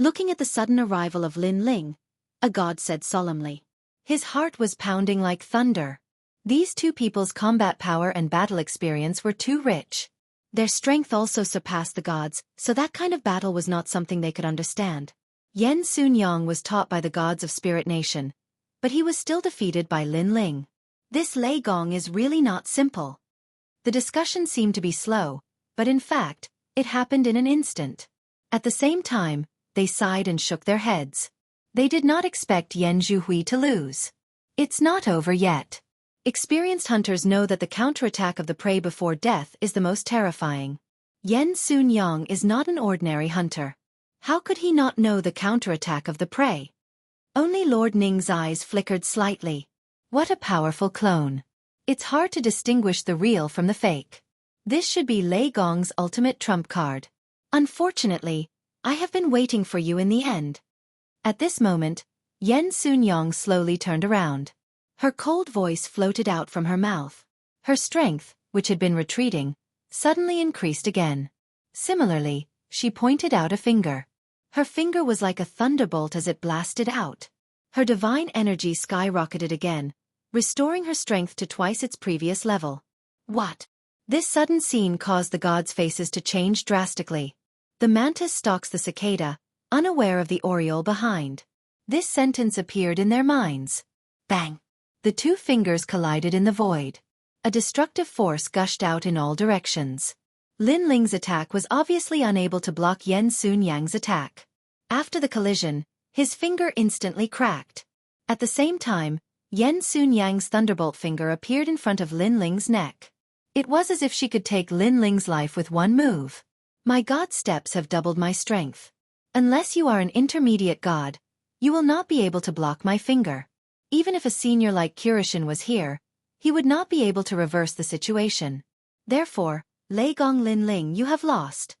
Looking at the sudden arrival of Lin Ling, a god said solemnly. His heart was pounding like thunder. These two people's combat power and battle experience were too rich. Their strength also surpassed the gods, so that kind of battle was not something they could understand. Yen Xuanyang was taught by the gods of Spirit Nation, but he was still defeated by Lin Ling. This Lei Gong is really not simple. The discussion seemed to be slow, but in fact, it happened in an instant. At the same time, they sighed and shook their heads. They did not expect Yen Zhuhui to lose. It's not over yet. Experienced hunters know that the counterattack of the prey before death is the most terrifying. Yen Xuanyang is not an ordinary hunter. How could he not know the counterattack of the prey? Only Lord Ning's eyes flickered slightly. What a powerful clone. It's hard to distinguish the real from the fake. This should be Lei Gong's ultimate trump card. Unfortunately, I have been waiting for you in the end. At this moment, Yen Xuanyang slowly turned around. Her cold voice floated out from her mouth. Her strength, which had been retreating, suddenly increased again. Similarly, she pointed out a finger. Her finger was like a thunderbolt as it blasted out. Her divine energy skyrocketed again, restoring her strength to twice its previous level. What? This sudden scene caused the gods' faces to change drastically. The mantis stalks the cicada, unaware of the oriole behind. This sentence appeared in their minds. Bang! The two fingers collided in the void. A destructive force gushed out in all directions. Lin Ling's attack was obviously unable to block Yen Xuanyang's attack. After the collision, his finger instantly cracked. At the same time, Yen Xuanyang's thunderbolt finger appeared in front of Lin Ling's neck. It was as if she could take Lin Ling's life with one move. My god steps have doubled my strength. Unless you are an intermediate god, you will not be able to block my finger. Even if a senior like Kurishin was here, he would not be able to reverse the situation. Therefore, Lei Gong Lin Ling, you have lost.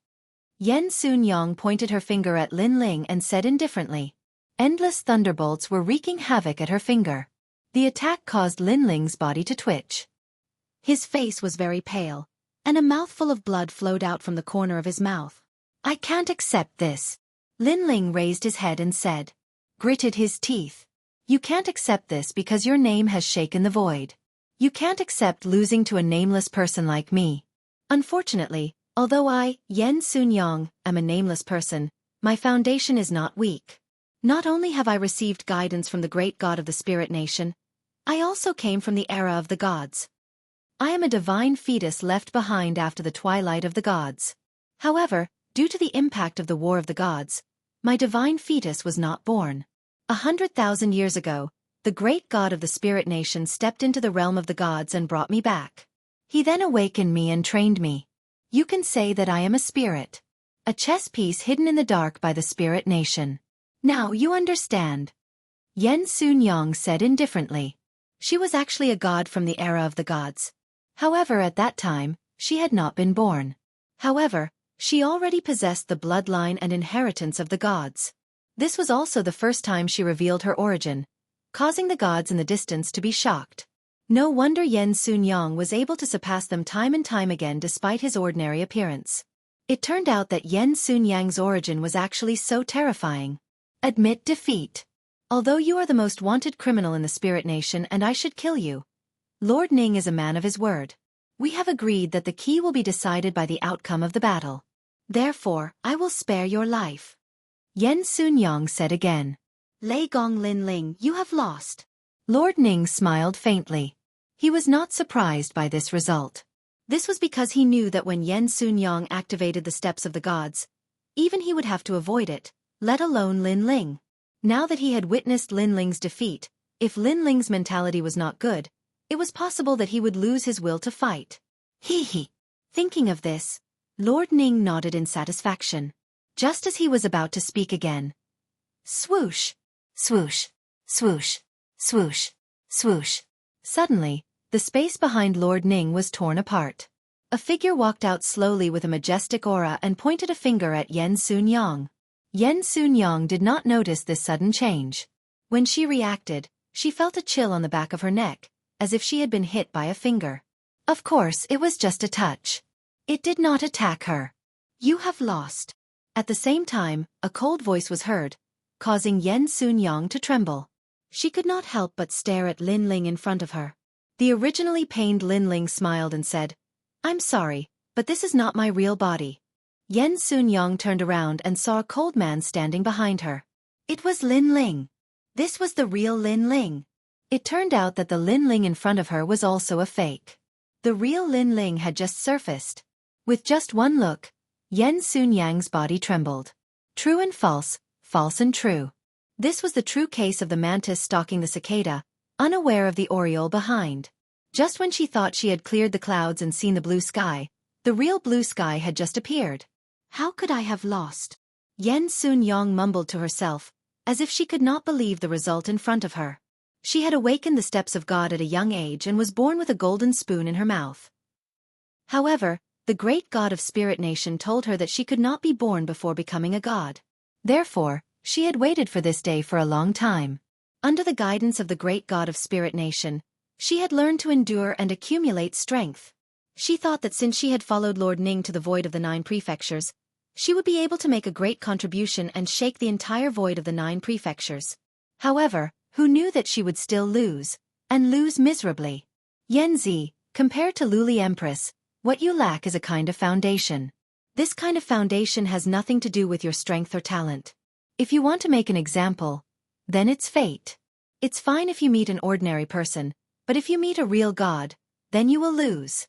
Yen Xuanyang pointed her finger at Lin Ling and said indifferently. Endless thunderbolts were wreaking havoc at her finger. The attack caused Lin Ling's body to twitch. His face was very pale, and a mouthful of blood flowed out from the corner of his mouth. I can't accept this. Lin Ling raised his head and said. Gritted his teeth. You can't accept this because your name has shaken the void. You can't accept losing to a nameless person like me. Unfortunately, although I, Yen Xuanyang, am a nameless person, my foundation is not weak. Not only have I received guidance from the great god of the Spirit Nation, I also came from the era of the gods. I am a divine fetus left behind after the twilight of the gods. However, due to the impact of the War of the Gods, my divine fetus was not born. 100,000 years ago, the great god of the Spirit Nation stepped into the realm of the gods and brought me back. He then awakened me and trained me. You can say that I am a spirit. A chess piece hidden in the dark by the Spirit Nation. Now you understand. Yen Xuanyang said indifferently. She was actually a god from the era of the gods. However, at that time, she had not been born. However, she already possessed the bloodline and inheritance of the gods. This was also the first time she revealed her origin, causing the gods in the distance to be shocked. No wonder Yen Xuanyang was able to surpass them time and time again despite his ordinary appearance. It turned out that Yen Xuanyang's origin was actually so terrifying. Admit defeat. Although you are the most wanted criminal in the Spirit Nation and I should kill you, Lord Ning is a man of his word. We have agreed that the key will be decided by the outcome of the battle. Therefore, I will spare your life. Yen Xuanyang said again. Lei Gong Lin Ling, you have lost. Lord Ning smiled faintly. He was not surprised by this result. This was because he knew that when Yen Xuanyang activated the steps of the gods, even he would have to avoid it, let alone Lin Ling. Now that he had witnessed Lin Ling's defeat, if Lin Ling's mentality was not good, it was possible that he would lose his will to fight. Hee hee. Thinking of this, Lord Ning nodded in satisfaction. Just as he was about to speak again. Swoosh! Swoosh! Swoosh! Swoosh! Swoosh! Suddenly, the space behind Lord Ning was torn apart. A figure walked out slowly with a majestic aura and pointed a finger at Yen Sun-yang. Yen Sun-yang did not notice this sudden change. When she reacted, she felt a chill on the back of her neck, as if she had been hit by a finger. Of course, it was just a touch. It did not attack her. You have lost. At the same time, a cold voice was heard, causing Yen Sun-yang to tremble. She could not help but stare at Lin Ling in front of her. The originally pained Lin Ling smiled and said, "I'm sorry, but this is not my real body." Yen Sun-yang turned around and saw a cold man standing behind her. It was Lin Ling. This was the real Lin Ling. It turned out that the Lin Ling in front of her was also a fake. The real Lin Ling had just surfaced. With just one look, Yen Sun-yang's body trembled. True and false, false and true. This was the true case of the mantis stalking the cicada, unaware of the oriole behind. Just when she thought she had cleared the clouds and seen the blue sky, the real blue sky had just appeared. How could I have lost? Yen Sun-yang mumbled to herself, as if she could not believe the result in front of her. She had awakened the steps of God at a young age and was born with a golden spoon in her mouth. However, the great god of Spirit Nation told her that she could not be born before becoming a god. Therefore, she had waited for this day for a long time. Under the guidance of the great god of Spirit Nation, she had learned to endure and accumulate strength. She thought that since she had followed Lord Ning to the void of the 9 prefectures, she would be able to make a great contribution and shake the entire void of the 9 prefectures. However, who knew that she would still lose, and lose miserably? Yanzi, compared to Luli Empress, what you lack is a kind of foundation. This kind of foundation has nothing to do with your strength or talent. If you want to make an example, then it's fate. It's fine if you meet an ordinary person, but if you meet a real god, then you will lose.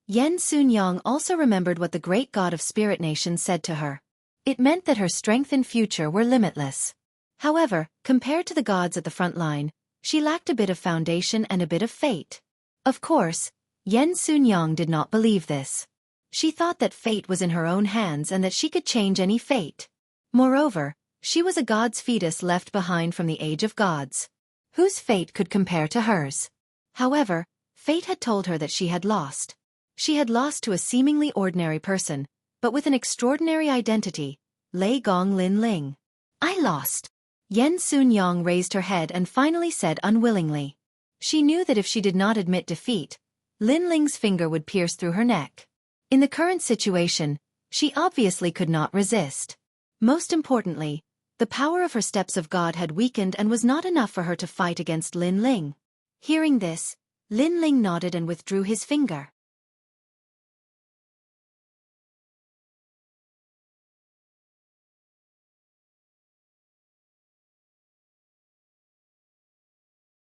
Yen Sun-yang also remembered what the great god of Spirit Nation said to her. It meant that her strength and future were limitless. However, compared to the gods at the front line, she lacked a bit of foundation and a bit of fate. Of course, Yen Sun-yang did not believe this. She thought that fate was in her own hands and that she could change any fate. Moreover, she was a god's fetus left behind from the age of gods. Whose fate could compare to hers? However, fate had told her that she had lost. She had lost to a seemingly ordinary person, but with an extraordinary identity, Lei Gong Lin Ling. I lost. Yen Sun-yang raised her head and finally said unwillingly. She knew that if she did not admit defeat, Lin Ling's finger would pierce through her neck. In the current situation, she obviously could not resist. Most importantly, the power of her steps of God had weakened and was not enough for her to fight against Lin Ling. Hearing this, Lin Ling nodded and withdrew his finger.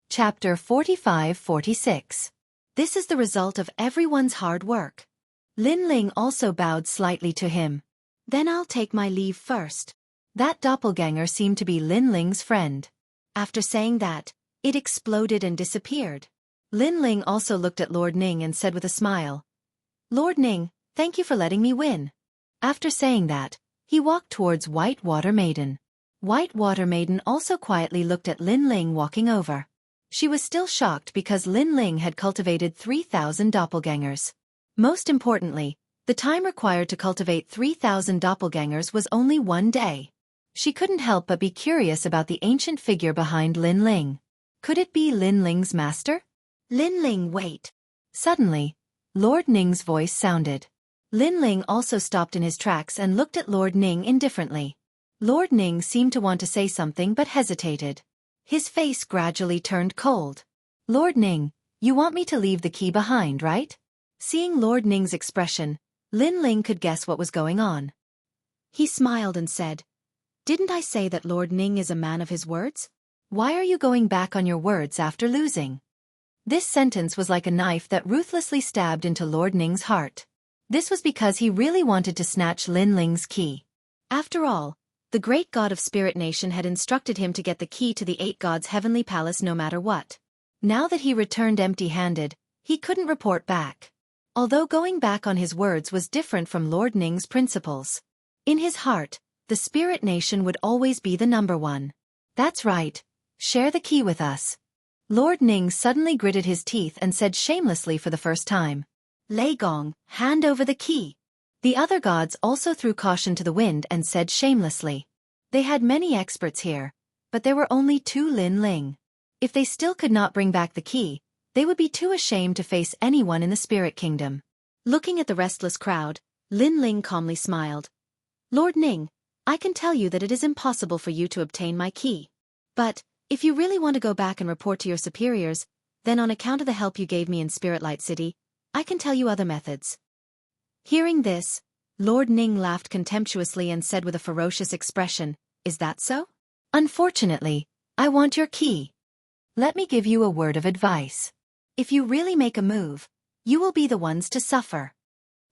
Chapter 45-46. This is the result of everyone's hard work. Lin Ling also bowed slightly to him. Then I'll take my leave first. That doppelganger seemed to be Lin Ling's friend. After saying that, it exploded and disappeared. Lin Ling also looked at Lord Ning and said with a smile, "Lord Ning, thank you for letting me win." After saying that, he walked towards White Water Maiden. White Water Maiden also quietly looked at Lin Ling walking over. She was still shocked because Lin Ling had cultivated 3,000 doppelgangers. Most importantly, the time required to cultivate 3,000 doppelgangers was only 1 day. She couldn't help but be curious about the ancient figure behind Lin Ling. Could it be Lin Ling's master? Lin Ling, wait. Suddenly, Lord Ning's voice sounded. Lin Ling also stopped in his tracks and looked at Lord Ning indifferently. Lord Ning seemed to want to say something but hesitated. His face gradually turned cold. Lord Ning, you want me to leave the key behind, right? Seeing Lord Ning's expression, Lin Ling could guess what was going on. He smiled and said, "Didn't I say that Lord Ning is a man of his words? Why are you going back on your words after losing?" This sentence was like a knife that ruthlessly stabbed into Lord Ning's heart. This was because he really wanted to snatch Lin Ling's key. After all, the great god of Spirit Nation had instructed him to get the key to the 8 gods' heavenly palace no matter what. Now that he returned empty-handed, he couldn't report back. Although going back on his words was different from Lord Ning's principles. In his heart, the spirit nation would always be the number one. That's right. Share the key with us. Lord Ning suddenly gritted his teeth and said shamelessly for the first time. Lei Gong, hand over the key. The other gods also threw caution to the wind and said shamelessly. They had many experts here, but there were only 2 Lin Ling. If they still could not bring back the key, they would be too ashamed to face anyone in the spirit kingdom. Looking at the restless crowd, Lin Ling calmly smiled. Lord Ning, I can tell you that it is impossible for you to obtain my key. But, if you really want to go back and report to your superiors, then on account of the help you gave me in Spirit Light City, I can tell you other methods. Hearing this, Lord Ning laughed contemptuously and said with a ferocious expression, Is that so? Unfortunately, I want your key. Let me give you a word of advice. If you really make a move, you will be the ones to suffer.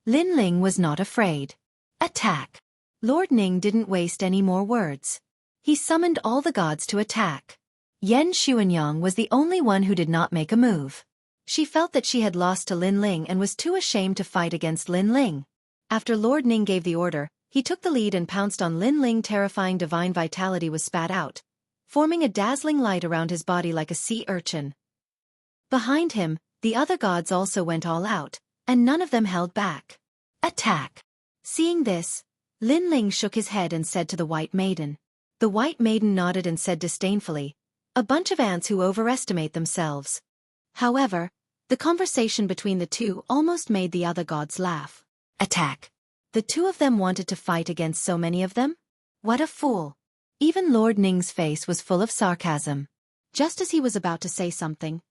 Lin Ling was not afraid. Attack. Lord Ning didn't waste any more words. He summoned all the gods to attack. Yan Xuanyang was the only one who did not make a move. She felt that she had lost to Lin Ling and was too ashamed to fight against Lin Ling. After Lord Ning gave the order, he took the lead and pounced on Lin Ling. Terrifying divine vitality was spat out, forming a dazzling light around his body like a sea urchin. Behind him, the other gods also went all out, and none of them held back. Attack! Seeing this, Lin Ling shook his head and said to the White Maiden. The White Maiden nodded and said disdainfully, A bunch of ants who overestimate themselves. However, the conversation between the two almost made the other gods laugh. Attack! The 2 of them wanted to fight against so many of them? What a fool! Even Lord Ning's face was full of sarcasm. Just as he was about to say something,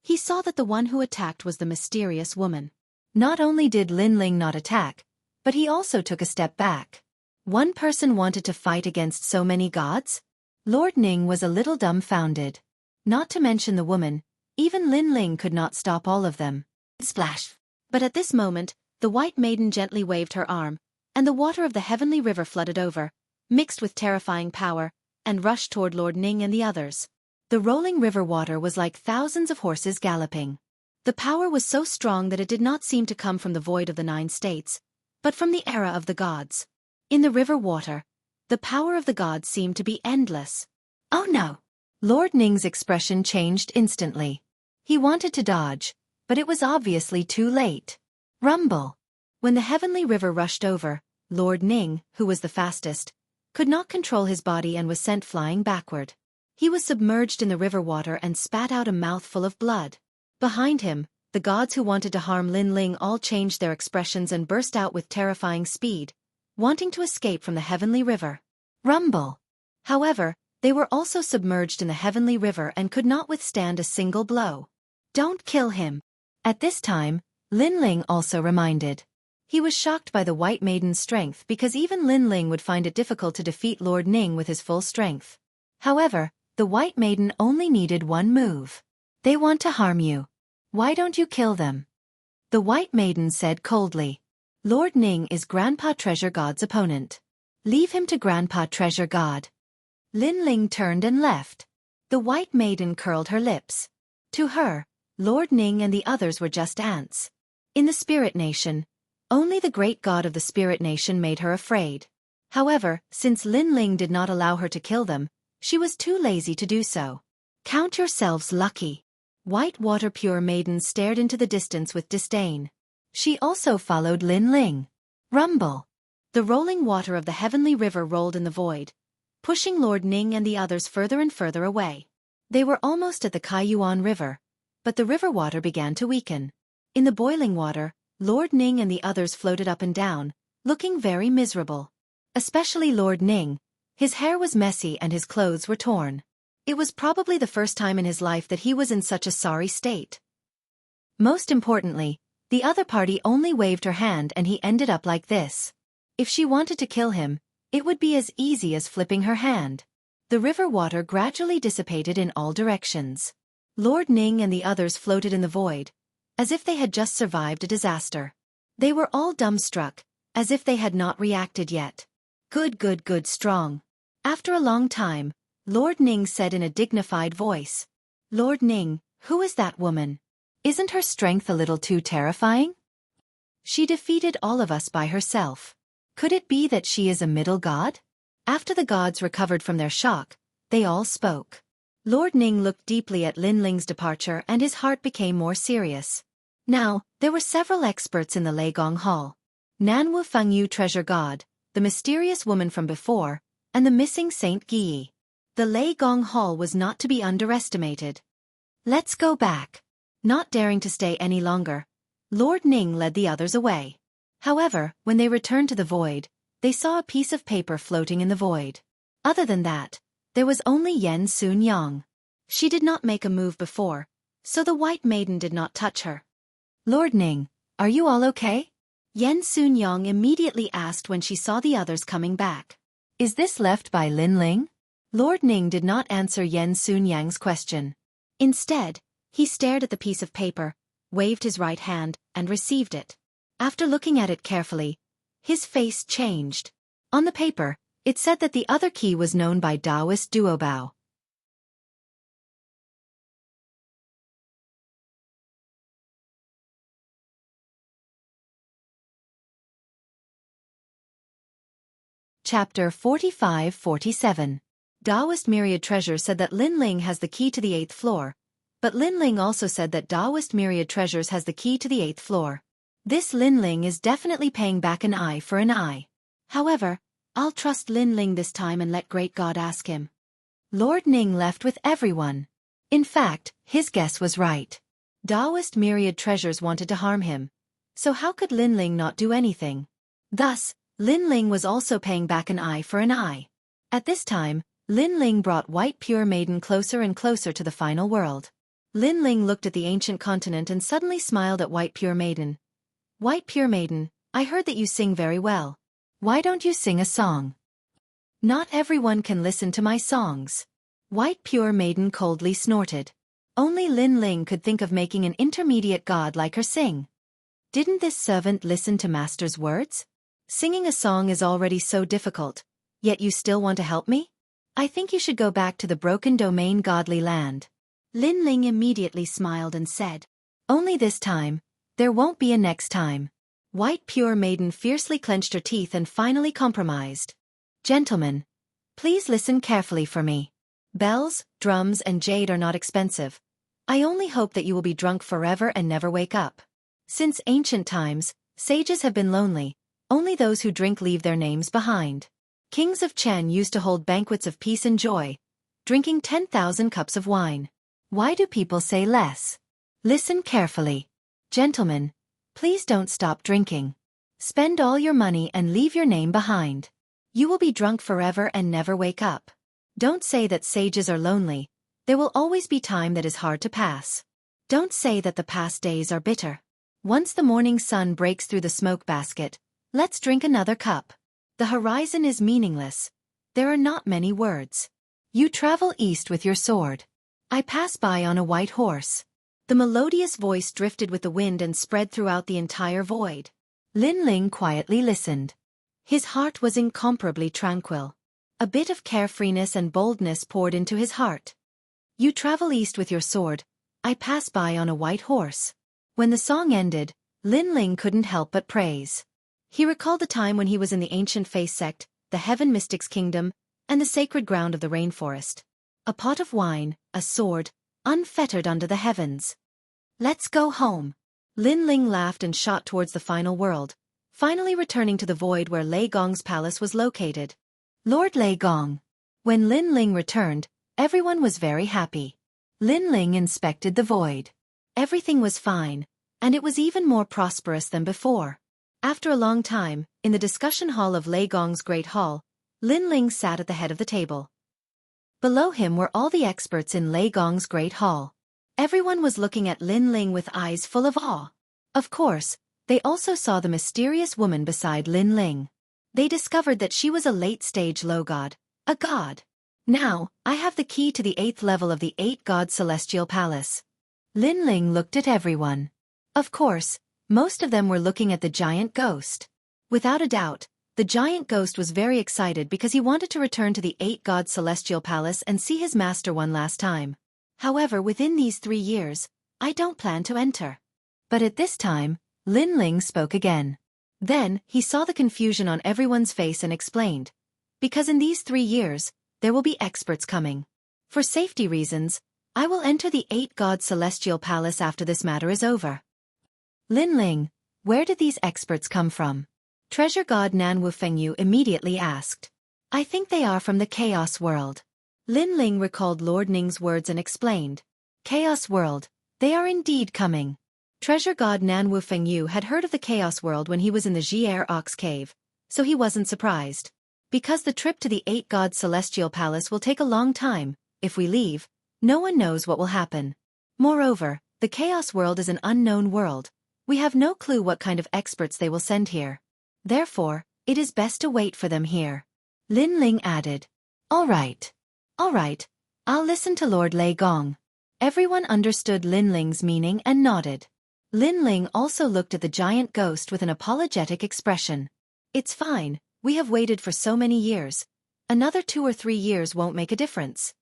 he saw that the one who attacked was the mysterious woman. Not only did Lin Ling not attack, but he also took a step back. One person wanted to fight against so many gods? Lord Ning was a little dumbfounded. Not to mention the woman, even Lin Ling could not stop all of them. Splash! But at this moment, the White Maiden gently waved her arm, and the water of the heavenly river flooded over, mixed with terrifying power, and rushed toward Lord Ning and the others. The rolling river water was like thousands of horses galloping. The power was so strong that it did not seem to come from the void of the 9 states, but from the era of the gods. In the river water, the power of the gods seemed to be endless. Oh no! Lord Ning's expression changed instantly. He wanted to dodge, but it was obviously too late. Rumble! When the heavenly river rushed over, Lord Ning, who was the fastest, could not control his body and was sent flying backward. He was submerged in the river water and spat out a mouthful of blood. Behind him, the gods who wanted to harm Lin Ling all changed their expressions and burst out with terrifying speed, wanting to escape from the heavenly river. Rumble! However, they were also submerged in the heavenly river and could not withstand a single blow. Don't kill him! At this time, Lin Ling also reminded. He was shocked by the White Maiden's strength because even Lin Ling would find it difficult to defeat Lord Ning with his full strength. However, the White Maiden only needed one move. They want to harm you. Why don't you kill them? The White Maiden said coldly. Lord Ning is Grandpa Treasure God's opponent. Leave him to Grandpa Treasure God. Lin Ling turned and left. The White Maiden curled her lips. To her, Lord Ning and the others were just ants. In the Spirit Nation, only the great god of the Spirit Nation made her afraid. However, since Lin Ling did not allow her to kill them, she was too lazy to do so. Count yourselves lucky. White Water Pure Maiden stared into the distance with disdain. She also followed Lin Ling. Rumble! The rolling water of the heavenly river rolled in the void, pushing Lord Ning and the others further and further away. They were almost at the Kaiyuan River, but the river water began to weaken. In the boiling water, Lord Ning and the others floated up and down, looking very miserable. Especially Lord Ning. His hair was messy and his clothes were torn. It was probably the first time in his life that he was in such a sorry state. Most importantly, the other party only waved her hand and he ended up like this. If she wanted to kill him, it would be as easy as flipping her hand. The river water gradually dissipated in all directions. Lord Ning and the others floated in the void, as if they had just survived a disaster. They were all dumbstruck, as if they had not reacted yet. Good, strong. After a long time, Lord Ning said in a dignified voice. Lord Ning, who is that woman? Isn't her strength a little too terrifying? She defeated all of us by herself. Could it be that she is a middle god? After the gods recovered from their shock, they all spoke. Lord Ning looked deeply at Lin Ling's departure and his heart became more serious. Now, there were several experts in the Leigong Hall. Nanwu Fengyu treasure god, the mysterious woman from before, and the missing Saint Guyi. The Leigong Hall was not to be underestimated. Let's go back. Not daring to stay any longer, Lord Ning led the others away. However, when they returned to the void, they saw a piece of paper floating in the void. Other than that, there was only Yen Sun Yang. She did not make a move before, so the White Maiden did not touch her. Lord Ning, are you all okay? Yen Sun Yang immediately asked when she saw the others coming back. Is this left by Lin Ling? Lord Ning did not answer Yen Sun Yang's question. Instead, he stared at the piece of paper, waved his right hand, and received it. After looking at it carefully, his face changed. On the paper, it said that the other key was known by Taoist Duobao. Chapter 45-47. Taoist Myriad Treasure said that Lin Ling has the key to the 8th floor, but Lin Ling also said that Taoist Myriad Treasures has the key to the 8th floor. This Lin Ling is definitely paying back an eye for an eye. However, I'll trust Lin Ling this time and let Great God ask him. Lord Ning left with everyone. In fact, his guess was right. Taoist Myriad Treasures wanted to harm him, so how could Lin Ling not do anything? Thus, Lin Ling was also paying back an eye for an eye. At this time, Lin Ling brought White Pure Maiden closer and closer to the final world. Lin Ling looked at the ancient continent and suddenly smiled at White Pure Maiden. White Pure Maiden, I heard that you sing very well. Why don't you sing a song? Not everyone can listen to my songs. White Pure Maiden coldly snorted. Only Lin Ling could think of making an intermediate god like her sing. Didn't this servant listen to Master's words? Singing a song is already so difficult, yet you still want to help me? I think you should go back to the broken domain godly land. Lin Ling immediately smiled and said, only this time, there won't be a next time. White Pure Maiden fiercely clenched her teeth and finally compromised. Gentlemen, please listen carefully for me. Bells, drums, and jade are not expensive. I only hope that you will be drunk forever and never wake up. Since ancient times, sages have been lonely. Only those who drink leave their names behind. Kings of Chen used to hold banquets of peace and joy, drinking 10,000 cups of wine. Why do people say less? Listen carefully. Gentlemen, please don't stop drinking. Spend all your money and leave your name behind. You will be drunk forever and never wake up. Don't say that sages are lonely. There will always be time that is hard to pass. Don't say that the past days are bitter. Once the morning sun breaks through the smoke basket, let's drink another cup. The horizon is meaningless. There are not many words. You travel east with your sword. I pass by on a white horse. The melodious voice drifted with the wind and spread throughout the entire void. Lin Ling quietly listened. His heart was incomparably tranquil. A bit of carefreeness and boldness poured into his heart. You travel east with your sword. I pass by on a white horse. When the song ended, Lin Ling couldn't help but praise. He recalled the time when he was in the ancient Face sect, the Heaven Mystics Kingdom, and the sacred ground of the rainforest. A pot of wine, a sword, unfettered under the heavens. Let's go home. Lin Ling laughed and shot towards the final world, finally returning to the void where Lei Gong's palace was located. Lord Lei Gong. When Lin Ling returned, everyone was very happy. Lin Ling inspected the void. Everything was fine, and it was even more prosperous than before. After a long time, in the discussion hall of Lei Gong's Great Hall, Lin Ling sat at the head of the table. Below him were all the experts in Lei Gong's Great Hall. Everyone was looking at Lin Ling with eyes full of awe. Of course, they also saw the mysterious woman beside Lin Ling. They discovered that she was a late-stage low god, a god. Now, I have the key to the 8th level of the 8-god celestial palace. Lin Ling looked at everyone. Of course, most of them were looking at the giant ghost. Without a doubt, the giant ghost was very excited because he wanted to return to the 8-god celestial palace and see his master one last time. However, within these 3 years, I don't plan to enter. But at this time, Lin Ling spoke again. Then, he saw the confusion on everyone's face and explained. because in these 3 years, there will be experts coming. For safety reasons, I will enter the 8-god celestial palace after this matter is over. Lin Ling, where did these experts come from? Treasure god Nan Wufengyu immediately asked. I think they are from the Chaos World. Lin Ling recalled Lord Ning's words and explained. Chaos World, they are indeed coming. Treasure god Nan Wufengyu had heard of the Chaos World when he was in the Xueqi cave, so he wasn't surprised. Because the trip to the 8-god celestial palace will take a long time, if we leave, no one knows what will happen. Moreover, the Chaos World is an unknown world. We have no clue what kind of experts they will send here. Therefore, it is best to wait for them here. Lin Ling added. All right, I'll listen to Lord Lei Gong. Everyone understood Lin Ling's meaning and nodded. Lin Ling also looked at the giant ghost with an apologetic expression. It's fine, we have waited for so many years. Another 2 or 3 years won't make a difference.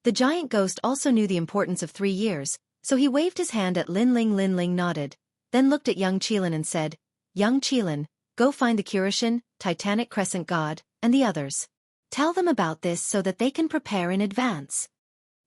The giant ghost also knew the importance of 3 years, so he waved his hand at Lin Ling. Lin Ling nodded, then looked at young Qilin and said, Young Qilin, go find the Kurishin, Titanic Crescent God, and the others. Tell them about this so that they can prepare in advance.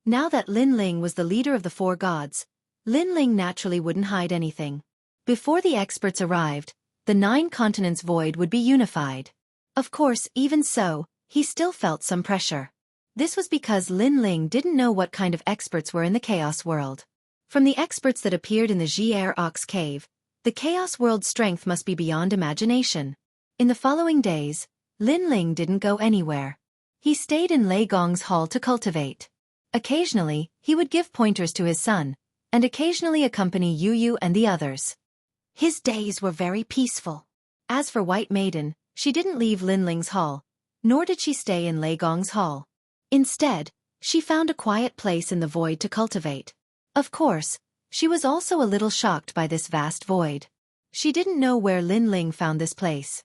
Now that Lin Ling was the leader of the 4 gods, Lin Ling naturally wouldn't hide anything. Before the experts arrived, the 9 continents void would be unified. Of course, even so, he still felt some pressure. This was because Lin Ling didn't know what kind of experts were in the Chaos World. From the experts that appeared in the Xueqi cave, the Chaos World's strength must be beyond imagination. In the following days, Lin Ling didn't go anywhere. He stayed in Lei Gong's hall to cultivate. Occasionally, he would give pointers to his son, and occasionally accompany Yu Yu and the others. His days were very peaceful. As for White Maiden, she didn't leave Lin Ling's hall, nor did she stay in Lei Gong's hall. Instead, she found a quiet place in the void to cultivate. Of course, she was also a little shocked by this vast void. She didn't know where Lin Ling found this place.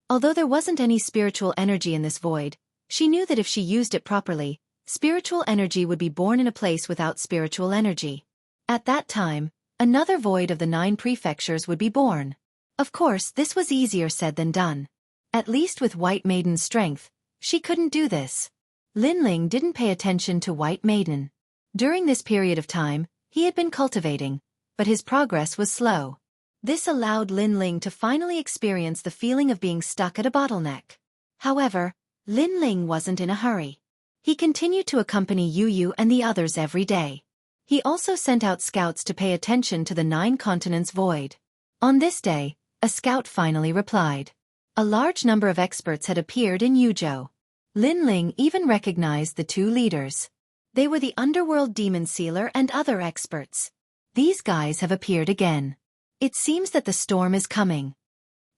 Although there wasn't any spiritual energy in this void, she knew that if she used it properly, spiritual energy would be born in a place without spiritual energy. At that time, another void of the 9 prefectures would be born. Of course, this was easier said than done. At least with White Maiden's strength, she couldn't do this. Lin Ling didn't pay attention to White Maiden. During this period of time, he had been cultivating, but his progress was slow. This allowed Lin Ling to finally experience the feeling of being stuck at a bottleneck. However, Lin Ling wasn't in a hurry. He continued to accompany Yu Yu and the others every day. He also sent out scouts to pay attention to the 9 continents void. On this day, a scout finally replied. A large number of experts had appeared in Yuzhou. Lin Ling even recognized the 2 leaders. They were the Underworld Demon Sealer and other experts. These guys have appeared again. It seems that the storm is coming.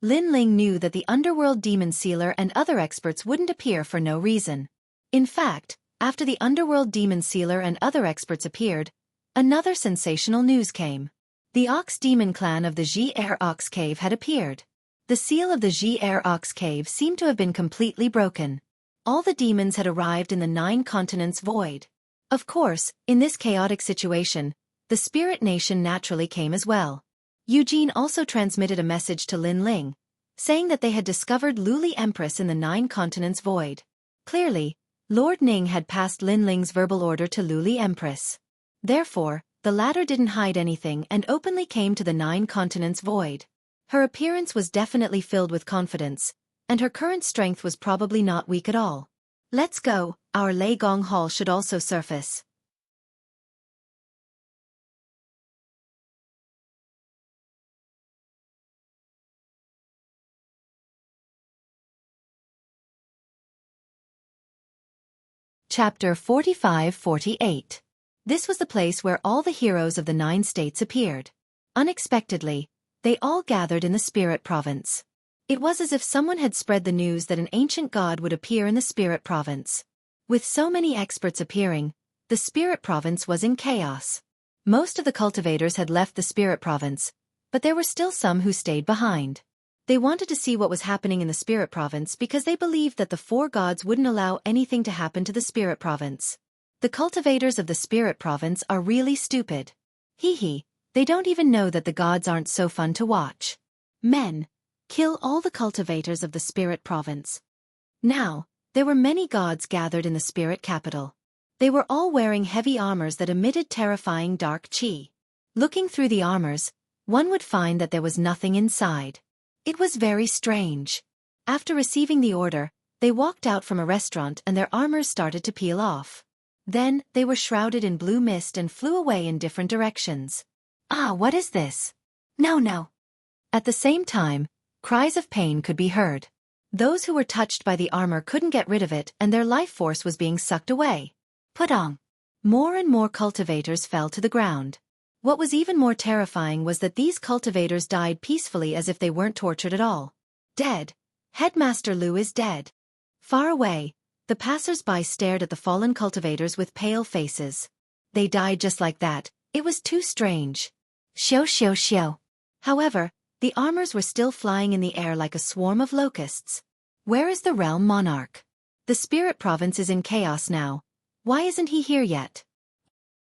Lin Ling knew that the Underworld Demon Sealer and other experts wouldn't appear for no reason. In fact, after the Underworld Demon Sealer and other experts appeared, another sensational news came. The Ox Demon clan of the Xueqi cave had appeared. The seal of the Xueqi cave seemed to have been completely broken. All the demons had arrived in the 9 continents void. Of course, in this chaotic situation, the Spirit Nation naturally came as well. Eugene also transmitted a message to Lin Ling, saying that they had discovered Luli Empress in the 9 continents void. Clearly, Lord Ning had passed Lin Ling's verbal order to Luli Empress. Therefore, the latter didn't hide anything and openly came to the 9 continents void. Her appearance was definitely filled with confidence, and her current strength was probably not weak at all. Let's go, our Lei Gong Hall should also surface. Chapter 45-48. This was the place where all the heroes of the 9 states appeared. Unexpectedly, they all gathered in the Spirit Province. It was as if someone had spread the news that an ancient god would appear in the Spirit Province. With so many experts appearing, the Spirit Province was in chaos. Most of the cultivators had left the Spirit Province, but there were still some who stayed behind. They wanted to see what was happening in the Spirit Province because they believed that the 4 gods wouldn't allow anything to happen to the Spirit Province. The cultivators of the Spirit Province are really stupid. Hee, they don't even know that the gods aren't so fun to watch. Men, kill all the cultivators of the Spirit Province. Now, There were many gods gathered in the spirit capital. They were all wearing heavy armors that emitted terrifying dark chi. Looking through the armors, one would find that there was nothing inside. It was very strange. After receiving the order, they walked out from a restaurant and their armors started to peel off. Then, they were shrouded in blue mist and flew away in different directions. Ah, what is this? No, no. At the same time, cries of pain could be heard. Those who were touched by the armor couldn't get rid of it and their life force was being sucked away. Pudong. More and more cultivators fell to the ground. What was even more terrifying was that these cultivators died peacefully as if they weren't tortured at all. Dead. Headmaster Liu is dead. Far away, the passers-by stared at the fallen cultivators with pale faces. They died just like that. It was too strange. Xiao xiao xiao. However, the armors were still flying in the air like a swarm of locusts. Where is the realm monarch? The spirit province is in chaos now. Why isn't he here yet?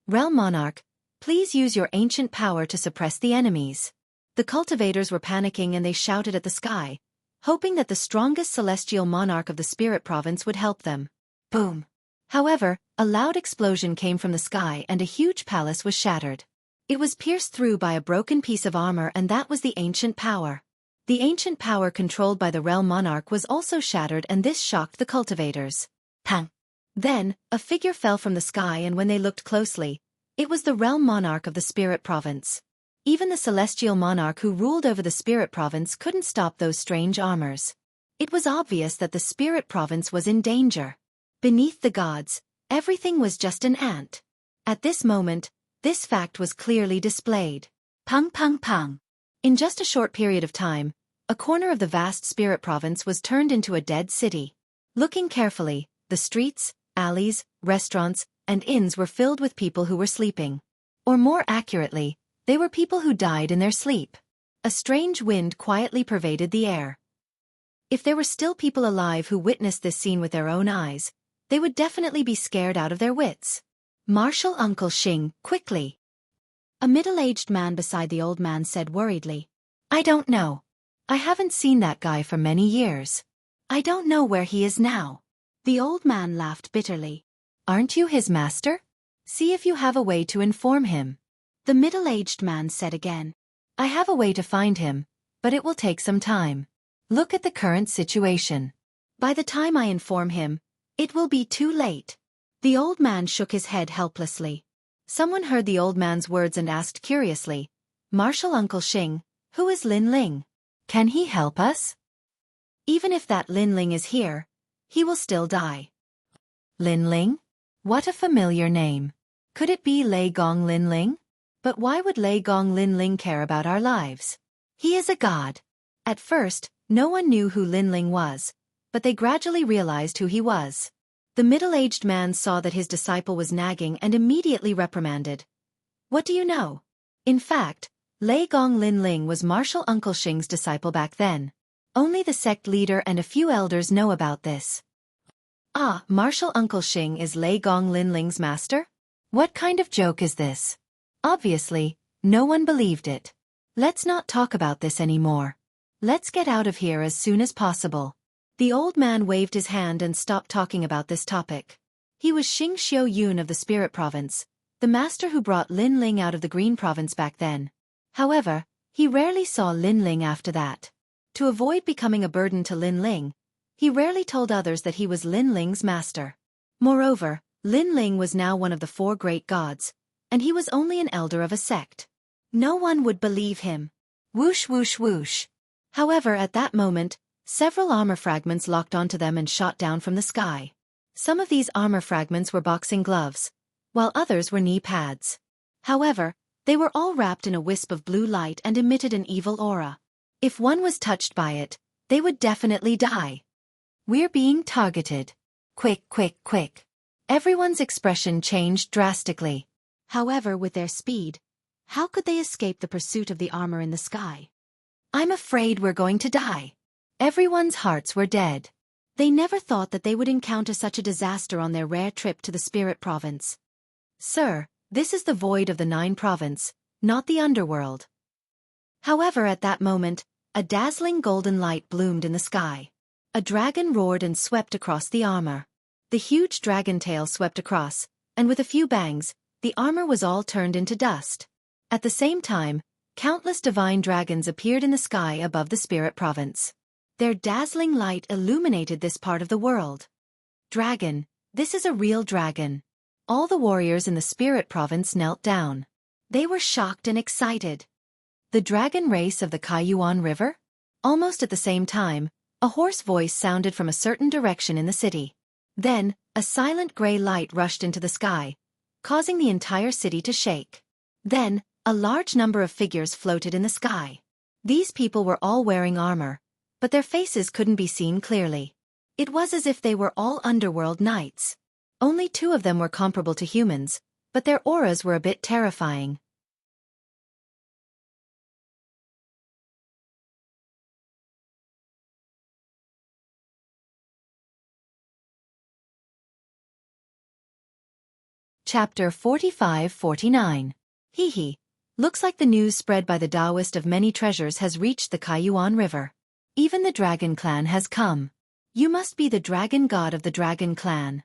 Realm monarch, please use your ancient power to suppress the enemies. The cultivators were panicking and they shouted at the sky, hoping that the strongest celestial monarch of the spirit province would help them. Boom. However, a loud explosion came from the sky and a huge palace was shattered. It was pierced through by a broken piece of armor and that was the ancient power. The ancient power controlled by the realm monarch was also shattered and this shocked the cultivators. Pang. Then, a figure fell from the sky and when they looked closely, it was the realm monarch of the spirit province. Even the celestial monarch who ruled over the spirit province couldn't stop those strange armors. It was obvious that the spirit province was in danger. Beneath the gods, everything was just an ant. At this moment, this fact was clearly displayed. Pang pang pang. In just a short period of time, a corner of the vast spirit province was turned into a dead city. Looking carefully, the streets, alleys, restaurants, and inns were filled with people who were sleeping. Or more accurately, they were people who died in their sleep. A strange wind quietly pervaded the air. If there were still people alive who witnessed this scene with their own eyes, they would definitely be scared out of their wits. Marshal Uncle Xing, quickly. A middle-aged man beside the old man said worriedly. I don't know. I haven't seen that guy for many years. I don't know where he is now. The old man laughed bitterly. Aren't you his master? See if you have a way to inform him. The middle-aged man said again. I have a way to find him, but it will take some time. Look at the current situation. By the time I inform him, it will be too late. The old man shook his head helplessly. Someone heard the old man's words and asked curiously, Marshal Uncle Xing, who is Lin Ling? Can he help us? Even if that Lin Ling is here, he will still die. Lin Ling? What a familiar name. Could it be Lei Gong Lin Ling? But why would Lei Gong Lin Ling care about our lives? He is a god. At first, no one knew who Lin Ling was, but they gradually realized who he was. The middle-aged man saw that his disciple was nagging and immediately reprimanded. What do you know? In fact, Lei Gong Lin Ling was Marshal Uncle Xing's disciple back then. Only the sect leader and a few elders know about this. Ah, Marshal Uncle Xing is Lei Gong Lin Ling's master? What kind of joke is this? Obviously, no one believed it. Let's not talk about this anymore. Let's get out of here as soon as possible. The old man waved his hand and stopped talking about this topic. He was Xing Xiao Yun of the Spirit Province, the master who brought Lin Ling out of the Green Province back then. However, he rarely saw Lin Ling after that. To avoid becoming a burden to Lin Ling, he rarely told others that he was Lin Ling's master. Moreover, Lin Ling was now one of the 4 great gods, and he was only an elder of a sect. No one would believe him. Whoosh whoosh whoosh. However, at that moment, several armor fragments locked onto them and shot down from the sky. Some of these armor fragments were boxing gloves, while others were knee pads. However, they were all wrapped in a wisp of blue light and emitted an evil aura. If one was touched by it, they would definitely die. We're being targeted. Quick, quick, quick. Everyone's expression changed drastically. However, with their speed, how could they escape the pursuit of the armor in the sky? I'm afraid we're going to die. Everyone's hearts were dead. They never thought that they would encounter such a disaster on their rare trip to the Spirit Province. Sir, this is the void of the 9 province, not the underworld. However, at that moment, a dazzling golden light bloomed in the sky. A dragon roared and swept across the armor. The huge dragon tail swept across, and with a few bangs, the armor was all turned into dust. At the same time, countless divine dragons appeared in the sky above the spirit province. Their dazzling light illuminated this part of the world. Dragon, this is a real dragon. All the warriors in the spirit province knelt down. They were shocked and excited. The dragon race of the Kaiyuan River? Almost at the same time, a hoarse voice sounded from a certain direction in the city. Then, a silent gray light rushed into the sky, causing the entire city to shake. Then, a large number of figures floated in the sky. These people were all wearing armor, but their faces couldn't be seen clearly. It was as if they were all underworld knights. Only 2 of them were comparable to humans, but their auras were a bit terrifying. Chapter 45-49. Hee. Looks like the news spread by the Taoist of many treasures has reached the Kaiyuan River. Even the Dragon Clan has come. You must be the dragon god of the Dragon Clan.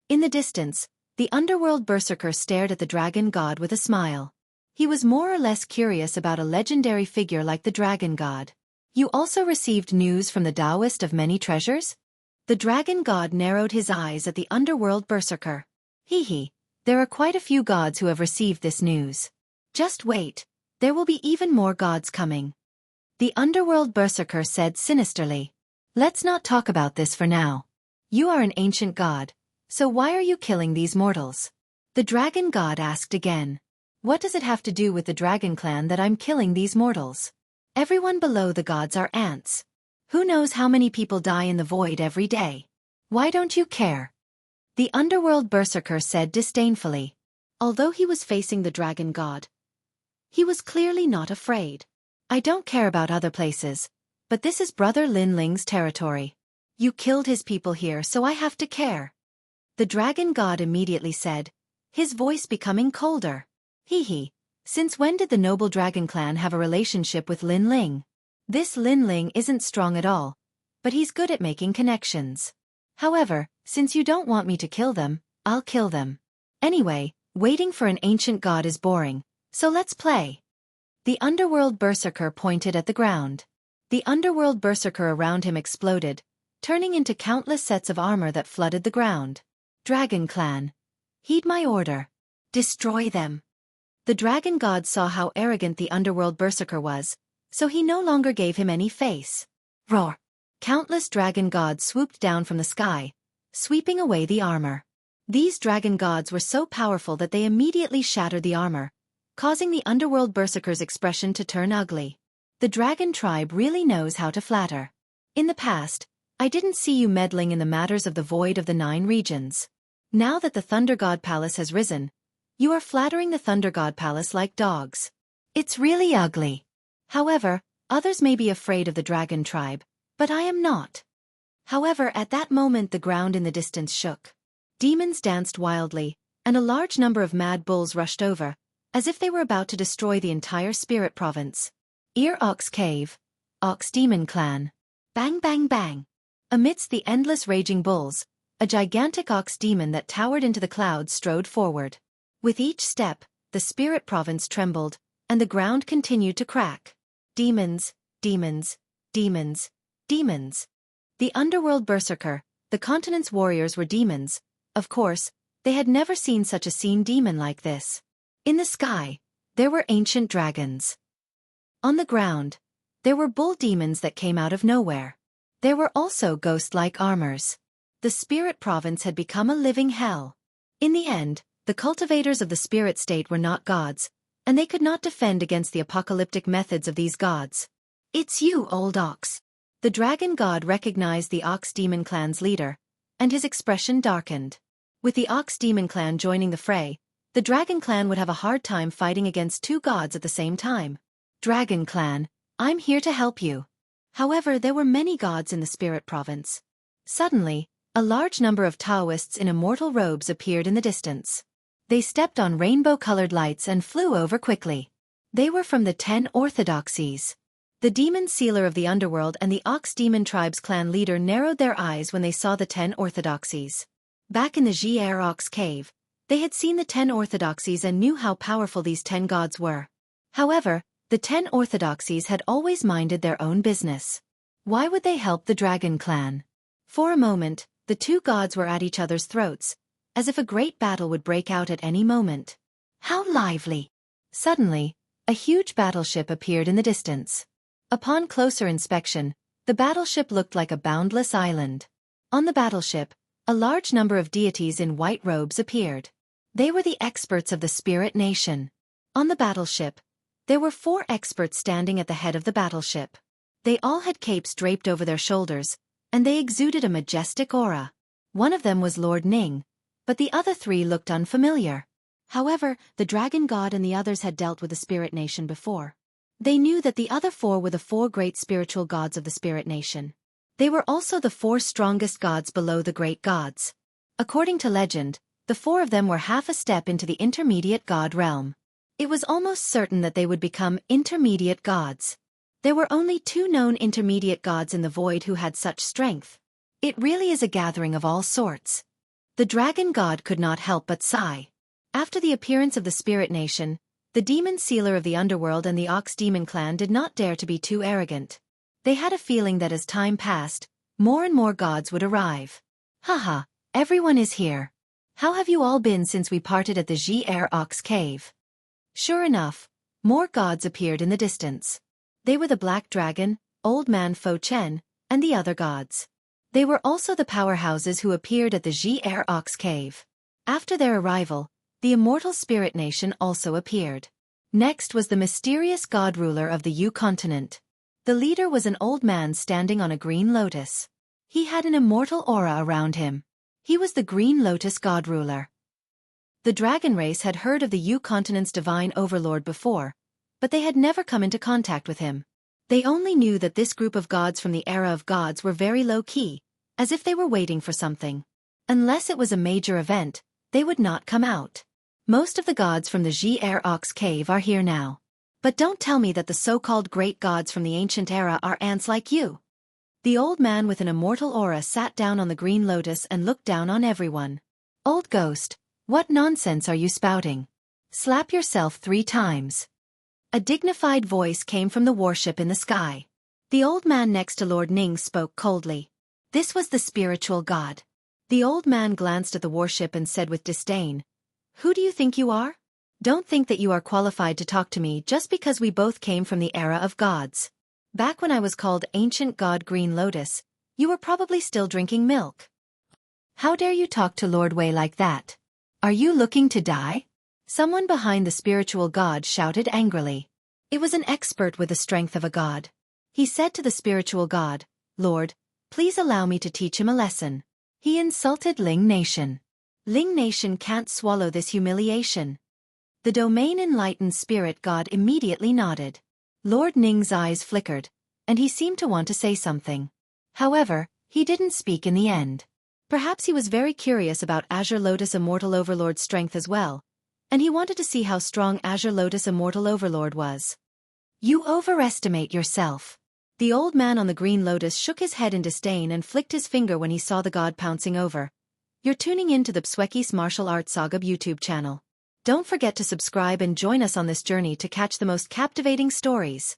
In the distance, the underworld berserker stared at the dragon god with a smile. He was more or less curious about a legendary figure like the dragon god. You also received news from the Taoist of many treasures? The dragon god narrowed his eyes at the underworld berserker. Hee. There are quite a few gods who have received this news. Just wait, there will be even more gods coming. The underworld berserker said sinisterly. Let's not talk about this for now. You are an ancient god, so why are you killing these mortals? The dragon god asked again. What does it have to do with the dragon clan that I'm killing these mortals? Everyone below the gods are ants. Who knows how many people die in the void every day? Why don't you care? The underworld berserker said disdainfully. Although he was facing the dragon god, he was clearly not afraid. I don't care about other places, but this is Brother Lin Ling's territory. You killed his people here, so I have to care. The dragon god immediately said, his voice becoming colder. Hee. Since when did the noble dragon clan have a relationship with Lin Ling? This Lin Ling isn't strong at all, but he's good at making connections. However, since you don't want me to kill them, I'll kill them. Anyway, waiting for an ancient god is boring, so let's play. The underworld berserker pointed at the ground. The underworld berserker around him exploded, turning into countless sets of armor that flooded the ground. Dragon clan. Heed my order. Destroy them. The dragon god saw how arrogant the underworld berserker was, so he no longer gave him any face. Roar. Countless dragon gods swooped down from the sky, sweeping away the armor. These dragon gods were so powerful that they immediately shattered the armor, causing the underworld berserker's expression to turn ugly. The dragon tribe really knows how to flatter. In the past, I didn't see you meddling in the matters of the void of the 9 regions. Now that the Thunder God Palace has risen, you are flattering the Thunder God Palace like dogs. It's really ugly. However, others may be afraid of the dragon tribe, but I am not. However, at that moment the ground in the distance shook. Demons danced wildly, and a large number of mad bulls rushed over, as if they were about to destroy the entire spirit province. Ear Ox Cave. Ox Demon Clan. Bang bang bang. Amidst the endless raging bulls, a gigantic ox demon that towered into the clouds strode forward. With each step, the spirit province trembled, and the ground continued to crack. Demons, demons, demons, demons. The underworld berserker, the continent's warriors were demons. Of course, they had never seen such a demon like this. In the sky, there were ancient dragons. On the ground, there were bull demons that came out of nowhere. There were also ghost-like armors. The spirit province had become a living hell. In the end, the cultivators of the spirit state were not gods, and they could not defend against the apocalyptic methods of these gods. It's you, old ox. The dragon god recognized the Ox Demon Clan's leader, and his expression darkened. With the Ox Demon Clan joining the fray, the Dragon Clan would have a hard time fighting against 2 gods at the same time. Dragon Clan, I'm here to help you. However, there were many gods in the spirit province. Suddenly, a large number of Taoists in immortal robes appeared in the distance. They stepped on rainbow-colored lights and flew over quickly. They were from the 10 orthodoxies. The demon sealer of the underworld and the Ox Demon tribe's clan leader narrowed their eyes when they saw the 10 orthodoxies. Back in the Xueqi cave, they had seen the 10 orthodoxies and knew how powerful these 10 gods were. However, the 10 orthodoxies had always minded their own business. Why would they help the dragon clan? For a moment, the two gods were at each other's throats, as if a great battle would break out at any moment. How lively! Suddenly, a huge battleship appeared in the distance. Upon closer inspection, the battleship looked like a boundless island. On the battleship, a large number of deities in white robes appeared. They were the experts of the spirit nation. On the battleship, there were 4 experts standing at the head of the battleship. They all had capes draped over their shoulders, and they exuded a majestic aura. One of them was Lord Ning, but the other 3 looked unfamiliar. However, the dragon god and the others had dealt with the spirit nation before. They knew that the other 4 were the 4 great spiritual gods of the spirit nation. They were also the 4 strongest gods below the great gods. According to legend, the 4 of them were half a step into the intermediate god realm. It was almost certain that they would become intermediate gods. There were only 2 known intermediate gods in the void who had such strength. It really is a gathering of all sorts. The dragon god could not help but sigh. After the appearance of the spirit nation, the demon sealer of the underworld and the Ox Demon clan did not dare to be too arrogant. They had a feeling that as time passed, more and more gods would arrive. Haha, everyone is here. How have you all been since we parted at the Xueqi cave? Sure enough, more gods appeared in the distance. They were the Black Dragon, Old Man Fo Chen, and the other gods. They were also the powerhouses who appeared at the Xueqi cave. After their arrival, the immortal spirit nation also appeared. Next was the mysterious god ruler of the Yu continent. The leader was an old man standing on a green lotus. He had an immortal aura around him. He was the Green Lotus god ruler. The dragon race had heard of the Yu continent's divine overlord before, but they had never come into contact with him. They only knew that this group of gods from the era of gods were very low-key, as if they were waiting for something. Unless it was a major event, they would not come out. Most of the gods from the Xueqi cave are here now. But don't tell me that the so-called great gods from the ancient era are ants like you. The old man with an immortal aura sat down on the green lotus and looked down on everyone. Old ghost, what nonsense are you spouting? Slap yourself 3 times. A dignified voice came from the warship in the sky. The old man next to Lord Ning spoke coldly. This was the spiritual god. The old man glanced at the warship and said with disdain, "Who do you think you are? Don't think that you are qualified to talk to me just because we both came from the era of gods. Back when I was called Ancient God Green Lotus, you were probably still drinking milk. How dare you talk to Lord Wei like that? Are you looking to die?" Someone behind the spiritual god shouted angrily. It was an expert with the strength of a god. He said to the spiritual god, "Lord, please allow me to teach him a lesson." He insulted Ling Nation. Ling Nation can't swallow this humiliation. The domain enlightened spirit god immediately nodded. Lord Ning's eyes flickered, and he seemed to want to say something. However, he didn't speak in the end. Perhaps he was very curious about Azure Lotus Immortal Overlord's strength as well, and he wanted to see how strong Azure Lotus Immortal Overlord was. You overestimate yourself. The old man on the green lotus shook his head in disdain and flicked his finger when he saw the god pouncing over. You're tuning in to the Xueqi's Martial Arts Saga YouTube channel. Don't forget to subscribe and join us on this journey to catch the most captivating stories.